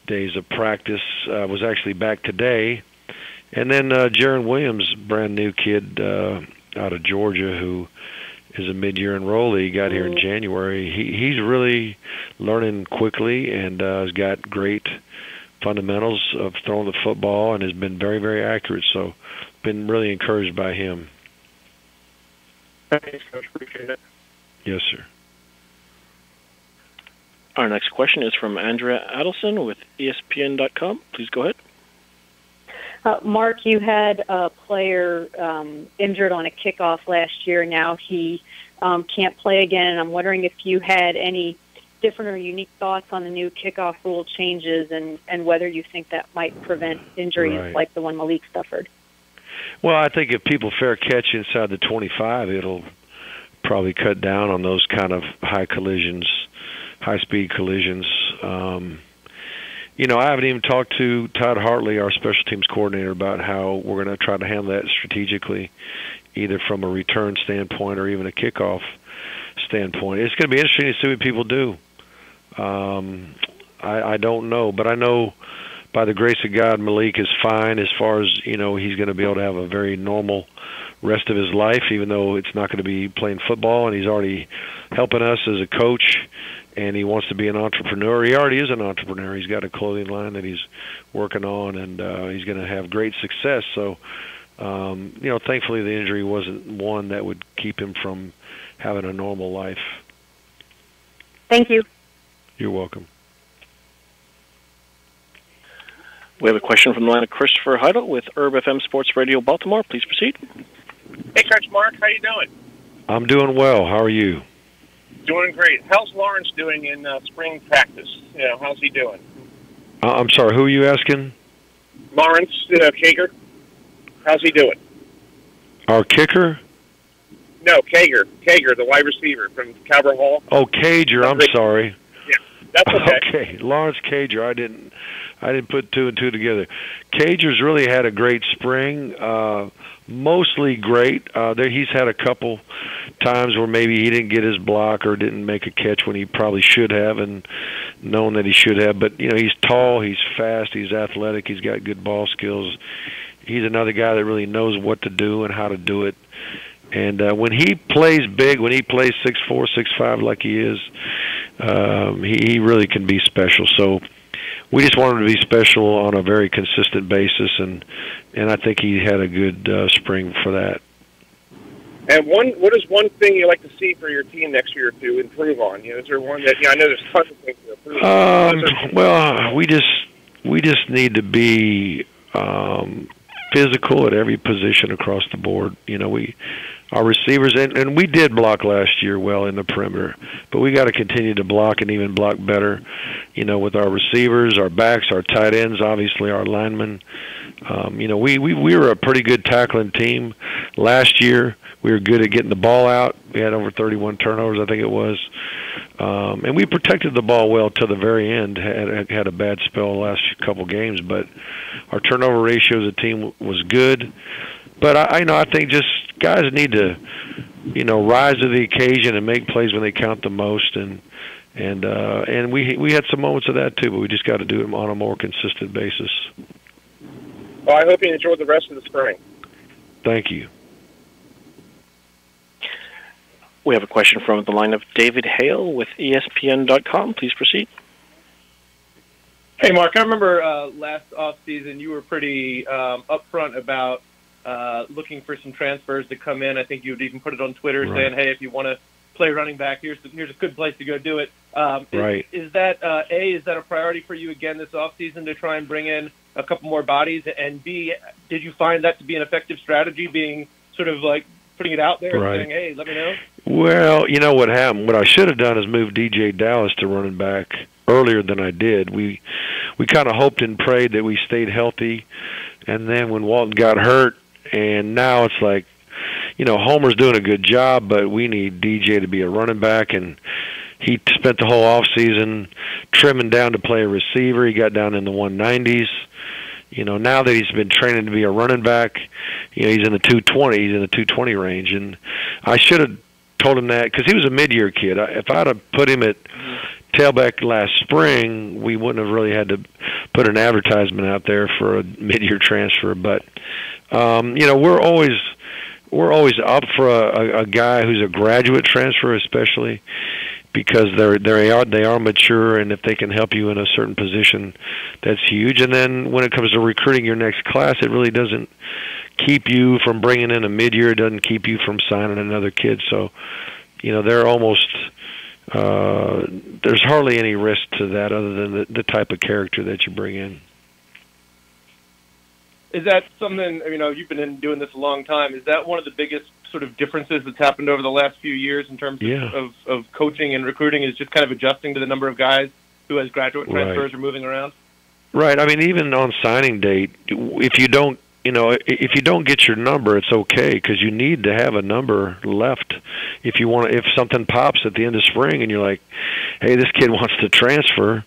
days of practice. Was actually back today. And then Jaron Williams, brand new kid out of Georgia who is a mid-year enrollee. He got here in January. He's really learning quickly and has got great fundamentals of throwing the football and has been very, very accurate. So been really encouraged by him. Thanks, Coach. Appreciate it. Yes, sir. Our next question is from Andrea Adelson with ESPN.com. Please go ahead. Mark, you had a player injured on a kickoff last year. Now he can't play again, and I'm wondering if you had any different or unique thoughts on the new kickoff rule changes and whether you think that might prevent injuries like the one Malik suffered. Well, I think if people fair catch inside the 25, it'll probably cut down on those kind of high-speed collisions. I haven't even talked to Todd Hartley, our special teams coordinator, about how we're going to try to handle that strategically, either from a return standpoint or even a kickoff standpoint. It's going to be interesting to see what people do. I don't know, but I know by the grace of God, Malik is fine as far as, he's going to be able to have a very normal rest of his life, even though it's not going to be playing football, and he's already helping us as a coach, and he wants to be an entrepreneur. He already is an entrepreneur. He's got a clothing line that he's working on, and he's going to have great success. So, thankfully the injury wasn't one that would keep him from having a normal life. Thank you. You're welcome. We have a question from the line of Christopher Heidel with Herb FM Sports Radio Baltimore. Please proceed. Hey, Coach Mark, how you doing? I'm doing well. How are you? Doing great. How's Lawrence doing in spring practice? How's he doing? I'm sorry, who are you asking? Lawrence Kager. How's he doing? Our kicker? No, Kager, the wide receiver from Calvert Hall. Oh, Cager. I'm sorry. Yeah, that's okay. Okay, Lawrence Cager. I didn't put two and two together. Cager's really had a great spring. Mostly great. He's had a couple times where maybe he didn't get his block or didn't make a catch when he probably should have, and known that he should have. But he's tall, he's fast, he's athletic, he's got good ball skills. He's another guy that really knows what to do and how to do it. And when he plays big, when he plays 6'4", 6'5", like he is, he really can be special. So we just want him to be special on a very consistent basis, and I think he had a good spring for that. And what is one thing you like to see for your team next year to improve on? Is there one that I know there's tons of things to improve on? Well, we just need to be physical at every position across the board. Our receivers, and we did block last year well in the perimeter, but we got to continue to block and even block better, with our receivers, our backs, our tight ends, obviously our linemen. We were a pretty good tackling team last year. We were good at getting the ball out. We had over 31 turnovers, I think it was. And we protected the ball well till the very end. Had a bad spell the last couple games, but our turnover ratio as a team was good. But I think just guys need to, rise to the occasion and make plays when they count the most. And we had some moments of that too, but we just got to do it on a more consistent basis. Well, I hope you enjoy the rest of the spring. Thank you. We have a question from the line of David Hale with ESPN.com. Please proceed. Hey, Mark, I remember last offseason you were pretty upfront about looking for some transfers to come in. I think you would even put it on Twitter saying, hey, if you want to play running back, here's a good place to go do it. Is that, A, is that a priority for you again this offseason to try and bring in a couple more bodies? And B, did you find that to be an effective strategy, being sort of like putting it out there and saying, hey, let me know? Well, you know what happened? What I should have done is move DJ Dallas to running back earlier than I did. We kind of hoped and prayed that we stayed healthy, and then when Walton got hurt, and now it's like, you know, Homer's doing a good job, but we need DJ to be a running back, and he spent the whole off season trimming down to play a receiver. He got down in the 190s. You know, now that he's been training to be a running back, you know, he's in the 220. He's in the 220 range, and I should have told him that because he was a mid-year kid. If I'd have put him at tailback last spring, we wouldn't have really had to put an advertisement out there for a mid-year transfer. But you know, we're always up for a guy who's a graduate transfer, especially because they are mature, and if they can help you in a certain position, that's huge. And then when it comes to recruiting your next class, it really doesn't keep you from bringing in a mid-year. It doesn't keep you from signing another kid. So, you know, they're almost there's hardly any risk to that other than the type of character that you bring in. Is that something, you know, you've been doing this a long time, is that one of the biggest sort of differences that's happened over the last few years in terms of coaching and recruiting, is just kind of adjusting to the number of guys who, as graduate transfers, are moving around? Right. I mean, even on signing date, if you don't get your number, it's okay, because you need to have a number left if something pops at the end of spring and you're like, hey, this kid wants to transfer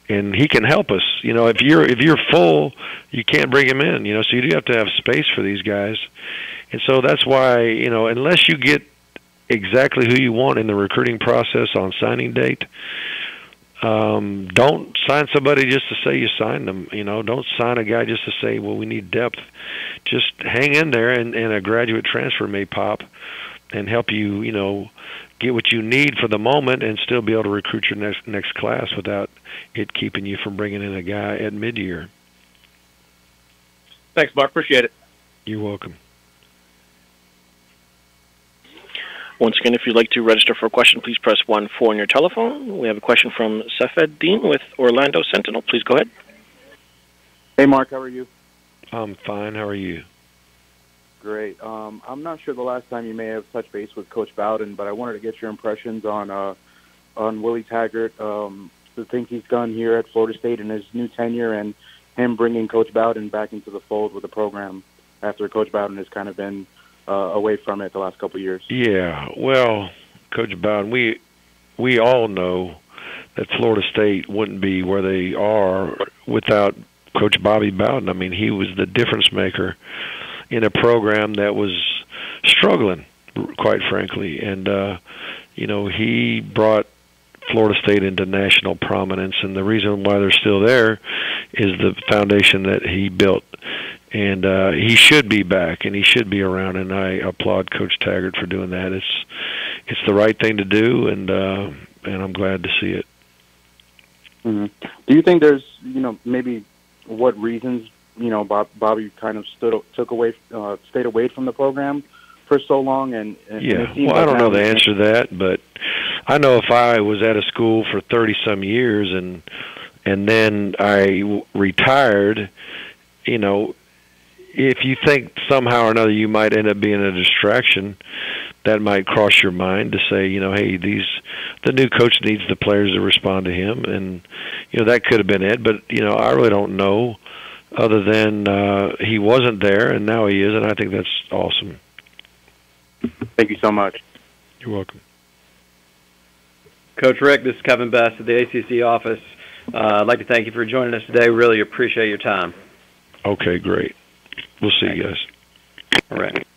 and he can help us. You know, if you're full, you can't bring him in, you know, so you do have to have space for these guys. And so that's why, you know, unless you get exactly who you want in the recruiting process on signing date, don't sign somebody just to say you signed them. You know, don't sign a guy just to say, well, we need depth. Just hang in there, and a graduate transfer may pop and help you, you know, get what you need for the moment and still be able to recruit your next class without it keeping you from bringing in a guy at mid-year. Thanks, Mark. Appreciate it. You're welcome. Once again, if you'd like to register for a question, please press 1-4 on your telephone. We have a question from Safed Dean with Orlando Sentinel. Please go ahead. Hey, Mark. How are you? I'm fine. How are you? Great. I'm not sure the last time you may have touched base with Coach Bowden, but I wanted to get your impressions on Willie Taggart, the things he's done here at Florida State in his new tenure, and him bringing Coach Bowden back into the fold with the program after Coach Bowden has kind of been away from it the last couple of years. Yeah, well, Coach Bowden, we all know that Florida State wouldn't be where they are without Coach Bobby Bowden. I mean, he was the difference maker in a program that was struggling, quite frankly. And, you know, he brought Florida State into national prominence, and the reason why they're still there is the foundation that he built. And he should be back, and he should be around, and I applaud Coach Taggart for doing that. It's the right thing to do, and I'm glad to see it. Mm-hmm. Do you think there's, you know, maybe what reasons, you know, Bobby kind of stayed away from the program for so long? And yeah, well, I don't know the answer to that, but I know if I was at a school for 30-some years and then I retired, you know, if you think somehow or another you might end up being a distraction, that might cross your mind to say, you know, hey, the new coach needs the players to respond to him, and you know that could have been it. But you know, I really don't know, other than he wasn't there and now he is, and I think that's awesome. Thank you so much. You're welcome. Coach Rick, this is Kevin Best at the ACC office. I'd like to thank you for joining us today. Really appreciate your time. Okay, great. We'll see you guys. All right.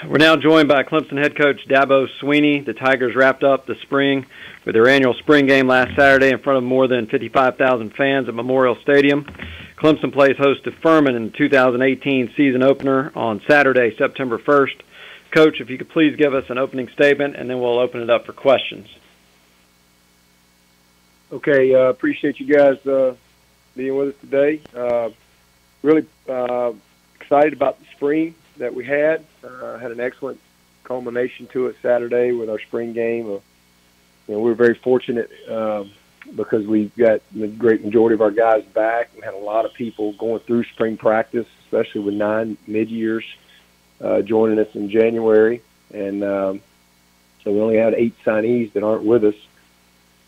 We're now joined by Clemson head coach Dabo Swinney. The Tigers wrapped up the spring with their annual spring game last Saturday in front of more than 55,000 fans at Memorial Stadium. Clemson plays host to Furman in the 2018 season opener on Saturday, September 1st. Coach, if you could please give us an opening statement, and then we'll open it up for questions. Okay, appreciate you guys being with us today. Really excited about the spring that we had. Had an excellent culmination to it Saturday with our spring game. We were very fortunate because we've got the great majority of our guys back. We had a lot of people going through spring practice, especially with 9 mid-years joining us in January. And so we only had 8 signees that aren't with us.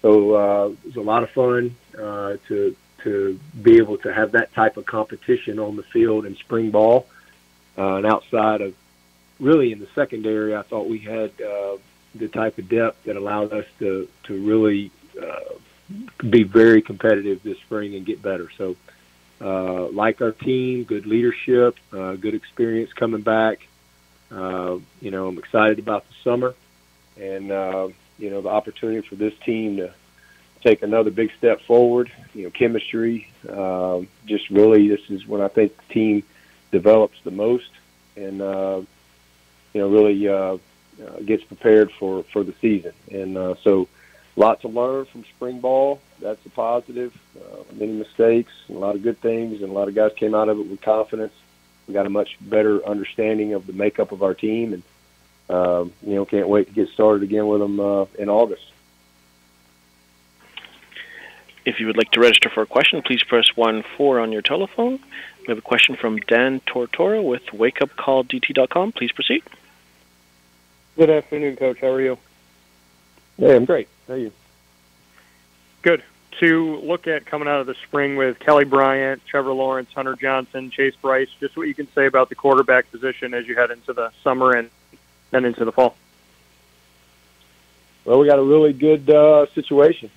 So it was a lot of fun to be able to have that type of competition on the field in spring ball. And outside of really in the secondary, I thought we had the type of depth that allowed us to really be very competitive this spring and get better. So like our team, good leadership, good experience coming back. I'm excited about the summer and, the opportunity for this team to take another big step forward. Chemistry, just really this is when I think the team develops the most and, really gets prepared for the season. And so a lot to learn from spring ball. That's a positive. Many mistakes, a lot of good things, and a lot of guys came out of it with confidence. We got a much better understanding of the makeup of our team, and can't wait to get started again with them in August. If you would like to register for a question, please press 1-4 on your telephone. We have a question from Dan Tortora with wakeupcalldt.com. Please proceed. Good afternoon, Coach. How are you? Hey, I'm great. How are you? Good. To look at coming out of the spring with Kelly Bryant, Trevor Lawrence, Hunter Johnson, Chase Bryce, just what you can say about the quarterback position as you head into the summer and then into the fall. Well, we got a really good situation.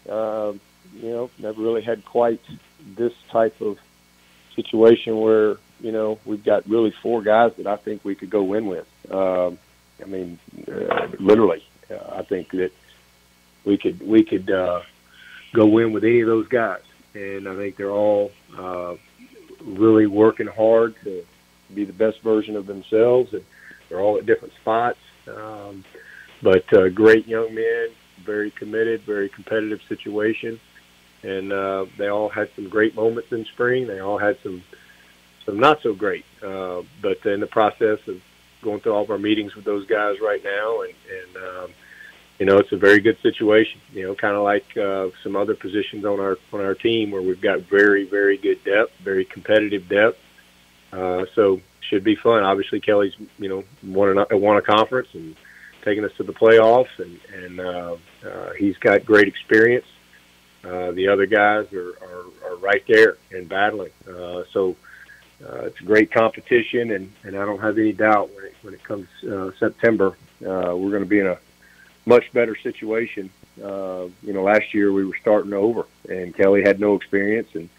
Never really had quite this type of situation where, we've got really 4 guys that I think we could go win with. Literally, I think that we could go win with any of those guys. And I think they're all really working hard to be the best version of themselves. And they're all at different spots. But great young men, very committed, very competitive situation. And they all had some great moments in spring. They all had some not so great. But in the process of going through all of our meetings with those guys right now, and it's a very good situation. Kind of like some other positions on our team where we've got very, very good depth, very competitive depth. So should be fun. Obviously, Kelly's won a conference and taken us to the playoffs, and he's got great experience. The other guys are right there and battling. So it's a great competition, and I don't have any doubt when it comes September, we're going to be in a much better situation. Last year we were starting over, and Kelly had no experience, and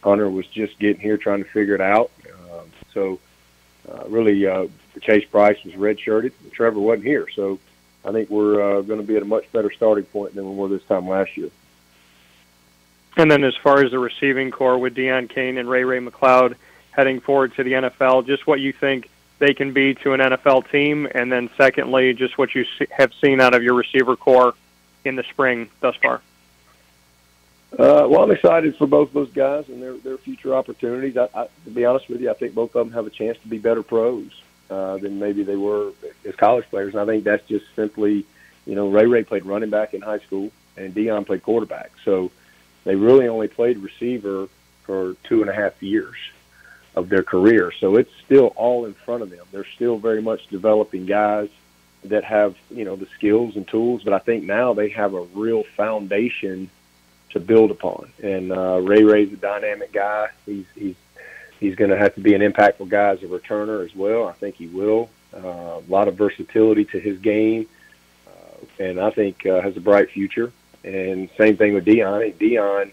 Hunter was just getting here trying to figure it out. Really, Chase Bryce was redshirted, and Trevor wasn't here. So I think we're going to be at a much better starting point than we were this time last year. And then as far as the receiving core with Deion Kane and Ray McLeod heading forward to the NFL, just what you think they can be to an NFL team, and then secondly, just what you have seen out of your receiver core in the spring thus far. Well, I'm excited for both those guys and their future opportunities. To be honest with you, I think both of them have a chance to be better pros than maybe they were as college players. And I think that's just simply, Ray played running back in high school, and Deion played quarterback. So they really only played receiver for 2.5 years of their career. So it's still all in front of them. They're still very much developing guys that have, the skills and tools. But I think now they have a real foundation to build upon. And Ray's a dynamic guy. He's going to have to be an impactful guy as a returner as well. I think he will. A lot of versatility to his game, and I think has a bright future. And same thing with Deion. I think Deion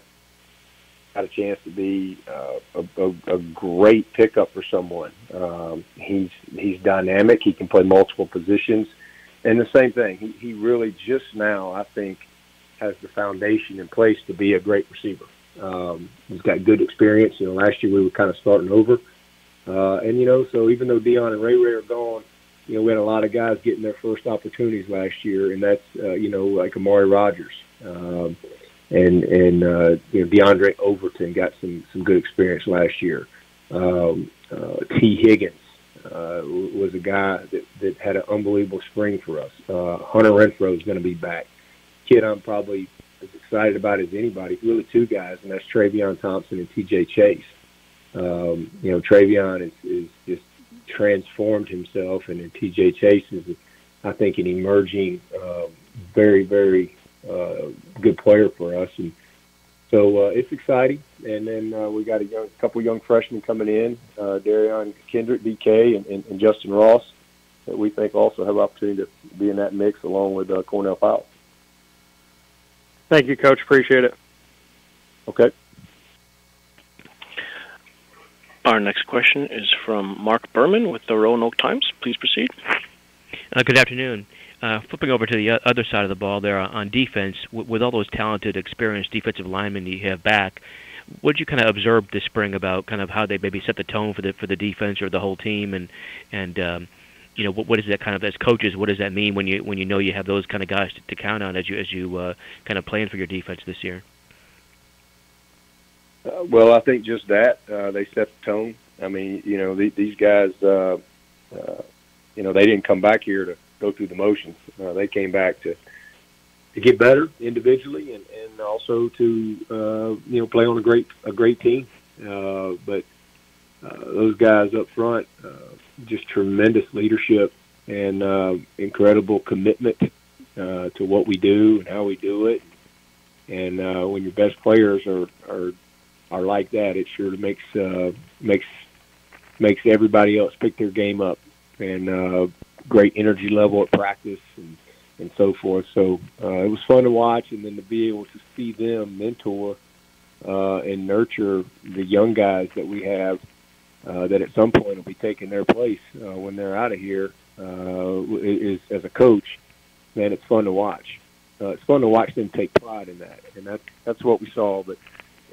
got a chance to be a great pickup for someone. He's dynamic. He can play multiple positions. And the same thing, he really just now, I think, has the foundation in place to be a great receiver. He's got good experience. Last year we were kind of starting over. And, so even though Dion and Ray are gone, we had a lot of guys getting their first opportunities last year, and that's, like Amari Rogers. And DeAndre Overton got some good experience last year. T. Higgins was a guy that had an unbelievable spring for us. Hunter Renfro is going to be back. Kid I'm probably as excited about as anybody, really two guys, and that's Travion Thompson and T.J. Chase. Travion is just transformed himself, and then T.J. Chase is, I think, an emerging, very, very good player for us. And so it's exciting. And then we got a couple young freshmen coming in, Darion Kendrick, DK, and Justin Ross, that we think also have opportunity to be in that mix along with Cornell Powell. Thank you, Coach. Appreciate it. Okay. Our next question is from Mark Berman with the Roanoke Times. Please proceed. Good afternoon. Flipping over to the other side of the ball there on defense, with all those talented, experienced defensive linemen you have back, what did you kind of observe this spring about kind of how they maybe set the tone for the defense or the whole team, and what is that kind of, as coaches, what does that mean when you know you have those kind of guys to count on as you kind of plan for your defense this year? Well, I think just that they set the tone. I mean, these guys, they didn't come back here to go through the motions. They came back to get better individually and also to play on a great team. But those guys up front, just tremendous leadership and incredible commitment to what we do and how we do it. And when your best players are like that, it sure makes everybody else pick their game up, and great energy level at practice and so forth. So it was fun to watch, and then to be able to see them mentor and nurture the young guys that we have that at some point will be taking their place when they're out of here. Is as a coach, man, it's fun to watch. It's fun to watch them take pride in that, and that's what we saw. But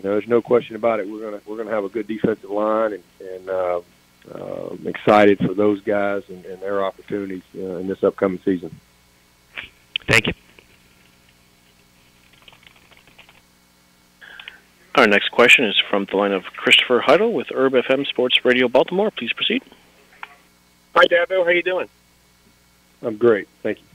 there's no question about it. We're gonna have a good defensive line, and I'm excited for those guys and their opportunities in this upcoming season. Thank you. Our next question is from the line of Christopher Heidel with Herb FM Sports Radio Baltimore. Please proceed. Hi, Dabo. How you doing? I'm great. Thank you.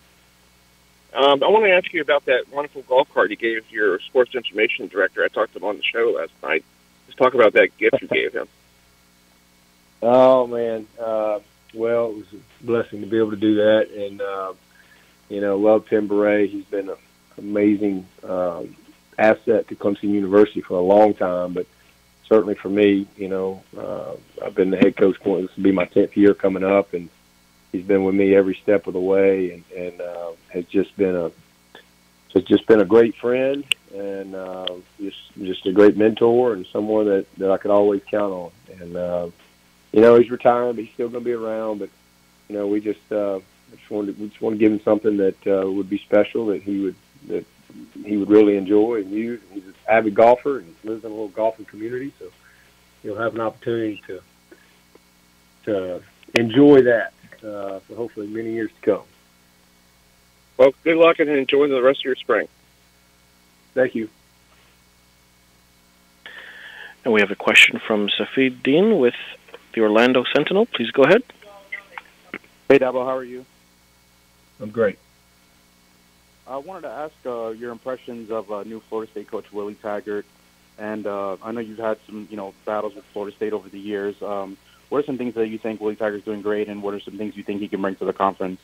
I want to ask you about that wonderful golf cart you gave your sports information director. I talked to him on the show last night. Let's talk about that gift you gave him. Oh, man. Well, it was a blessing to be able to do that. And, love Tim Beret. He's been an amazing asset to Clemson University for a long time. But certainly for me, I've been the head coach. This will be my 10th year coming up. And he's been with me every step of the way, and has just been a great friend, and just a great mentor, and someone that I could always count on. And he's retiring, but he's still going to be around. But we just want to give him something that would be special, that he would really enjoy and use. He's an avid golfer, and he lives in a little golfing community, so he'll have an opportunity to enjoy that. For hopefully many years to come. Well, good luck and enjoy the rest of your spring. Thank you. And we have a question from Safid Dean with the Orlando Sentinel. Please go ahead. Hey, Dabo, how are you? I'm great. I wanted to ask your impressions of new Florida State coach Willie Taggart, and I know you've had some battles with Florida State over the years. What are some things that you think Willie Taggart's doing great, and what are some things you think he can bring to the conference?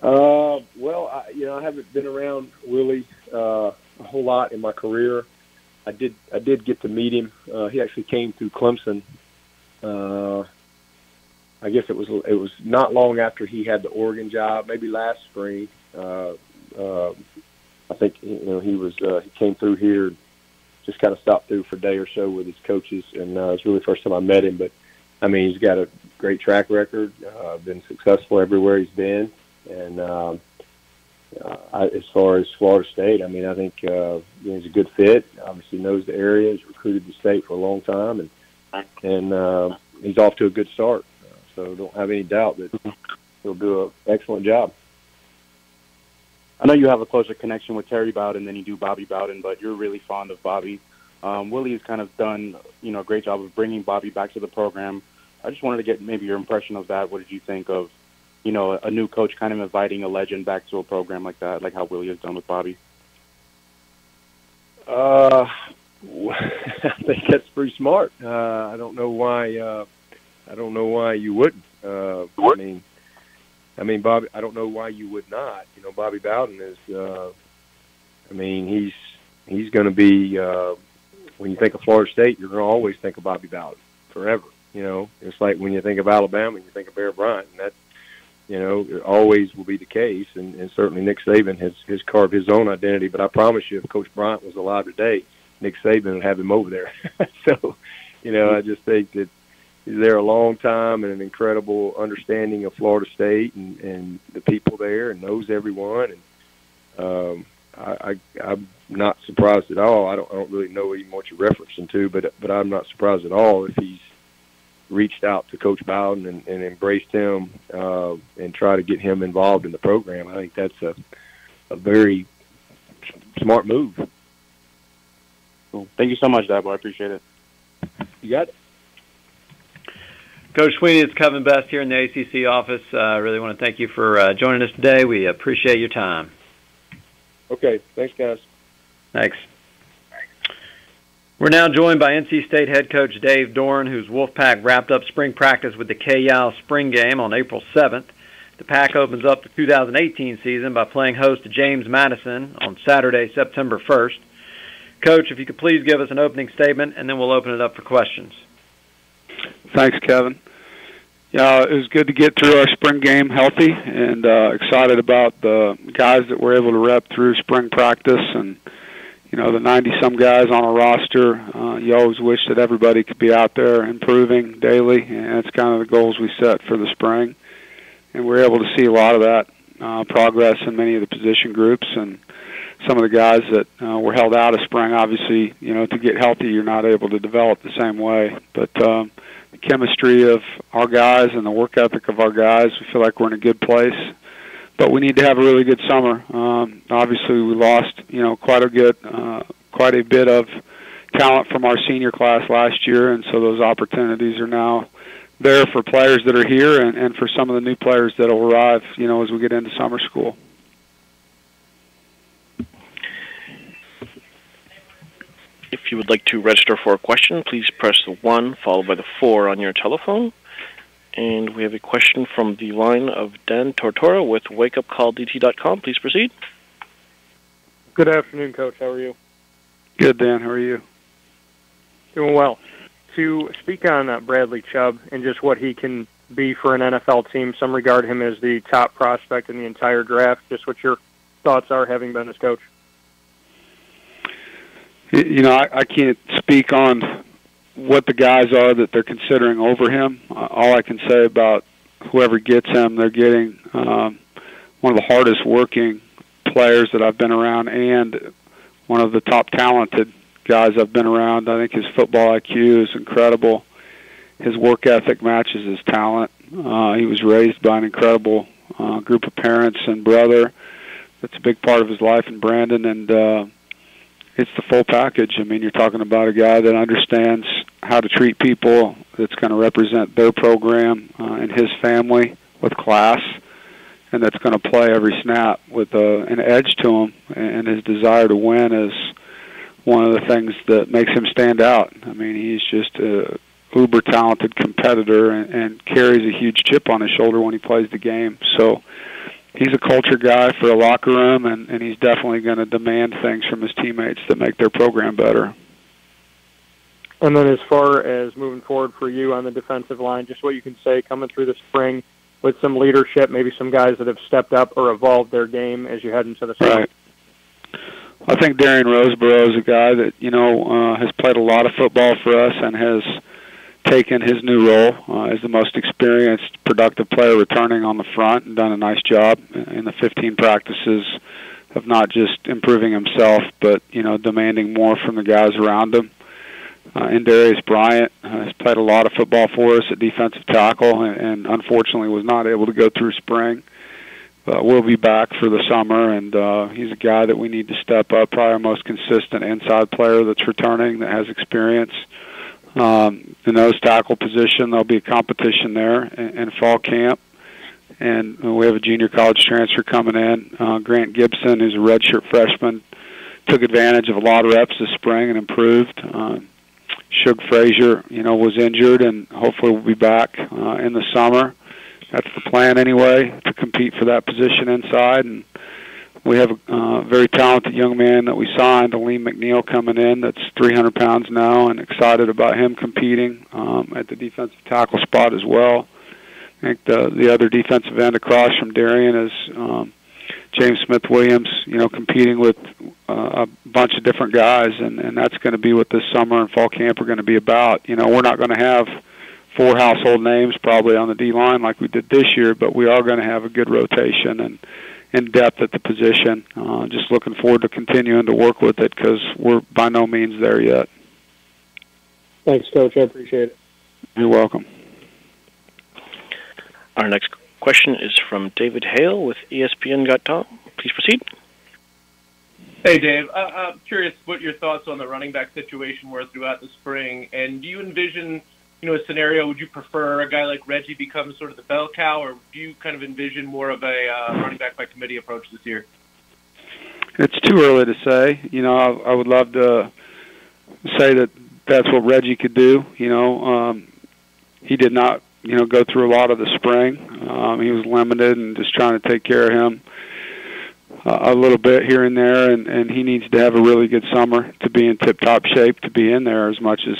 Well, I haven't been around Willie a whole lot in my career. I did get to meet him. He actually came through Clemson. I guess it was not long after he had the Oregon job, maybe last spring. I think he came through here just kind of stopped through for a day or so with his coaches, and it's really the first time I met him. But I mean, he's got a great track record, been successful everywhere he's been, and as far as Florida State, I mean, I think he's a good fit. Obviously, knows the area. He's recruited the state for a long time, and he's off to a good start. So don't have any doubt that he'll do an excellent job. I know you have a closer connection with Terry Bowden than you do Bobby Bowden, but you're really fond of Bobby. Willie has kind of done, a great job of bringing Bobby back to the program. I just wanted to get maybe your impression of that. What did you think of, a new coach kind of inviting a legend back to a program like that, like how Willie has done with Bobby? I think that's pretty smart. I don't know why. You wouldn't. I mean, Bobby. I don't know why you would not. Bobby Bowden is. He's going to be. When you think of Florida State, you're going to always think of Bobby Bowden forever. It's like when you think of Alabama, you think of Bear Bryant, and that, it always will be the case. And certainly Nick Saban has carved his own identity. But I promise you, if Coach Bryant was alive today, Nick Saban would have him over there. So, I just think that he's there a long time and an incredible understanding of Florida State and the people there, and knows everyone. And I'm not surprised at all. I don't really know even what you're referencing to, but I'm not surprised at all if he's reached out to Coach Bowden and embraced him and try to get him involved in the program. I think that's a very smart move. Cool. Thank you so much, Dabo. I appreciate it. You got it. Coach Sweeney, it's Kevin Best here in the ACC office. I really want to thank you for joining us today. We appreciate your time. Okay. Thanks, guys. Thanks. We're now joined by NC State head coach Dave Dorn, whose Wolfpack wrapped up spring practice with the K-Yao spring game on April 7th. The Pack opens up the 2018 season by playing host to James Madison on Saturday, September 1st. Coach, if you could please give us an opening statement, and then we'll open it up for questions. Thanks, Kevin. Yeah, it was good to get through our spring game healthy, and excited about the guys that were able to rep through spring practice, and the 90-some guys on a roster. You always wish that everybody could be out there improving daily, and that's kind of the goals we set for the spring. And we're able to see a lot of that progress in many of the position groups, and some of the guys that were held out of spring. Obviously, to get healthy, you're not able to develop the same way. But the chemistry of our guys and the work ethic of our guys, we feel like we're in a good place. But we need to have a really good summer. Obviously, we lost, quite a bit of talent from our senior class last year, and so those opportunities are now there for players that are here and for some of the new players that will arrive, as we get into summer school. If you would like to register for a question, please press the 1 followed by the 4 on your telephone. And we have a question from the line of Dan Tortora with wakeupcalldt.com. Please proceed. Good afternoon, Coach. How are you? Good, Dan. How are you? Doing well. To speak on Bradley Chubb and just what he can be for an NFL team, some regard him as the top prospect in the entire draft. Just what your thoughts are, having been his coach. I can't speak on what the guys are that they're considering over him. All I can say about whoever gets him, they're getting one of the hardest working players that I've been around and one of the top talented guys I've been around. I think his football IQ is incredible. His work ethic matches his talent. He was raised by an incredible group of parents and brother. That's a big part of his life in Brandon, and it's the full package. I mean, you're talking about a guy that understands how to treat people, that's going to represent their program and his family with class, and that's going to play every snap with an edge to him, and his desire to win is one of the things that makes him stand out. I mean, he's just a uber-talented competitor and carries a huge chip on his shoulder when he plays the game. So he's a culture guy for a locker room, and he's definitely going to demand things from his teammates that make their program better. And then as far as moving forward for you on the defensive line, just what you can say coming through the spring with some leadership, maybe some guys that have stepped up or evolved their game as you head into the summer. Right. I think Darian Roseborough is a guy that, has played a lot of football for us and has taken his new role as the most experienced, productive player returning on the front and done a nice job in the 15 practices of not just improving himself, but, demanding more from the guys around him. And Darius Bryant has played a lot of football for us at defensive tackle and unfortunately was not able to go through spring. But we'll be back for the summer, and he's a guy that we need to step up, probably our most consistent inside player that's returning that has experience. The nose tackle position, there'll be a competition there in fall camp. And we have a junior college transfer coming in, Grant Gibson, who's a redshirt freshman, took advantage of a lot of reps this spring and improved. Shug Frazier, was injured, and hopefully will be back in the summer. That's the plan anyway, to compete for that position inside. And we have a very talented young man that we signed, Aleem McNeil, coming in that's 300 pounds now, and excited about him competing at the defensive tackle spot as well. I think the other defensive end across from Darian is James Smith-Williams, competing with a bunch of different guys, and that's going to be what this summer and fall camp are going to be about. We're not going to have 4 household names probably on the D-line like we did this year, but we are going to have a good rotation and depth at the position. Just looking forward to continuing to work with it because we're by no means there yet. Thanks, Coach. I appreciate it. You're welcome. Our next question is from David Hale with ESPN.com. Please proceed. Hey, Dave. I'm curious what your thoughts on the running back situation were throughout the spring, and do you envision a scenario, would you prefer a guy like Reggie become sort of the bell cow, or do you kind of envision more of a running back by committee approach this year? It's too early to say. I would love to say that that's what Reggie could do. He did not, go through a lot of the spring. He was limited and just trying to take care of him a little bit here and there, and he needs to have a really good summer to be in tip-top shape, to be in there as much as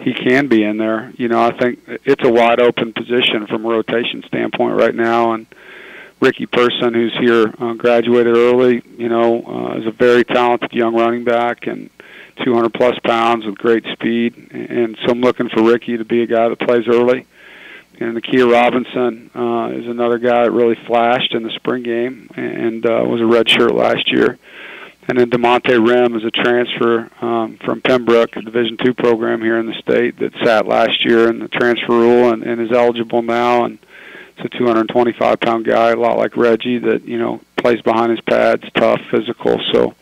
he can be in there. I think it's a wide open position from a rotation standpoint right now, and Ricky Person, who's here, graduated early, is a very talented young running back and 200-plus pounds with great speed, and so I'm looking for Ricky to be a guy that plays early. And Nakia Robinson is another guy that really flashed in the spring game and was a redshirt last year. And then DeMonte Rim is a transfer from Pembroke, a Division II program here in the state that sat last year in the transfer rule and is eligible now. And it's a 225-pound guy, a lot like Reggie, that, plays behind his pads, tough, physical. So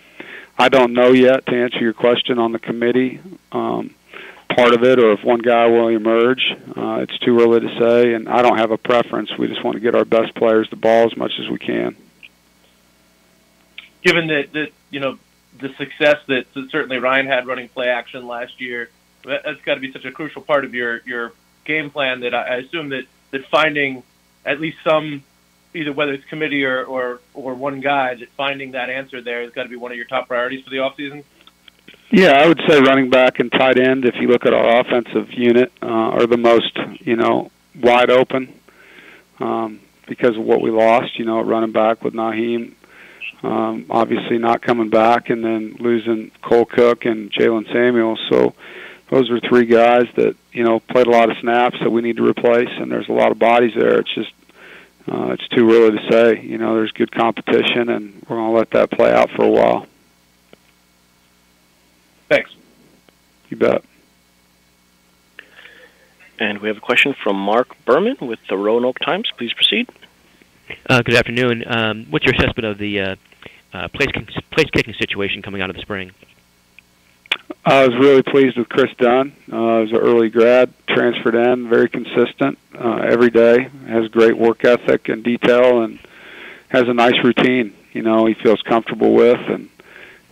I don't know yet, to answer your question on the committee part of it, or if one guy will emerge. It's too early to say, and I don't have a preference. We just want to get our best players the ball as much as we can. Given that the success that certainly Ryan had running play action last year, that's got to be such a crucial part of your game plan that I assume that finding at least some, either whether it's committee or one guy, that finding that answer there has got to be one of your top priorities for the offseason? Yeah, I would say running back and tight end, if you look at our offensive unit, are the most, wide open because of what we lost, at running back with Naheem. Obviously not coming back, and then losing Cole Cook and Jalen Samuels. So those are 3 guys that, played a lot of snaps that we need to replace, and there's a lot of bodies there. It's just, it's too early to say. There's good competition, and we're going to let that play out for a while. Thanks. You bet. And we have a question from Mark Berman with the Roanoke Times. Please proceed. Good afternoon. What's your assessment of the place kicking situation coming out of the spring? I was really pleased with Chris Dunn. He was an early grad, transferred in, very consistent every day, has great work ethic and detail, and has a nice routine, he feels comfortable with, and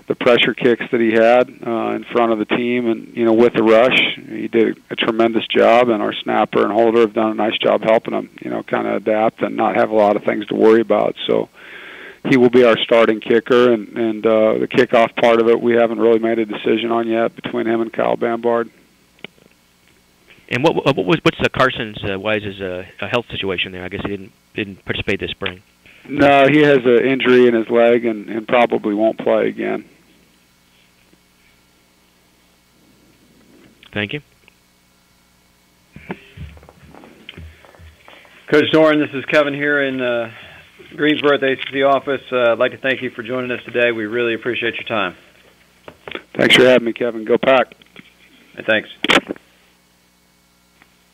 the pressure kicks that he had in front of the team and, with the rush, he did a tremendous job, and our snapper and holder have done a nice job helping him, kind of adapt and not have a lot of things to worry about. So he will be our starting kicker, and the kickoff part of it we haven't really made a decision on yet between him and Kyle Bambard. And what's Carson's Wise's health situation there? I guess he didn't participate this spring. No, he has an injury in his leg and probably won't play again. Thank you. Coach Doran, this is Kevin here in Greensboro at the ACC office. I'd like to thank you for joining us today. We really appreciate your time. Thanks for having me, Kevin. Go Pack. Thanks.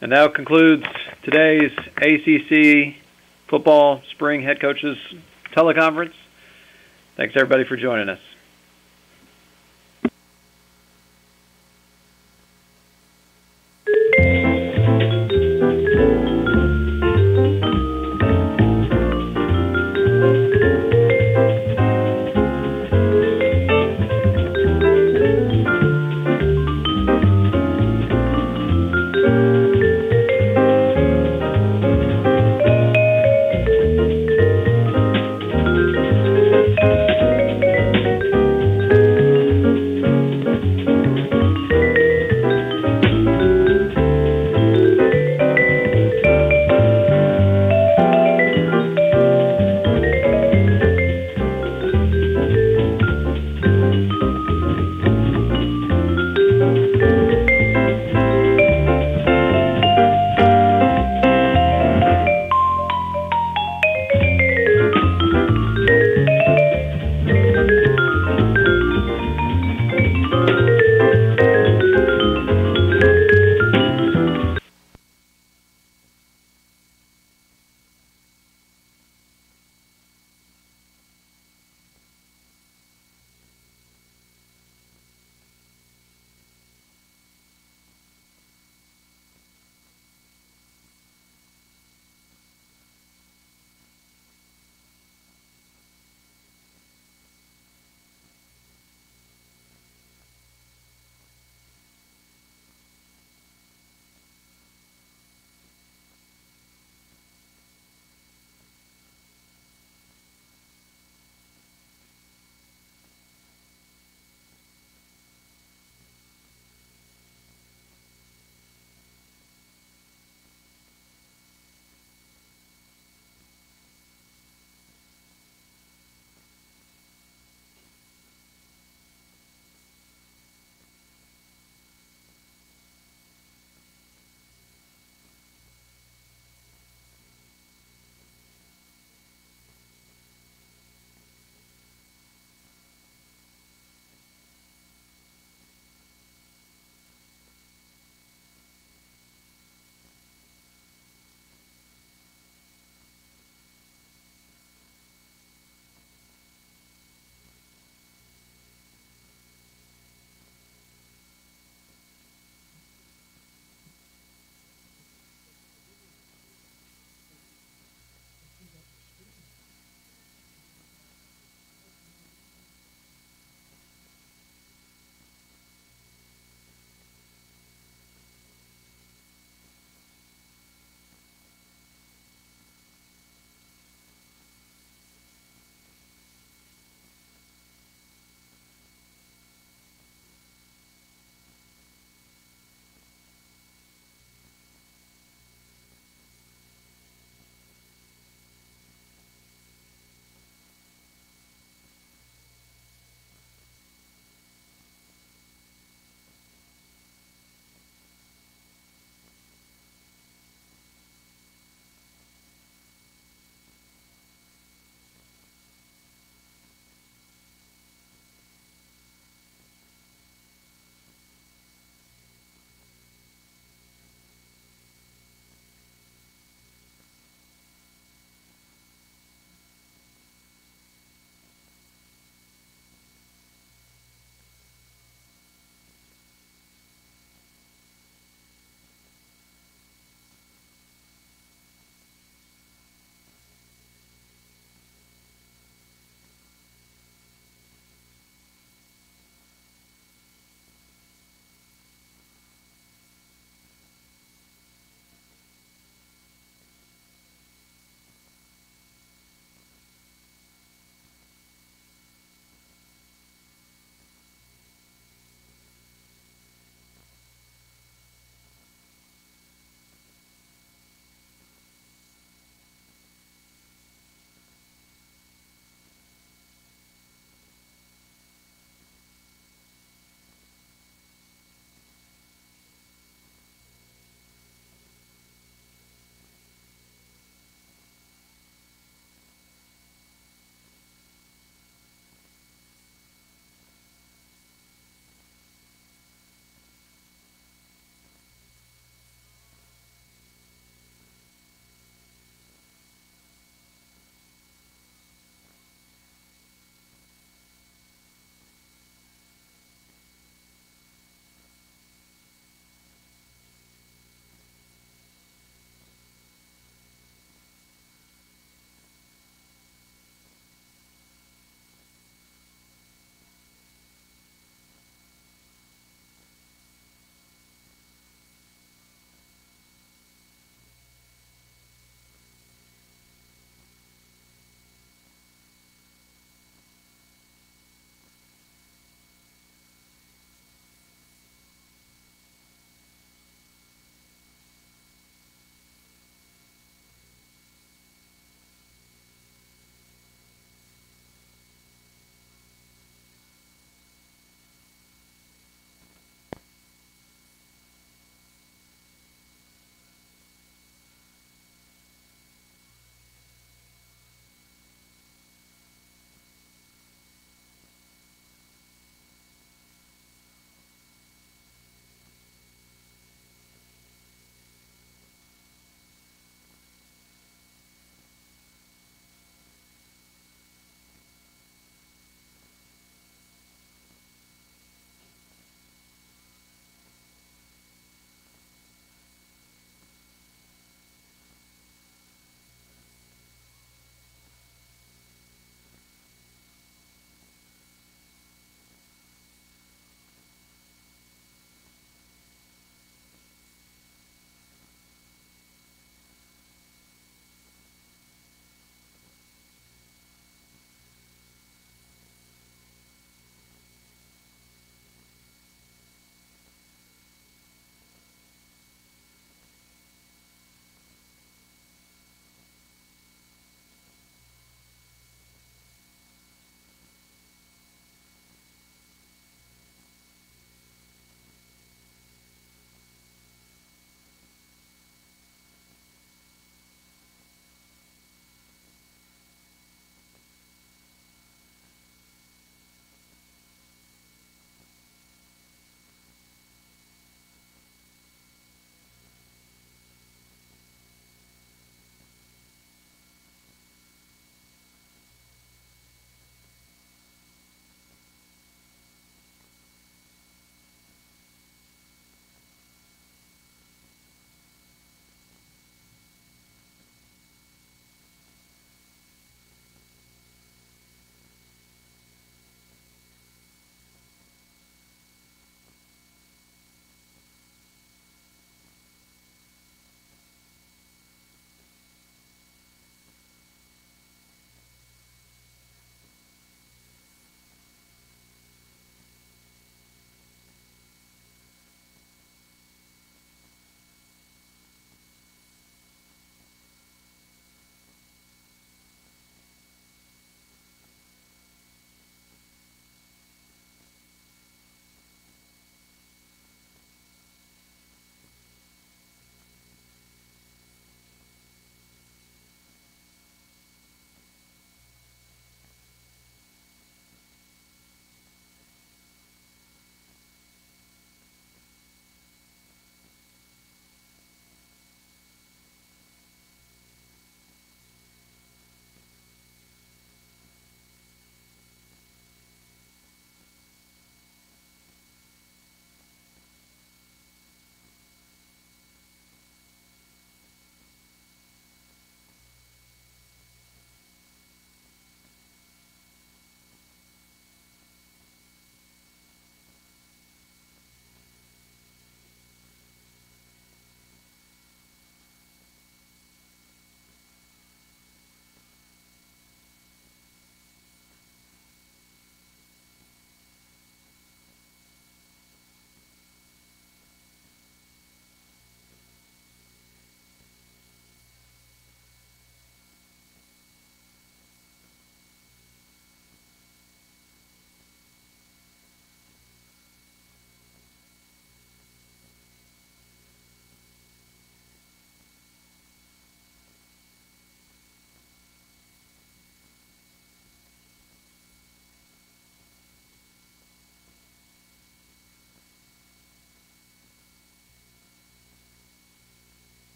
And that concludes today's ACC football spring head coaches teleconference. Thanks, everybody, for joining us.